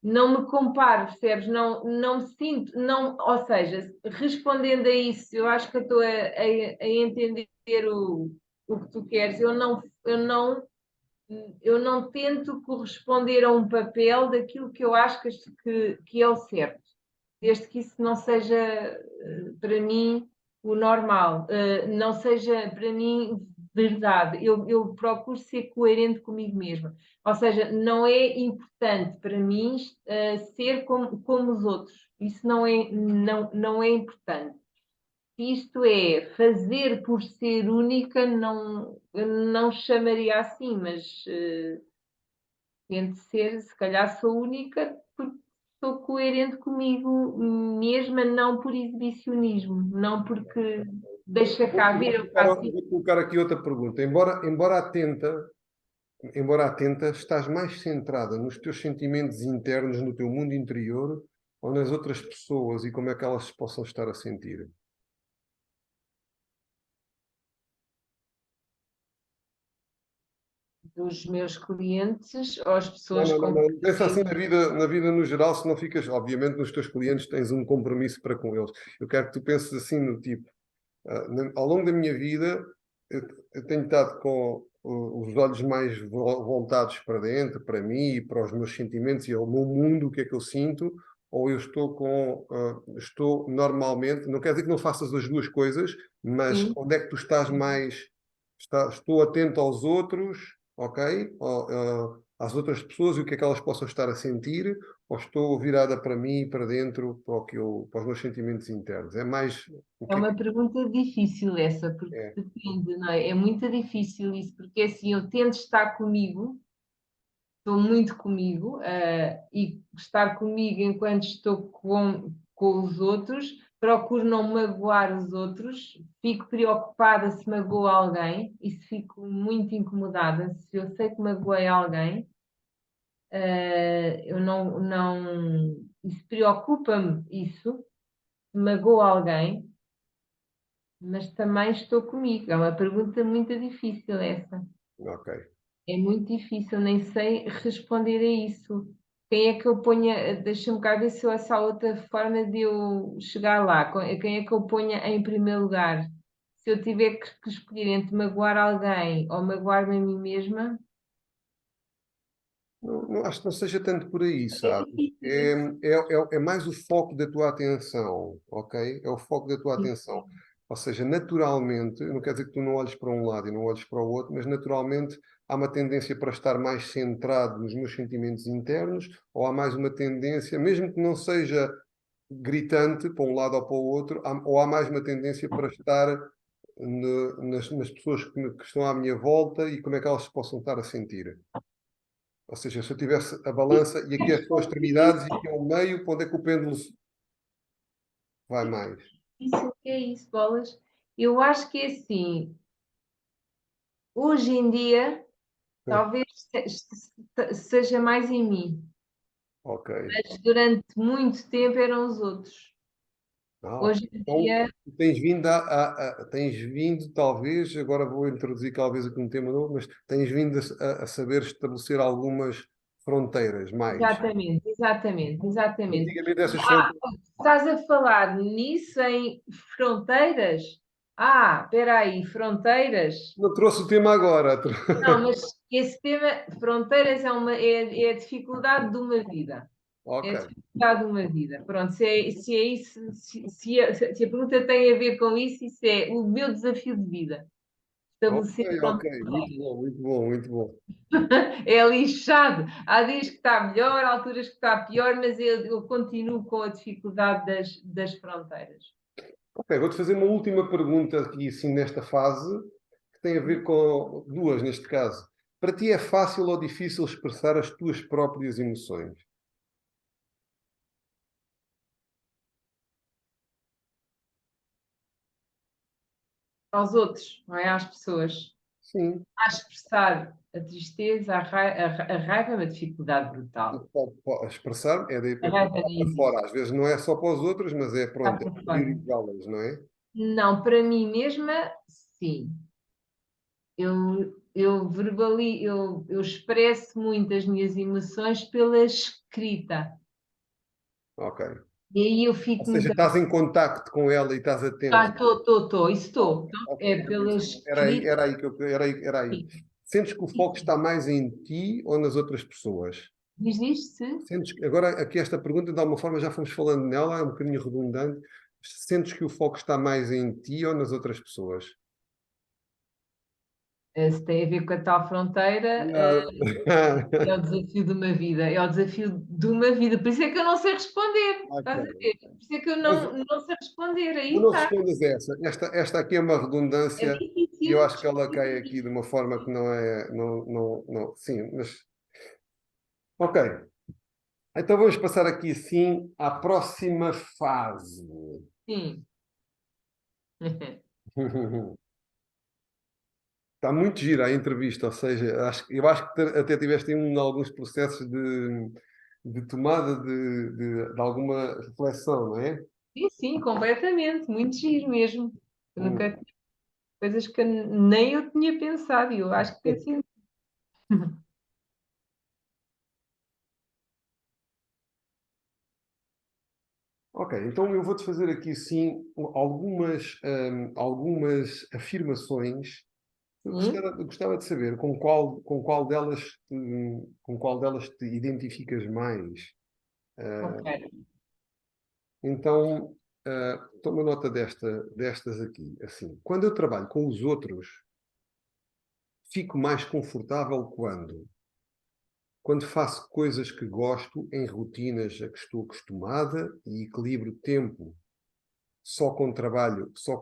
me comparo, percebes? Não me sinto, não, ou seja, respondendo a isso, eu acho que eu estou a entender o que tu queres. Eu não tento corresponder a um papel daquilo que eu acho que é o certo, desde que isso não seja para mim o normal, não seja para mim verdade. Eu procuro ser coerente comigo mesma. Ou seja, não é importante para mim ser como os outros. Isso não é importante. Isto é, fazer por ser única, não, eu não chamaria assim, mas tento ser, se calhar sou única porque sou coerente comigo mesma, não por exibicionismo, não porque deixa cá ver, eu faço isso. vou colocar aqui outra pergunta. Embora atenta, estás mais centrada nos teus sentimentos internos, no teu mundo interior, ou nas outras pessoas e como é que elas se possam estar a sentir? Dos meus clientes ou as Não, pessoas não, não, com não. Pensa assim que na vida no geral, se não ficas, obviamente, nos teus clientes tens um compromisso para com eles. Eu quero que tu penses assim no tipo, ao longo da minha vida, eu, eu tenho estado com os olhos mais voltados para dentro, para mim e para os meus sentimentos e ao meu mundo, o que é que eu sinto, ou eu estou normalmente, não quer dizer que não faças as duas coisas, mas sim, onde é que tu estás mais, estou atento aos outros, ok? Às outras pessoas e o que é que elas possam estar a sentir, ou estou virada para mim, para dentro, para os meus sentimentos internos. É mais o é que é uma que pergunta difícil essa, porque é. depende, não é? É muito difícil isso, porque assim eu tento estar comigo, estou muito comigo, e estar comigo enquanto estou com os outros, procuro não magoar os outros, fico preocupada se magoo alguém e se fico muito incomodada, se eu sei que magoei alguém, eu isso preocupa-me isso, se magoo alguém. mas também estou comigo. É uma pergunta muito difícil essa. Ok. É muito difícil, nem sei responder a isso. Quem é que eu ponha? Deixa-me cá ver se eu essa outra forma de eu chegar lá. Quem é que eu ponha em primeiro lugar? Se eu tiver que escolher entre magoar alguém ou magoar-me a mim mesma, Não, acho que não seja tanto por aí, é sabe? difícil É, isso. é mais o foco da tua atenção, ok? É o foco da tua atenção. Ou seja, naturalmente, não quer dizer que tu não olhes para um lado e não olhes para o outro, mas naturalmente há uma tendência para estar mais centrado nos meus sentimentos internos, ou há mais uma tendência, mesmo que não seja gritante para um lado ou para o outro, ou há mais uma tendência para estar nas pessoas que estão à minha volta e como é que elas se possam estar a sentir. Ou seja, se eu tivesse a balança e aqui as suas extremidades e aqui ao meio, para onde é que o pêndulo vai mais? Isso é isso, bolas. Eu acho que é assim, hoje em dia, talvez seja mais em mim, Ok. mas durante muito tempo eram os outros. Ah, ok. Hoje em Então, dia, tens vindo tens vindo, talvez, agora vou introduzir talvez aqui um tema novo, mas tens vindo a saber estabelecer algumas fronteiras mais. exatamente, exatamente, exatamente. Antigamente essas Ah, fronteiras. estás a falar nisso em fronteiras? Ah, espera aí, fronteiras? Não trouxe o tema agora. Não, mas esse tema, fronteiras é a dificuldade de uma vida. É a Ok. dificuldade de uma vida. Pronto, se é isso, se a pergunta tem a ver com isso, isso é o meu desafio de vida. Ok, Estabelecer ok. fronteiras. Muito bom, muito bom, muito bom. É lixado. Há dias que está melhor, há alturas que está pior, mas eu continuo com a dificuldade das fronteiras. Ok, vou-te fazer uma última pergunta aqui, assim, nesta fase, que tem a ver com duas, neste caso. Para ti é fácil ou difícil expressar as tuas próprias emoções? Aos outros, não é? Às pessoas. Sim, A expressar a tristeza, a raiva é uma dificuldade brutal. expressar A é raiva para nem existe. fora. Às vezes não é só para os outros, mas é, Está pronto, é por fora. priorizá-las, não é? Não, para mim mesma, sim. Eu expresso muito as minhas emoções pela escrita. Ok. E aí eu Ou fico seja, muito. estás em contacto com ela e estás Ah, atento. estou, isso Ok, estou. ok. É pela escrita. Era aí que eu, era aí. Sim. Sentes que o foco está mais em ti ou nas outras pessoas? Diz isto? Sentes que, agora, aqui esta pergunta, de alguma forma, já fomos falando nela, é um bocadinho redundante. Sentes que o foco está mais em ti ou nas outras pessoas? Se tem a ver com a tal fronteira, Não. é o desafio de uma vida. É o desafio de uma vida. Por isso é que eu não sei responder. Ok. Estás a ver? Por isso é que eu Mas não sei responder. Aí não está. respondas essa. Esta aqui é uma É redundância e eu difícil. acho que ela cai aqui de uma forma que não é. Sim, mas. Ok. Então vamos passar aqui sim à próxima fase. Sim. Está muito gira a entrevista, ou seja, eu acho que até tiveste alguns processos de tomada de alguma reflexão, não é? Sim, sim, completamente. Muito giro mesmo. Eu nunca, Hum. coisas que nem eu tinha pensado. E eu acho que assim. Ok, então eu vou-te fazer aqui sim algumas afirmações. Sim, Eu gostava de saber com qual delas te identificas mais. ok. Então, toma nota destas aqui. Assim, quando eu trabalho com os outros, fico mais confortável quando faço coisas que gosto em rotinas a que estou acostumada e equilibro tempo só com trabalho, só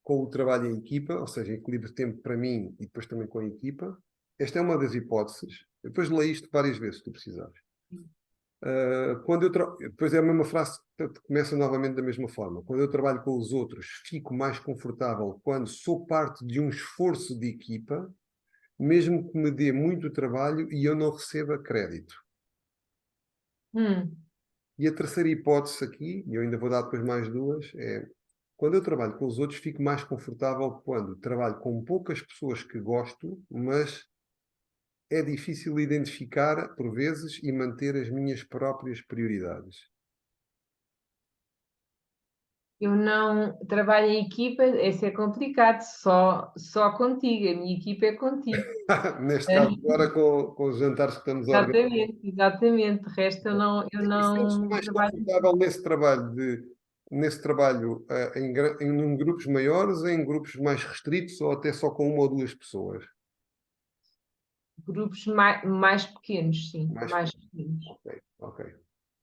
com o trabalho em equipa, ou seja, equilibro tempo para mim e depois também com a equipa. Esta é uma das hipóteses. Depois leio isto várias vezes, se tu precisares. Depois é a mesma frase que começa novamente da mesma forma. Quando eu trabalho com os outros, fico mais confortável quando sou parte de um esforço de equipa, mesmo que me dê muito trabalho e eu não receba crédito. Hum, E a terceira hipótese aqui, e eu ainda vou dar depois mais duas, é quando eu trabalho com os outros, fico mais confortável quando trabalho com poucas pessoas que gosto, mas é difícil identificar, por vezes, e manter as minhas próprias prioridades. Eu não trabalho em equipa, esse é complicado, só contigo, a minha equipa é contigo. Neste caso, agora com os jantares que estamos a organizar. Exatamente, exatamente. De resto, eu E sentes-te não mais trabalho. confortável nesse trabalho em grupos maiores, em grupos mais restritos ou até só com uma ou duas pessoas? Grupos mais pequenos, sim, Mais, mais pequenos. ok, ok.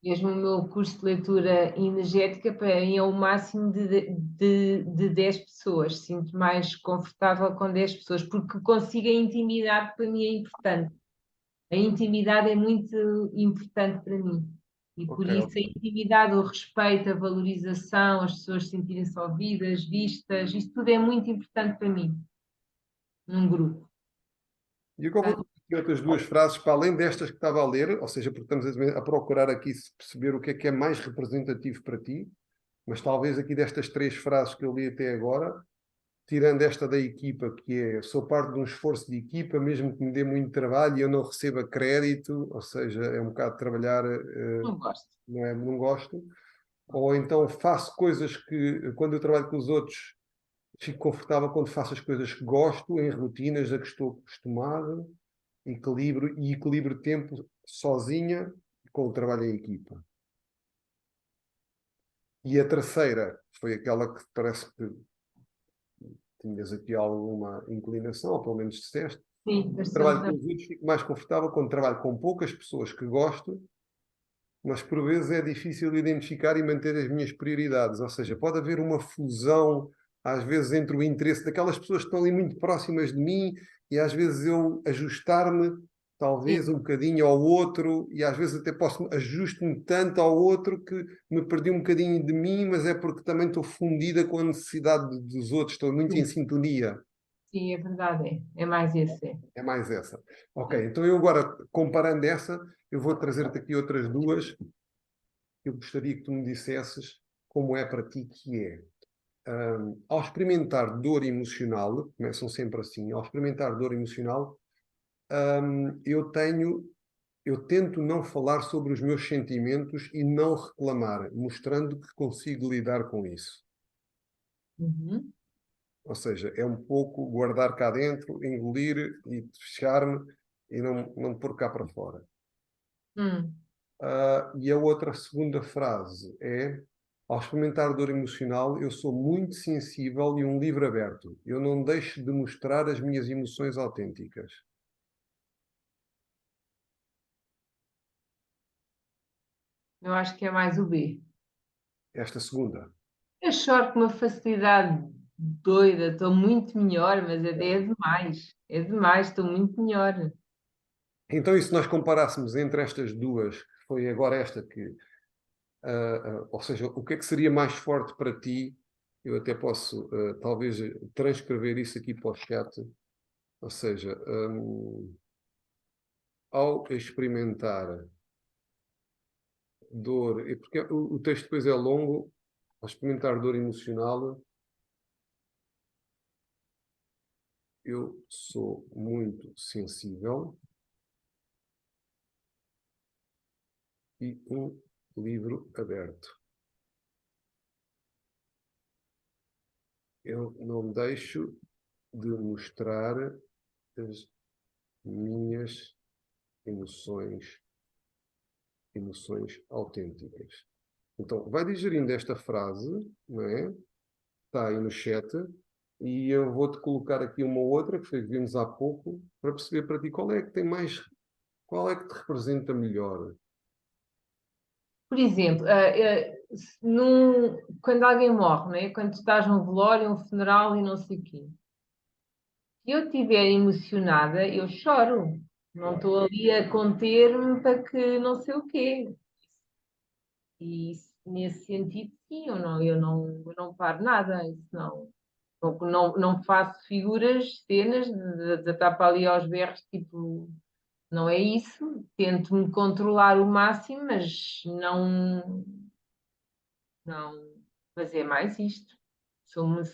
Mesmo o meu curso de leitura energética, para mim, é o máximo de 10 pessoas. Sinto mais confortável com 10 pessoas, porque consigo a intimidade, para mim é importante. A intimidade é muito importante para mim. E por Ok, isso a ok. intimidade, o respeito, a valorização, as pessoas sentirem-se ouvidas, vistas, isso tudo é muito importante para mim, num grupo. E agora vou ter outras duas frases para além destas que estava a ler, ou seja, porque estamos a procurar aqui perceber o que é mais representativo para ti, mas talvez aqui destas três frases que eu li até agora, tirando esta da equipa, que é sou parte de um esforço de equipa, mesmo que me dê muito trabalho e eu não receba crédito, ou seja, é um bocado de trabalhar, Não gosto. não é, não gosto, ou então faço coisas que, quando eu trabalho com os outros, fico confortável quando faço as coisas que gosto, em rotinas a que estou acostumado, equilibro tempo sozinha com o trabalho em equipa. E a terceira foi aquela que parece que tinhas aqui alguma inclinação, ou pelo menos disseste. Sim, Trabalho com bastante. os outros, fico mais confortável quando trabalho com poucas pessoas que gosto, mas por vezes é difícil identificar e manter as minhas prioridades. Ou seja, pode haver uma fusão, às vezes, entre o interesse daquelas pessoas que estão ali muito próximas de mim e às vezes eu ajustar-me, talvez, Sim, um bocadinho ao outro, e às vezes até posso ajusto-me tanto ao outro que me perdi um bocadinho de mim, mas é porque também estou fundida com a necessidade dos outros, estou muito em sim, sintonia. sim, é verdade, é. É mais esse, é. É mais essa. Ok, então eu agora, comparando essa, eu vou trazer-te aqui outras duas. Eu gostaria que tu me dissesses como é para ti que é. Ao experimentar dor emocional, começam sempre assim, ao experimentar dor emocional, eu tento não falar sobre os meus sentimentos e não reclamar, mostrando que consigo lidar com isso. Uhum. Ou seja, é um pouco guardar cá dentro, engolir e fechar-me e não pôr cá para fora. Hum. E a outra segunda frase é: ao experimentar dor emocional, eu sou muito sensível e um livro aberto. Eu não deixo de mostrar as minhas emoções autênticas. Eu acho que é mais o B. Esta segunda. Eu choro com uma facilidade doida, estou muito melhor, mas é demais. É demais, estou muito melhor. Então, e se nós comparássemos entre estas duas, que foi agora esta que, ou seja, o que é que seria mais forte para ti? Eu até posso, talvez, transcrever isso aqui para o chat. Ou seja, ao experimentar dor, e porque o texto depois é longo, ao experimentar dor emocional, eu sou muito sensível e um livro aberto. Eu não deixo de mostrar as minhas emoções, emoções autênticas. Então, vai digerindo esta frase, não é? Está aí no chat, e eu vou-te colocar aqui uma outra, que foi que vimos há pouco, para perceber para ti qual é que tem mais, qual é que te representa melhor. Por exemplo, quando alguém morre, né? Quando tu estás num velório, um funeral e não sei o quê. Se eu estiver emocionada, eu choro. Não Claro. estou ali a conter-me para que não sei o quê. Nesse sentido, sim, eu não paro nada. Isso não faço figuras, cenas de estar para ali aos berros, tipo, não é isso. Tento me controlar o máximo, mas não fazer mais isto. Sou muito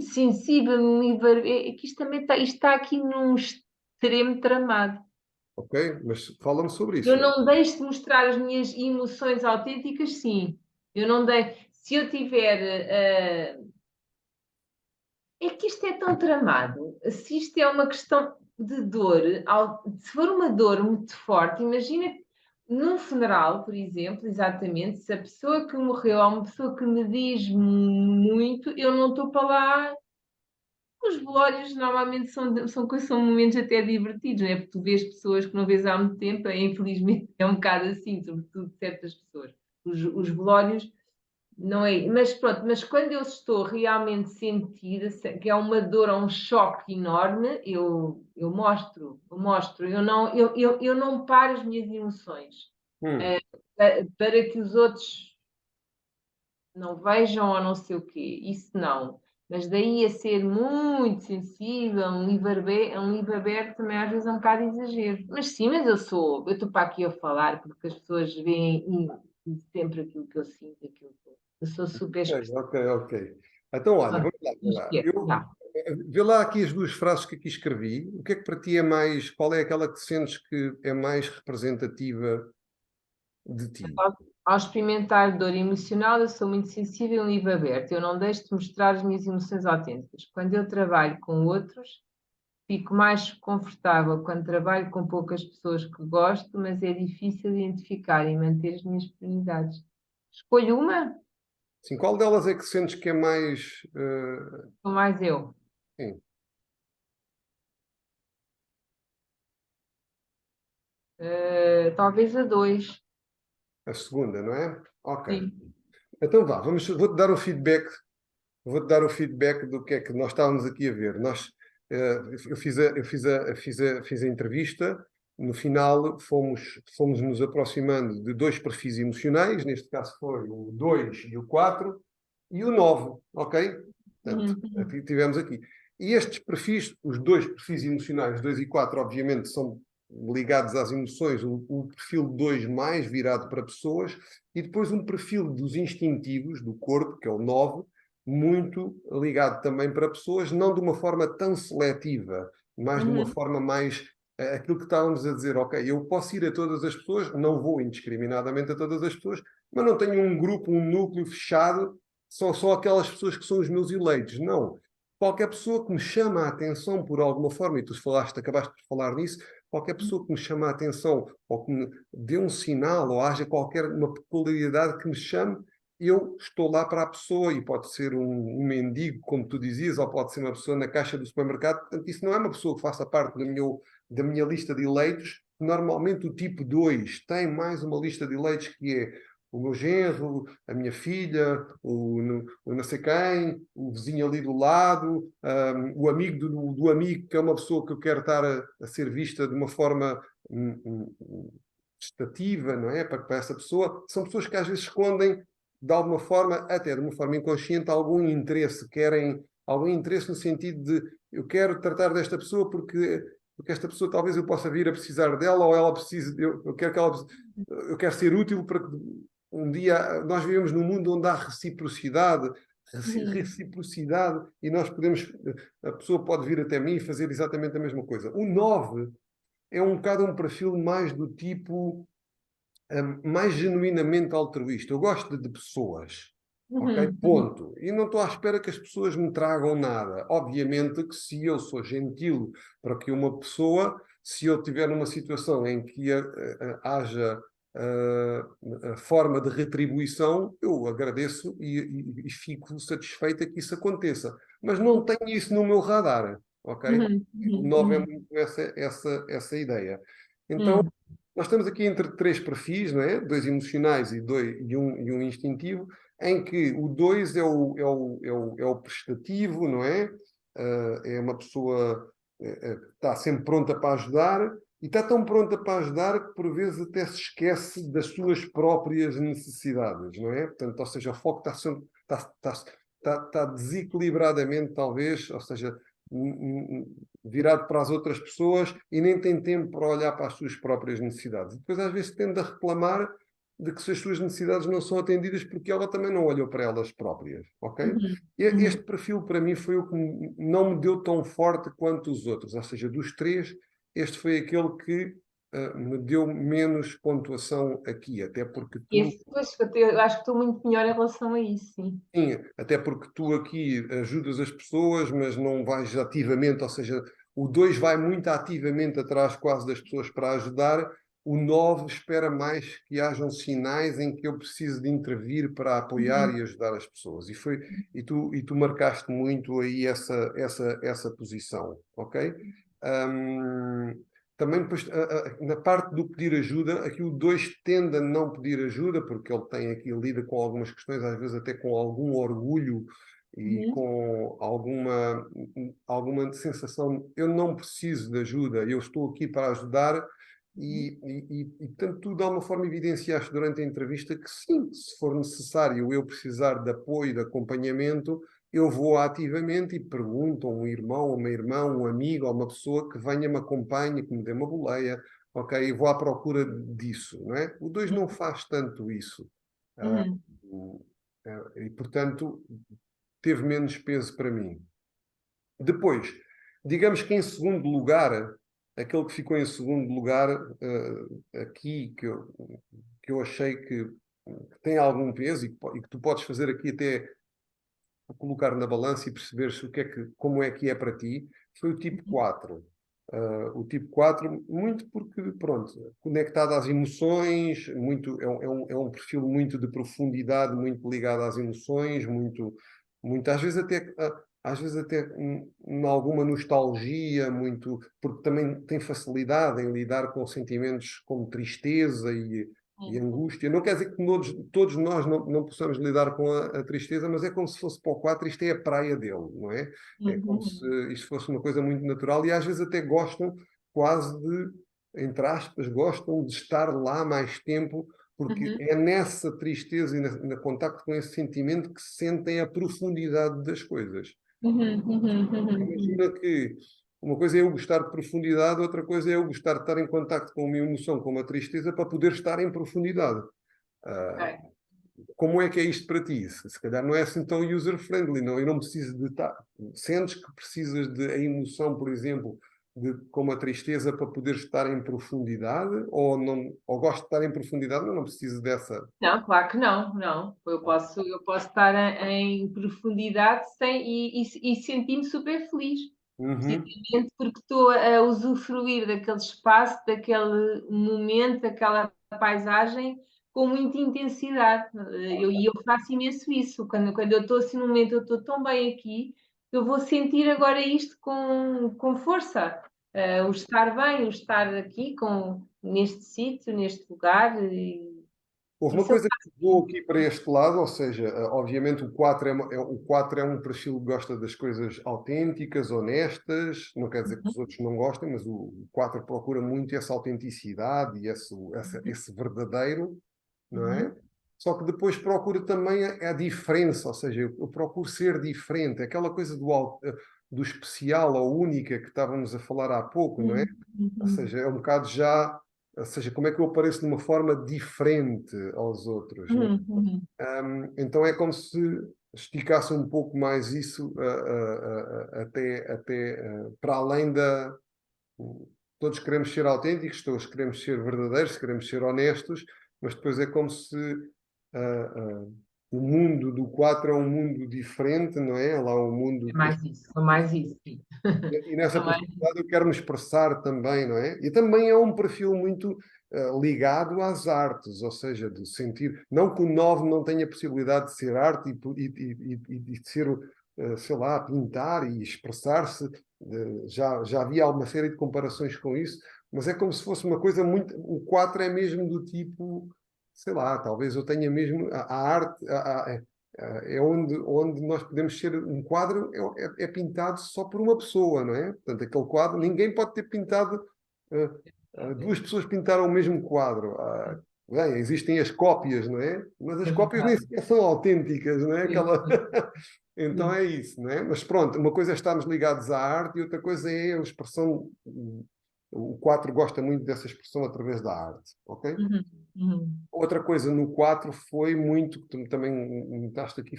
sensível, é que isto também está aqui num extremo tramado. Ok? Mas fala-me sobre Eu isso. não deixo de mostrar as minhas emoções autênticas, sim. Eu não deixo. Se eu tiver. É que isto é tão tramado. Se isto é uma questão de dor, se for uma dor muito forte, imagina que num funeral, por exemplo, exatamente, se a pessoa que morreu é uma pessoa que me diz muito, eu não estou para lá. Os velórios normalmente são momentos até divertidos, não é? Porque tu vês pessoas que não vês há muito tempo, infelizmente é um bocado assim, sobretudo certas pessoas. Os velórios não é, mas pronto, mas quando eu estou realmente sentida, que é uma dor ou um choque enorme, eu mostro, eu não paro as minhas emoções, Hum. para que os outros não vejam ou não sei o quê, isso não. Mas daí a ser muito sensível, um livro aberto também às vezes é um bocado exagero. Mas sim, mas eu estou para aqui a falar porque as pessoas veem sempre aquilo que eu sinto, aquilo que eu sou super Ok, expressiva. ok, ok. Então, olha, vamos lá, vamos lá. Vá. Vê lá aqui as duas frases que aqui escrevi. O que é que para ti é mais, qual é aquela que sentes que é mais representativa de ti? Ao experimentar dor emocional, eu sou muito sensível e livre aberto. Eu não deixo de mostrar as minhas emoções autênticas. Quando eu trabalho com outros, fico mais confortável quando trabalho com poucas pessoas que gosto, mas é difícil identificar e manter as minhas prioridades. Escolho uma, Sim, qual delas é que sentes que é mais, ou mais eu. sim, Talvez a dois. a segunda, não é? Ok. Sim. Então vá, vou-te dar o feedback. Vou-te dar o feedback do que é que nós estávamos aqui a ver. Eu fiz a entrevista, no final fomos nos aproximando de dois perfis emocionais, neste caso foi o 2 e o 4 e o 9, ok? Portanto, Uhum. tivemos aqui. E estes perfis, os dois perfis emocionais, 2 e 4, obviamente, são ligados às emoções, o perfil 2 mais virado para pessoas, e depois um perfil dos instintivos, do corpo, que é o 9, muito ligado também para pessoas, não de uma forma tão seletiva, mas de uma Uhum. forma mais aquilo que estávamos a dizer, ok, eu posso ir a todas as pessoas, não vou indiscriminadamente a todas as pessoas, mas não tenho um grupo, um núcleo fechado, são só aquelas pessoas que são os meus eleitos. Não. Qualquer pessoa que me chama a atenção por alguma forma, e tu acabaste de falar nisso, qualquer pessoa que me chama a atenção ou que me dê um sinal ou haja qualquer uma peculiaridade que me chame, eu estou lá para a pessoa e pode ser um mendigo, como tu dizias, ou pode ser uma pessoa na caixa do supermercado. Portanto, isso não é uma pessoa que faça parte da minha lista de eleitos. Normalmente o tipo 2 tem mais uma lista de eleitos que é o meu genro, a minha filha, o não sei quem, o vizinho ali do lado, o amigo do amigo, que é uma pessoa que eu quero estar a ser vista de uma forma estativa, não é? Para essa pessoa. São pessoas que às vezes escondem de alguma forma, até de uma forma inconsciente, algum interesse, querem algum interesse no sentido de eu quero tratar desta pessoa porque esta pessoa talvez eu possa vir a precisar dela ou ela precise, eu quero que ela, eu quero ser útil para que um dia nós vivemos num mundo onde há reciprocidade, Uhum. reciprocidade e nós podemos, a pessoa pode vir até mim e fazer exatamente a mesma coisa. O 9 é um bocado um perfil mais do tipo mais genuinamente altruísta. Eu gosto de pessoas. Ok? Uhum. Uhum. Ponto. E não estou à espera que as pessoas me tragam nada. Obviamente que se eu sou gentil para que uma pessoa, se eu tiver numa situação em que haja a forma de retribuição, eu agradeço e fico satisfeita que isso aconteça. Mas não tenho isso no meu radar. Ok? Uhum. O Uhum. 9 é Uhum. muito essa ideia. Então, Uhum. nós estamos aqui entre três perfis, não é? Dois emocionais e um instintivo, em que o dois é o prestativo, não é? É uma pessoa que está sempre pronta para ajudar e está tão pronta para ajudar que por vezes até se esquece das suas próprias necessidades, não é? Portanto, ou seja, o foco está sempre, está desequilibradamente, talvez, ou seja, virado para as outras pessoas e nem tem tempo para olhar para as suas próprias necessidades. Depois, às vezes, tende a reclamar de que se as suas necessidades não são atendidas porque ela também não olhou para elas próprias, ok? Uhum. Este Uhum. perfil para mim foi o que não me deu tão forte quanto os outros, ou seja, dos três, este foi aquele que me deu menos pontuação aqui, até porque tu, Esse, pois, eu acho que estou muito melhor em relação a isso, sim. sim, até porque tu aqui ajudas as pessoas, mas não vais ativamente, ou seja, o 2 vai muito ativamente atrás quase das pessoas para ajudar, o 9 espera mais que hajam sinais em que eu preciso de intervir para apoiar Uhum. e ajudar as pessoas. E tu marcaste muito aí essa posição, ok? Hum, Também depois, na parte do pedir ajuda, aqui o 2 tende a não pedir ajuda, porque ele tem aqui, lida com algumas questões, às vezes até com algum orgulho e Uhum. com alguma sensação, eu não preciso de ajuda, eu estou aqui para ajudar, portanto, tu de alguma forma evidenciaste durante a entrevista que sim, se for necessário eu precisar de apoio, de acompanhamento, eu vou ativamente e pergunto a um irmão, a uma irmã, um amigo, a uma pessoa que venha, me acompanhe, que me dê uma boleia, ok? Eu vou à procura disso, não é? O 2 não faz tanto isso. Ah, Uhum. e, portanto, teve menos peso para mim. Depois, digamos que em segundo lugar, aquele que ficou em segundo lugar, aqui, que eu achei que tem algum peso e que tu podes fazer aqui até colocar na balança e perceberes como é que é para ti, foi o tipo 4. O tipo 4, muito porque, pronto, conectado às emoções, é um perfil muito de profundidade, muito ligado às emoções, às vezes até alguma nostalgia, muito, porque também tem facilidade em lidar com sentimentos como tristeza e angústia. Não quer dizer que todos nós não possamos lidar com a tristeza, mas é como se fosse para o 4, isto é a praia dele, não é? É como se Uhum. isto fosse uma coisa muito natural e às vezes até gostam quase de, entre aspas, gostam de estar lá mais tempo, porque Uhum. é nessa tristeza e no contacto com esse sentimento que sentem a profundidade das coisas. Uhum. Uhum. Uhum. Uhum. Imagina que uma coisa é eu gostar de profundidade, outra coisa é eu gostar de estar em contacto com uma emoção, com uma tristeza, para poder estar em profundidade. Ah, Ok. como é que é isto para ti? Se calhar não é assim tão user-friendly, não? Eu não preciso de estar. Sentes que precisas de a emoção, por exemplo, como a tristeza para poder estar em profundidade? Ou, não, ou gosto de estar em profundidade, mas não preciso dessa. Não, claro que não, não. Eu posso estar em profundidade e sentir-me super feliz, Uhum. precisamente porque estou a usufruir daquele espaço, daquele momento, daquela paisagem com muita intensidade. E eu faço imenso isso. Quando eu estou assim num momento, eu estou tão bem aqui, eu vou sentir agora isto com força. O estar bem, o estar aqui neste sítio, neste lugar. Houve uma Isso eu coisa que vou aqui para este lado, ou seja, obviamente o 4 é um perfil que gosta das coisas autênticas, honestas, não quer dizer que os outros não gostem, mas o 4 procura muito essa autenticidade e esse verdadeiro, não é? Uhum. Só que depois procura também a diferença, ou seja, eu procuro ser diferente, aquela coisa do especial ou única que estávamos a falar há pouco, não é? Uhum. Ou Uhum. seja, é um bocado já, ou seja, como é que eu apareço de uma forma diferente aos outros, não Uhum. Uhum. é? Então é como se esticasse um pouco mais isso até para além da. Todos queremos ser autênticos, todos queremos ser verdadeiros, queremos ser honestos, mas depois é como se ah, ah, o mundo do 4 é um mundo diferente, não é? Lá um mundo É mais isso, é mais isso, sim. e nessa É mais... profundidade eu quero me expressar também, não é? E também é um perfil muito ligado às artes, ou seja, de sentir, não que o 9 não tenha possibilidade de ser arte e de ser, sei lá, pintar e expressar-se, já havia alguma série de comparações com isso, mas é como se fosse uma coisa muito, o 4 é mesmo do tipo, sei lá, talvez eu tenha mesmo a arte, é onde nós podemos ser. Um quadro é pintado só por uma pessoa, não é? Portanto, aquele quadro, ninguém pode ter pintado. eh, Duas pessoas pintaram o mesmo quadro. Bem, existem as cópias, não é? Mas as É cópias nem verdade. sequer são autênticas, não é? Sim, Aquela. sim, Então sim. é isso, não é? Mas pronto, uma coisa é estarmos ligados à arte e outra coisa é a expressão. O 4 gosta muito dessa expressão através da arte, ok? Uhum. Uhum. Outra coisa no 4 foi muito, que tu também notaste aqui,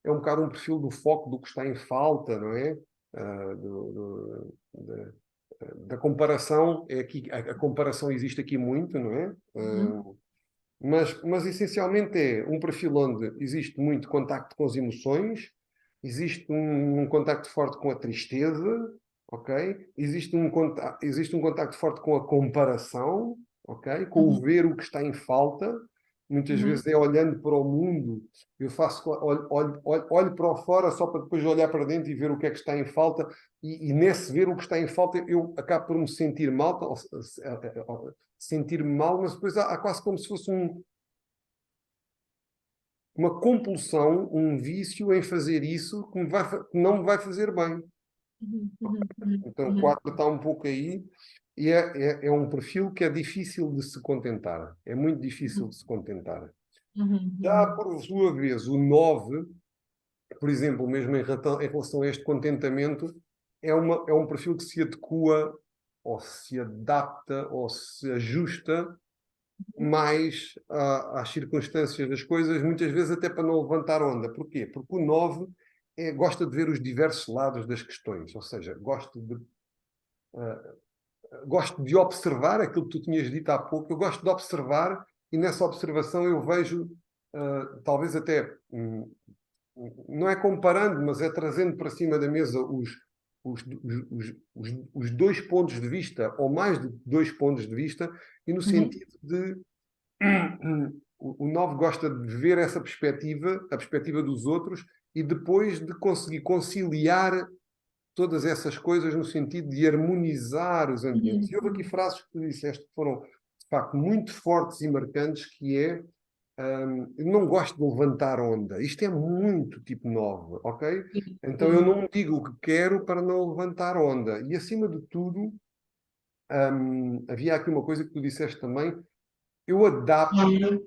é um bocado um perfil do foco do que está em falta, não é? Da comparação, é aqui, a comparação existe aqui muito, não é? Uhum. Mas essencialmente é um perfil onde existe muito contacto com as emoções, existe um contacto forte com a tristeza, ok? Existe um contacto forte com a comparação, ok? Com o Uhum. ver o que está em falta. Muitas Uhum. vezes é olhando para o mundo, eu faço, olho para o fora só para depois olhar para dentro e ver o que é que está em falta, e nesse ver o que está em falta eu acabo por me sentir mal, sentir-me mal, mas depois há quase como se fosse uma compulsão, um vício em fazer isso que não me vai fazer bem. Uhum. Uhum. Uhum. Então, o Uhum. 4 está um pouco aí e é um perfil que é difícil de se contentar. É muito difícil de se contentar. Uhum. Já, Uhum. por sua vez, o 9, por exemplo, mesmo em relação a este contentamento, é um perfil que se adequa ou se adapta ou se ajusta mais às circunstâncias das coisas, muitas vezes até para não levantar onda. Porquê? Porque o 9 gosta de ver os diversos lados das questões, ou seja, gosto de observar aquilo que tu tinhas dito há pouco, eu gosto de observar e nessa observação eu vejo, talvez até, não é comparando, mas é trazendo para cima da mesa os dois pontos de vista, ou mais de dois pontos de vista, e no Uhum. sentido de o 9 gosta de ver essa perspectiva, a perspectiva dos outros, e depois de conseguir conciliar todas essas coisas no sentido de harmonizar os ambientes. Uhum. E houve aqui frases que tu disseste que foram, de facto, muito fortes e marcantes, que é eu não gosto de levantar onda. Isto é muito tipo 9, ok? Sim, Então eu sim. não digo o que quero para não levantar onda. E acima de tudo, havia aqui uma coisa que tu disseste também, eu adapto Uhum.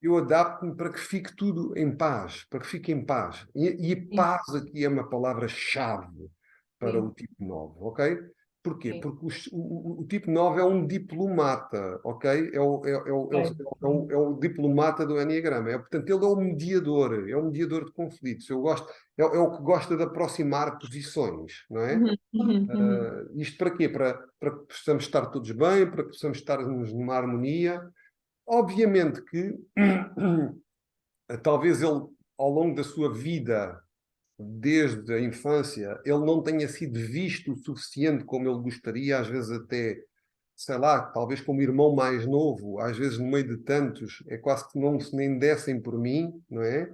eu adapto-me para que fique tudo em paz, para que fique em paz. E Sim, paz aqui é uma palavra-chave para o sim, tipo 9, ok? Porquê? sim. Porque o tipo 9 é um diplomata, ok? É o diplomata do Eneagrama. Portanto, ele é o mediador de conflitos. É o que gosta de aproximar posições, não é? Uhum. Uhum. Uhum. Isto para quê? Para que possamos estar todos bem, para que possamos estar numa harmonia. Obviamente que talvez ele, ao longo da sua vida, desde a infância, ele não tenha sido visto o suficiente como ele gostaria, às vezes até, sei lá, talvez como irmão mais novo, às vezes no meio de tantos, é quase que não se nem dessem por mim, não é?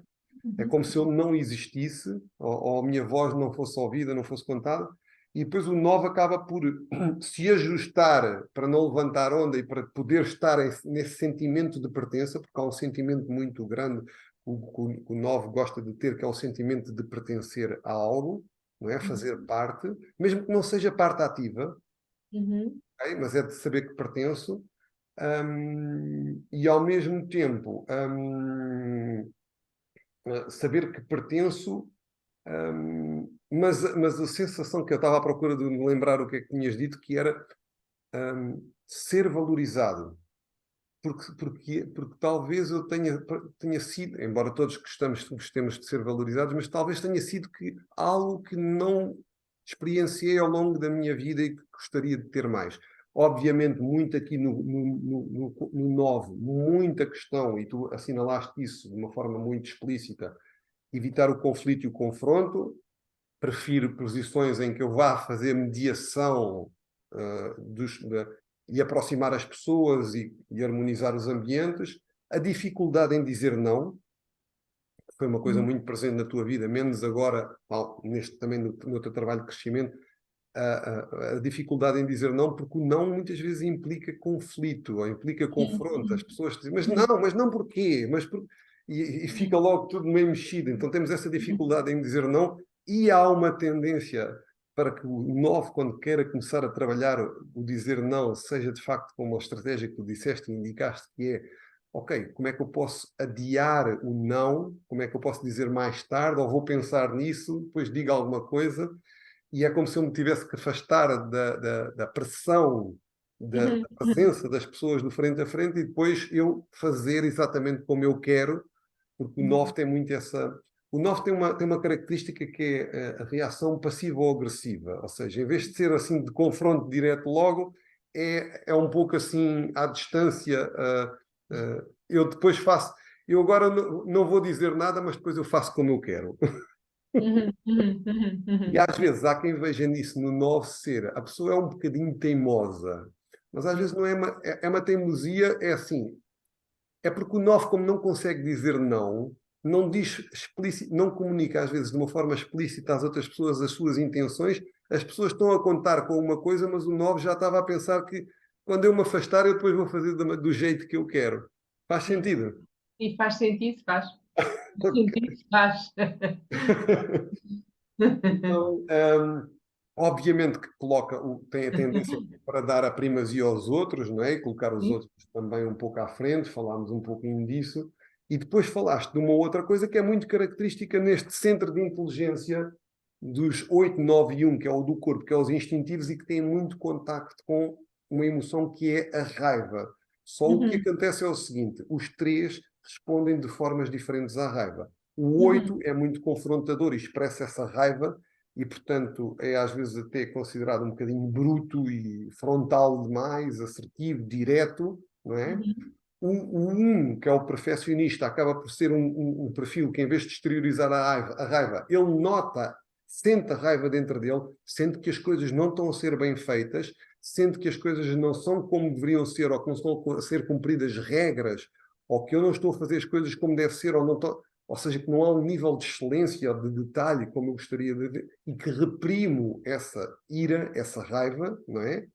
É Uhum. como se eu não existisse, ou a minha voz não fosse ouvida, não fosse contada, e depois o 9 acaba por se ajustar para não levantar onda e para poder estar nesse sentimento de pertença, porque há um sentimento muito grande que o 9 gosta de ter, que é o sentimento de pertencer a algo, não é? Fazer parte, mesmo que não seja parte ativa, Uhum. ok? Mas é de saber que pertenço, e ao mesmo tempo saber que pertenço. Mas a sensação que eu estava à procura de me lembrar o que é que tinhas dito, que era ser valorizado. Porque talvez eu tenha sido, embora todos gostemos de ser valorizados, mas talvez tenha sido algo que não experienciei ao longo da minha vida e que gostaria de ter mais. Obviamente, muito aqui no 9, muita questão, e tu assinalaste isso de uma forma muito explícita, evitar o conflito e o confronto. Prefiro posições em que eu vá fazer mediação e aproximar as pessoas e harmonizar os ambientes. A dificuldade em dizer não foi uma coisa Uhum. muito presente na tua vida, menos agora, também no teu trabalho de crescimento, a dificuldade em dizer não, porque o não muitas vezes implica conflito, ou implica confronto. As Sim. pessoas dizem, Uhum. mas não porquê? E fica logo tudo meio mexido. Então temos essa dificuldade em dizer não, e há uma tendência para que o 9, quando queira começar a trabalhar o dizer não, seja de facto como a estratégia que tu disseste e indicaste, que é, ok, como é que eu posso adiar o não? Como é que eu posso dizer mais tarde? Ou vou pensar nisso, depois digo alguma coisa, e é como se eu me tivesse que afastar da pressão da presença das pessoas do frente a frente e depois eu fazer exatamente como eu quero, porque o 9 tem muito essa... O 9 tem uma característica que é a reação passiva ou agressiva, ou seja, em vez de ser assim de confronto direto logo, é um pouco assim à distância. Eu depois faço... Eu agora não vou dizer nada, mas depois eu faço como eu quero. E às vezes há quem veja nisso no 9 ser. A pessoa é um bocadinho teimosa, mas às vezes não é uma teimosia, é assim. É porque o 9, como não consegue dizer não, não diz explícito, não comunica às vezes de uma forma explícita às outras pessoas as suas intenções. As pessoas estão a contar com uma coisa, mas o 9 já estava a pensar que quando eu me afastar, eu depois vou fazer do jeito que eu quero. Faz sentido? E faz sentido, faz. Faz sentido, faz. Então, obviamente que tem a tendência para dar a primazia aos outros, não é? E colocar os outros também um pouco à frente, falámos um pouquinho disso. E depois falaste de uma outra coisa que é muito característica neste centro de inteligência dos 8, 9 e 1, que é o do corpo, que é os instintivos e que tem muito contacto com uma emoção que é a raiva. Só o que acontece é o seguinte, os três respondem de formas diferentes à raiva. O 8 é muito confrontador e expressa essa raiva e, portanto, é às vezes até considerado um bocadinho bruto e frontal demais, assertivo, direto, não é? O 1, que é o perfeccionista, acaba por ser um perfil que, em vez de exteriorizar a raiva, ele nota, sente a raiva dentro dele, sente que as coisas não estão a ser bem feitas, sente que as coisas não são como deveriam ser, ou que não estão a ser cumpridas regras, ou que eu não estou a fazer as coisas como deve ser, ou não estou... Ou seja, que não há um nível de excelência ou de detalhe como eu gostaria de ver, e que reprimo essa ira, essa raiva, não é?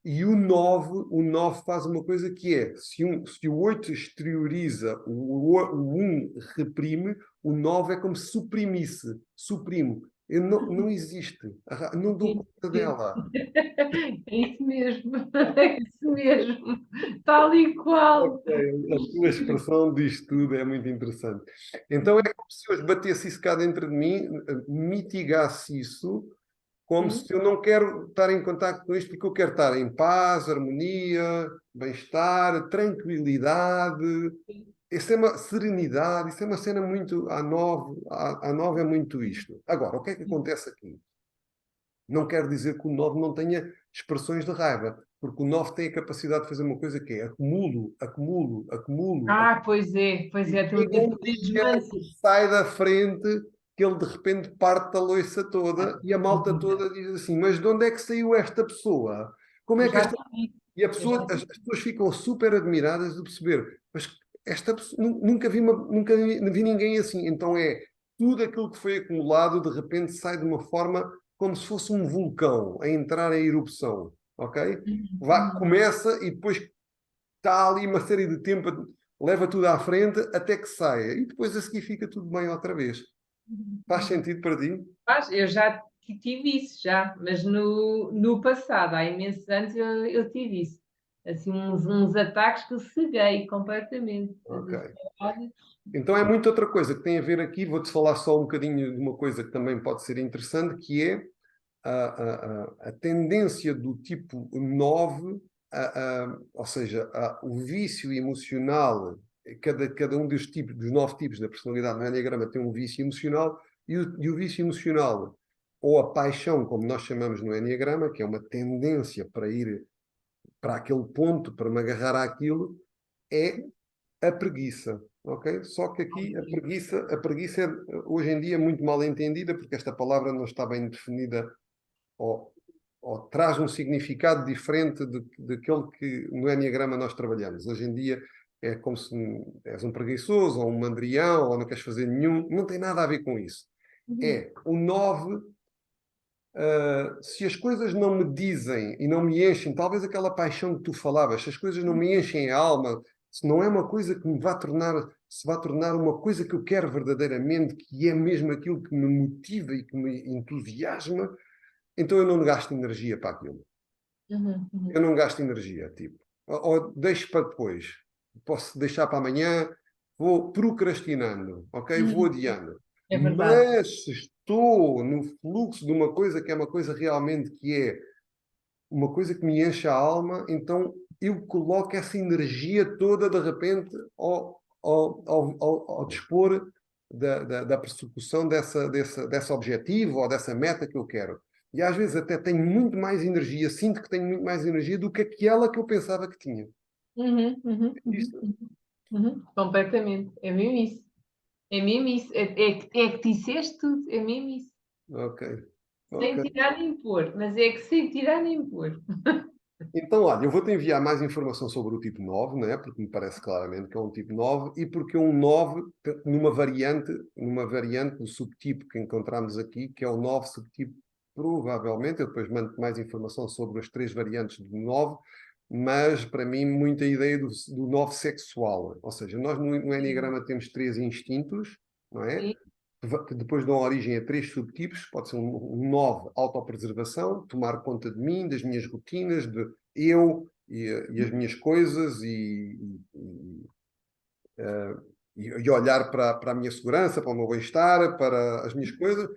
E o 9 faz uma coisa que é, se o 8 exterioriza, o 1 reprime, o 9 é como se suprimisse, suprimo. Eu não existe, não dou Sim, conta sim. dela. É isso mesmo, é isso mesmo, tal e qual. Ok, a tua expressão diz tudo, é muito interessante. Então é como se eu esbatesse isso cá dentro de mim, mitigasse isso, como Sim, se eu não quero estar em contato com isto, porque eu quero estar em paz, harmonia, bem-estar, tranquilidade. Isso é uma serenidade, isso é uma cena muito... A 9 é muito isto. Agora, o que é que acontece aqui? Não quer dizer que o 9 não tenha expressões de raiva, porque o 9 tem a capacidade de fazer uma coisa que é acumulo, acumulo, acumulo, ah, pois e é, tem chega um poderes dia que mansos. sai da frente, que ele de repente parte da loiça toda e a malta toda diz assim: mas de onde é que saiu esta pessoa? Como Eu é que já esta... tive, E eu já as tive. pessoas ficam super admiradas de perceber, mas esta pessoa, nunca vi ninguém assim. Então é tudo aquilo que foi acumulado de repente sai de uma forma como se fosse um vulcão a entrar em erupção, ok? Começa e depois está ali uma série de tempo, leva tudo à frente até que saia. E depois a seguir fica tudo bem outra vez. Faz sentido para ti? Mas eu já tive isso, já, mas no passado, há imensos anos, eu tive isso. Assim, uns ataques que eu ceguei completamente. Ok. Então é muito outra coisa que tem a ver aqui, vou-te falar só um bocadinho de uma coisa que também pode ser interessante, que é a tendência do tipo 9, ou seja, o vício emocional, cada um dos 9 tipos da personalidade no Enneagrama tem um vício emocional, e o vício emocional, ou a paixão, como nós chamamos no Enneagrama, que é uma tendência para ir para aquele ponto, para me agarrar àquilo, é a preguiça. Ok? Só que aqui a preguiça é hoje em dia muito mal entendida, porque esta palavra não está bem definida ou, ou traz um significado diferente daquele que no Enneagrama nós trabalhamos. Hoje em dia é como se és um preguiçoso, ou um mandrião, ou não queres fazer nenhum. Não tem nada a ver com isso. É o 9. Se as coisas não me dizem e não me enchem, talvez aquela paixão que tu falavas, se as coisas não me enchem a alma, se não é uma coisa que me vá tornar, se vai tornar uma coisa que eu quero verdadeiramente, que é mesmo aquilo que me motiva e que me entusiasma, então eu não gasto energia para aquilo. Eu não gasto energia, tipo. Ou deixo para depois. Posso deixar para amanhã, vou procrastinando, ok? Vou adiando. É verdade. Mas se estou no fluxo de uma coisa que é uma coisa realmente que é uma coisa que me enche a alma, então eu coloco essa energia toda de repente ao dispor da persecução desse objetivo ou dessa meta que eu quero. E às vezes até tenho muito mais energia, sinto que tenho muito mais energia do que aquela que eu pensava que tinha. Uhum, uhum, uhum, Isto? uhum, uhum. Completamente. É mesmo isso. É mesmo isso. É que disseste tudo. É mesmo isso. Ok, Sem ok. tirar nem pôr. Mas é que sem tirar nem pôr. Então, olha, eu vou-te enviar mais informação sobre o tipo 9, né? Porque me parece claramente que é um tipo 9 e porque é um 9 numa variante do subtipo que encontramos aqui, que é o 9 subtipo, provavelmente, eu depois mando mais informação sobre as três variantes do 9, mas para mim muita ideia do 9 sexual, ou seja, nós no Sim, Enneagrama temos três instintos, não é? sim. Que depois dão origem a três subtipos, pode ser um 9, autopreservação, tomar conta de mim, das minhas rotinas, de eu e as minhas coisas e olhar para a minha segurança, para o meu bem-estar, para as minhas coisas.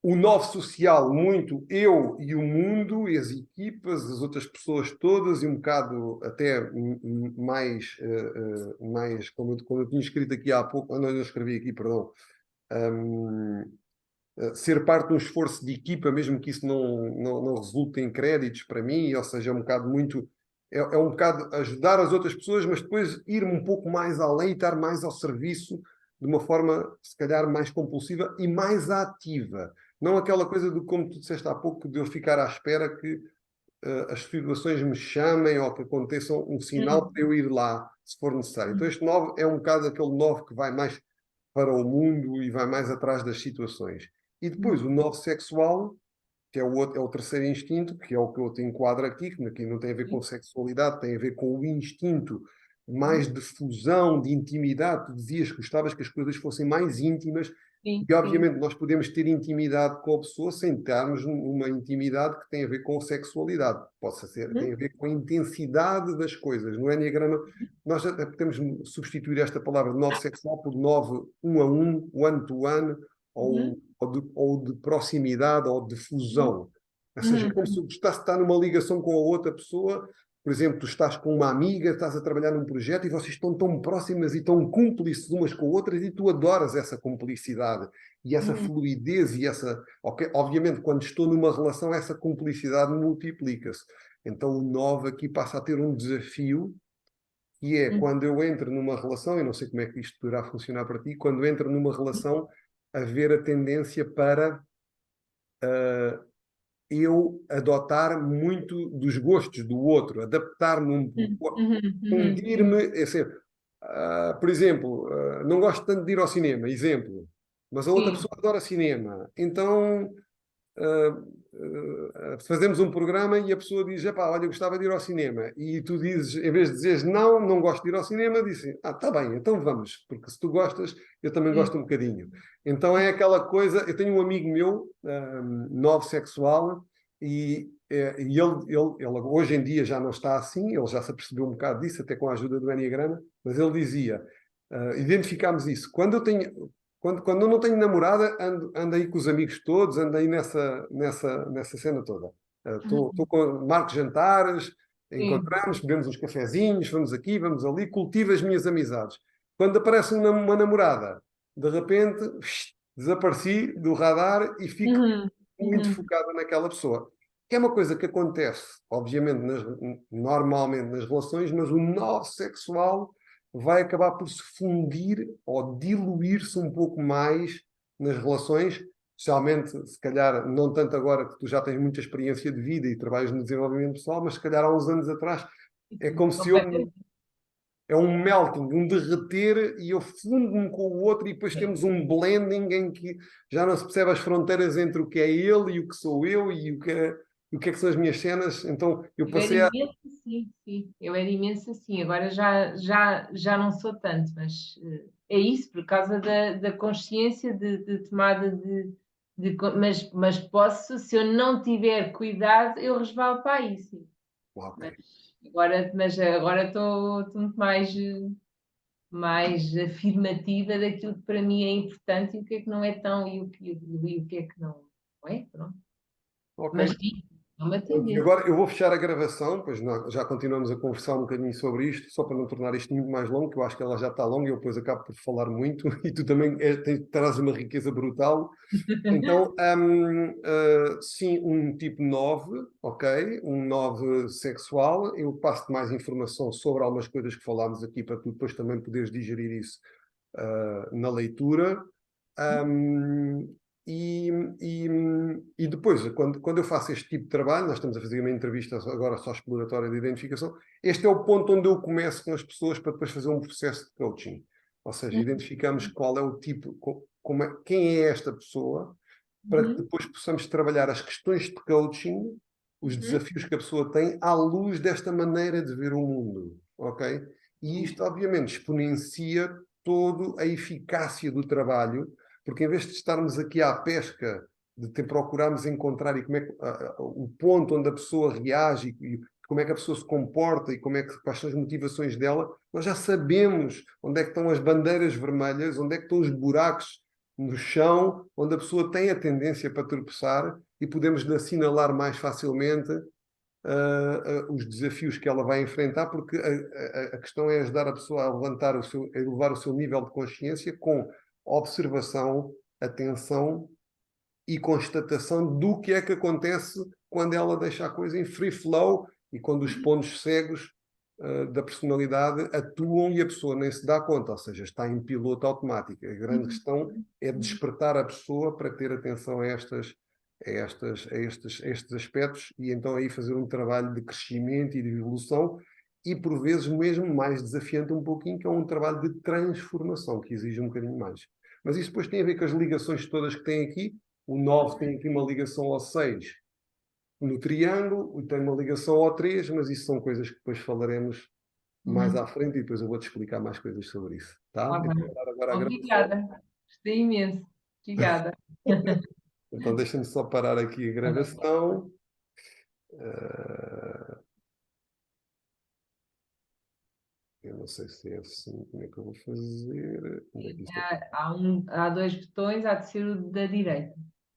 O 9 social, muito eu e o mundo, e as equipas, as outras pessoas todas, e um bocado até mais como eu tinha escrito aqui há pouco, não, eu escrevi aqui, perdão, um, ser parte de um esforço de equipa, mesmo que isso não resulte em créditos para mim, ou seja, é um bocado muito. É um bocado ajudar as outras pessoas, mas depois ir um pouco mais além e estar mais ao serviço de uma forma, se calhar, mais compulsiva e mais ativa. Não aquela coisa do, como tu disseste há pouco, de eu ficar à espera que as situações me chamem ou que aconteçam um sinal Hum, para eu ir lá, se for necessário. Então, hum, este 9 é um bocado aquele 9 que vai mais para o mundo e vai mais atrás das situações. E depois o hum, novo sexual, que é o, outro, é o terceiro instinto, que é o que eu te enquadro aqui, que aqui não tem a ver com sim, sexualidade, tem a ver com o instinto mais uhum, de fusão, de intimidade. Tu dizias que gostavas que as coisas fossem mais íntimas, sim, e sim. obviamente nós podemos ter intimidade com a pessoa sem termos uma intimidade que tem a ver com sexualidade. Possa ser, tem Uhum, a ver com a intensidade das coisas. No Enneagrama, nós até podemos substituir esta palavra de nove sexual por nove um a um, one to one, ou, uhum, ou de proximidade, ou de uhum, fusão. Ou seja, é como se uhum, tu estás a estar numa ligação com a outra pessoa. Por exemplo, tu estás com uma amiga, estás a trabalhar num projeto e vocês estão tão próximas e tão cúmplices umas com outras e tu adoras essa cumplicidade e essa uhum, fluidez e essa... Okay, obviamente, quando estou numa relação, essa cumplicidade multiplica-se. Então o 9 aqui passa a ter um desafio, que é uhum, quando eu entro numa relação, e não sei como é que isto poderá funcionar para ti, quando entro numa relação, haver a tendência para eu adotar muito dos gostos do outro, adaptar-me, uhum, uhum, uhum, fundir-me, uhum, é assim, por exemplo, não gosto tanto de ir ao cinema, exemplo, mas a outra sim, pessoa adora cinema, então fazemos um programa e a pessoa diz, epá, olha, eu gostava de ir ao cinema, e tu dizes, em vez de dizeres não, não gosto de ir ao cinema, dizes, tá bem, então vamos, porque se tu gostas, eu também sim, gosto um bocadinho. Então é aquela coisa, eu tenho um amigo meu, novo sexual, e ele hoje em dia já não está assim, ele já se apercebeu um bocado disso, até com a ajuda do Enneagrama, mas ele dizia, identificámos isso, quando eu não tenho namorada, ando aí com os amigos todos, ando aí nessa cena toda. uhum, Marco jantares, sim, encontramos, bebemos uns cafezinhos, vamos aqui, vamos ali, cultivo as minhas amizades. Quando aparece uma namorada, de repente, desapareci do radar e fico uhum, muito uhum, focado naquela pessoa. Que é uma coisa que acontece, obviamente, normalmente nas relações, mas o nó sexual vai acabar por se fundir ou diluir-se um pouco mais nas relações, especialmente, se calhar, não tanto agora que tu já tens muita experiência de vida e trabalhas no desenvolvimento pessoal, mas se calhar há uns anos atrás é sim, como se eu completamente. é um melting, um derreter, e eu fundo-me com o outro, e depois temos um blending em que já não se percebe as fronteiras entre o que é ele e o que sou eu e o que é que são as minhas cenas. Então eu Eu era passei a. imensa, sim, sim. Eu era imensa, sim. Agora já não sou tanto, mas é isso, por causa da consciência de tomada mas posso, se eu não tiver cuidado, eu resvalo para aí, sim. Ok, Mas agora estou muito mais afirmativa daquilo que para mim é importante e o que é que não é tão, e o que é que não é, pronto. ok. Mas sim. É uma E tendência. agora eu vou fechar a gravação, pois já continuamos a conversar um bocadinho sobre isto, só para não tornar isto muito mais longo, que eu acho que ela já está longa e eu depois acabo por falar muito, e tu também traz uma riqueza brutal. Então, sim, um tipo 9, ok? Um 9 sexual. Eu passo-te mais informação sobre algumas coisas que falámos aqui para tu depois também poderes digerir isso na leitura. Um, e, e, e depois, quando eu faço este tipo de trabalho, nós estamos a fazer uma entrevista agora só exploratória de identificação, este é o ponto onde eu começo com as pessoas para depois fazer um processo de coaching. Ou seja, identificamos qual é o tipo, quem é esta pessoa, para que Uhum, depois possamos trabalhar as questões de coaching, os uhum, desafios que a pessoa tem, à luz desta maneira de ver o mundo, ok? E isto, obviamente, exponencia toda a eficácia do trabalho, porque em vez de estarmos aqui à pesca, procurarmos encontrar e como é que, o ponto onde a pessoa reage e como é que a pessoa se comporta e quais são as motivações dela, nós já sabemos onde é que estão as bandeiras vermelhas, onde é que estão os buracos no chão, onde a pessoa tem a tendência para tropeçar e podemos assinalar mais facilmente os desafios que ela vai enfrentar, porque a questão é ajudar a pessoa a levantar a elevar o seu nível de consciência com observação, atenção e constatação do que é que acontece quando ela deixa a coisa em free flow e quando os pontos cegos da personalidade atuam e a pessoa nem se dá conta, ou seja, está em piloto automático. A grande questão é despertar a pessoa para ter atenção a estes aspectos e então aí fazer um trabalho de crescimento e de evolução e por vezes mesmo mais desafiante um pouquinho, que é um trabalho de transformação, que exige um bocadinho mais. Mas isso depois tem a ver com as ligações todas que tem aqui. O 9 tem aqui uma ligação ao 6 no triângulo, e tem uma ligação ao 3, mas isso são coisas que depois falaremos mais uhum. à frente e depois eu vou-te explicar mais coisas sobre isso. Tá? Tá Eu bem. vou dar agora a gravação. Obrigada. Gostei imenso. Obrigada. Então deixa-me só parar aqui a gravação. Uh, eu não sei se é assim, como é que eu vou fazer? Onde é que isto é? Há dois botões, há de ser o da direita.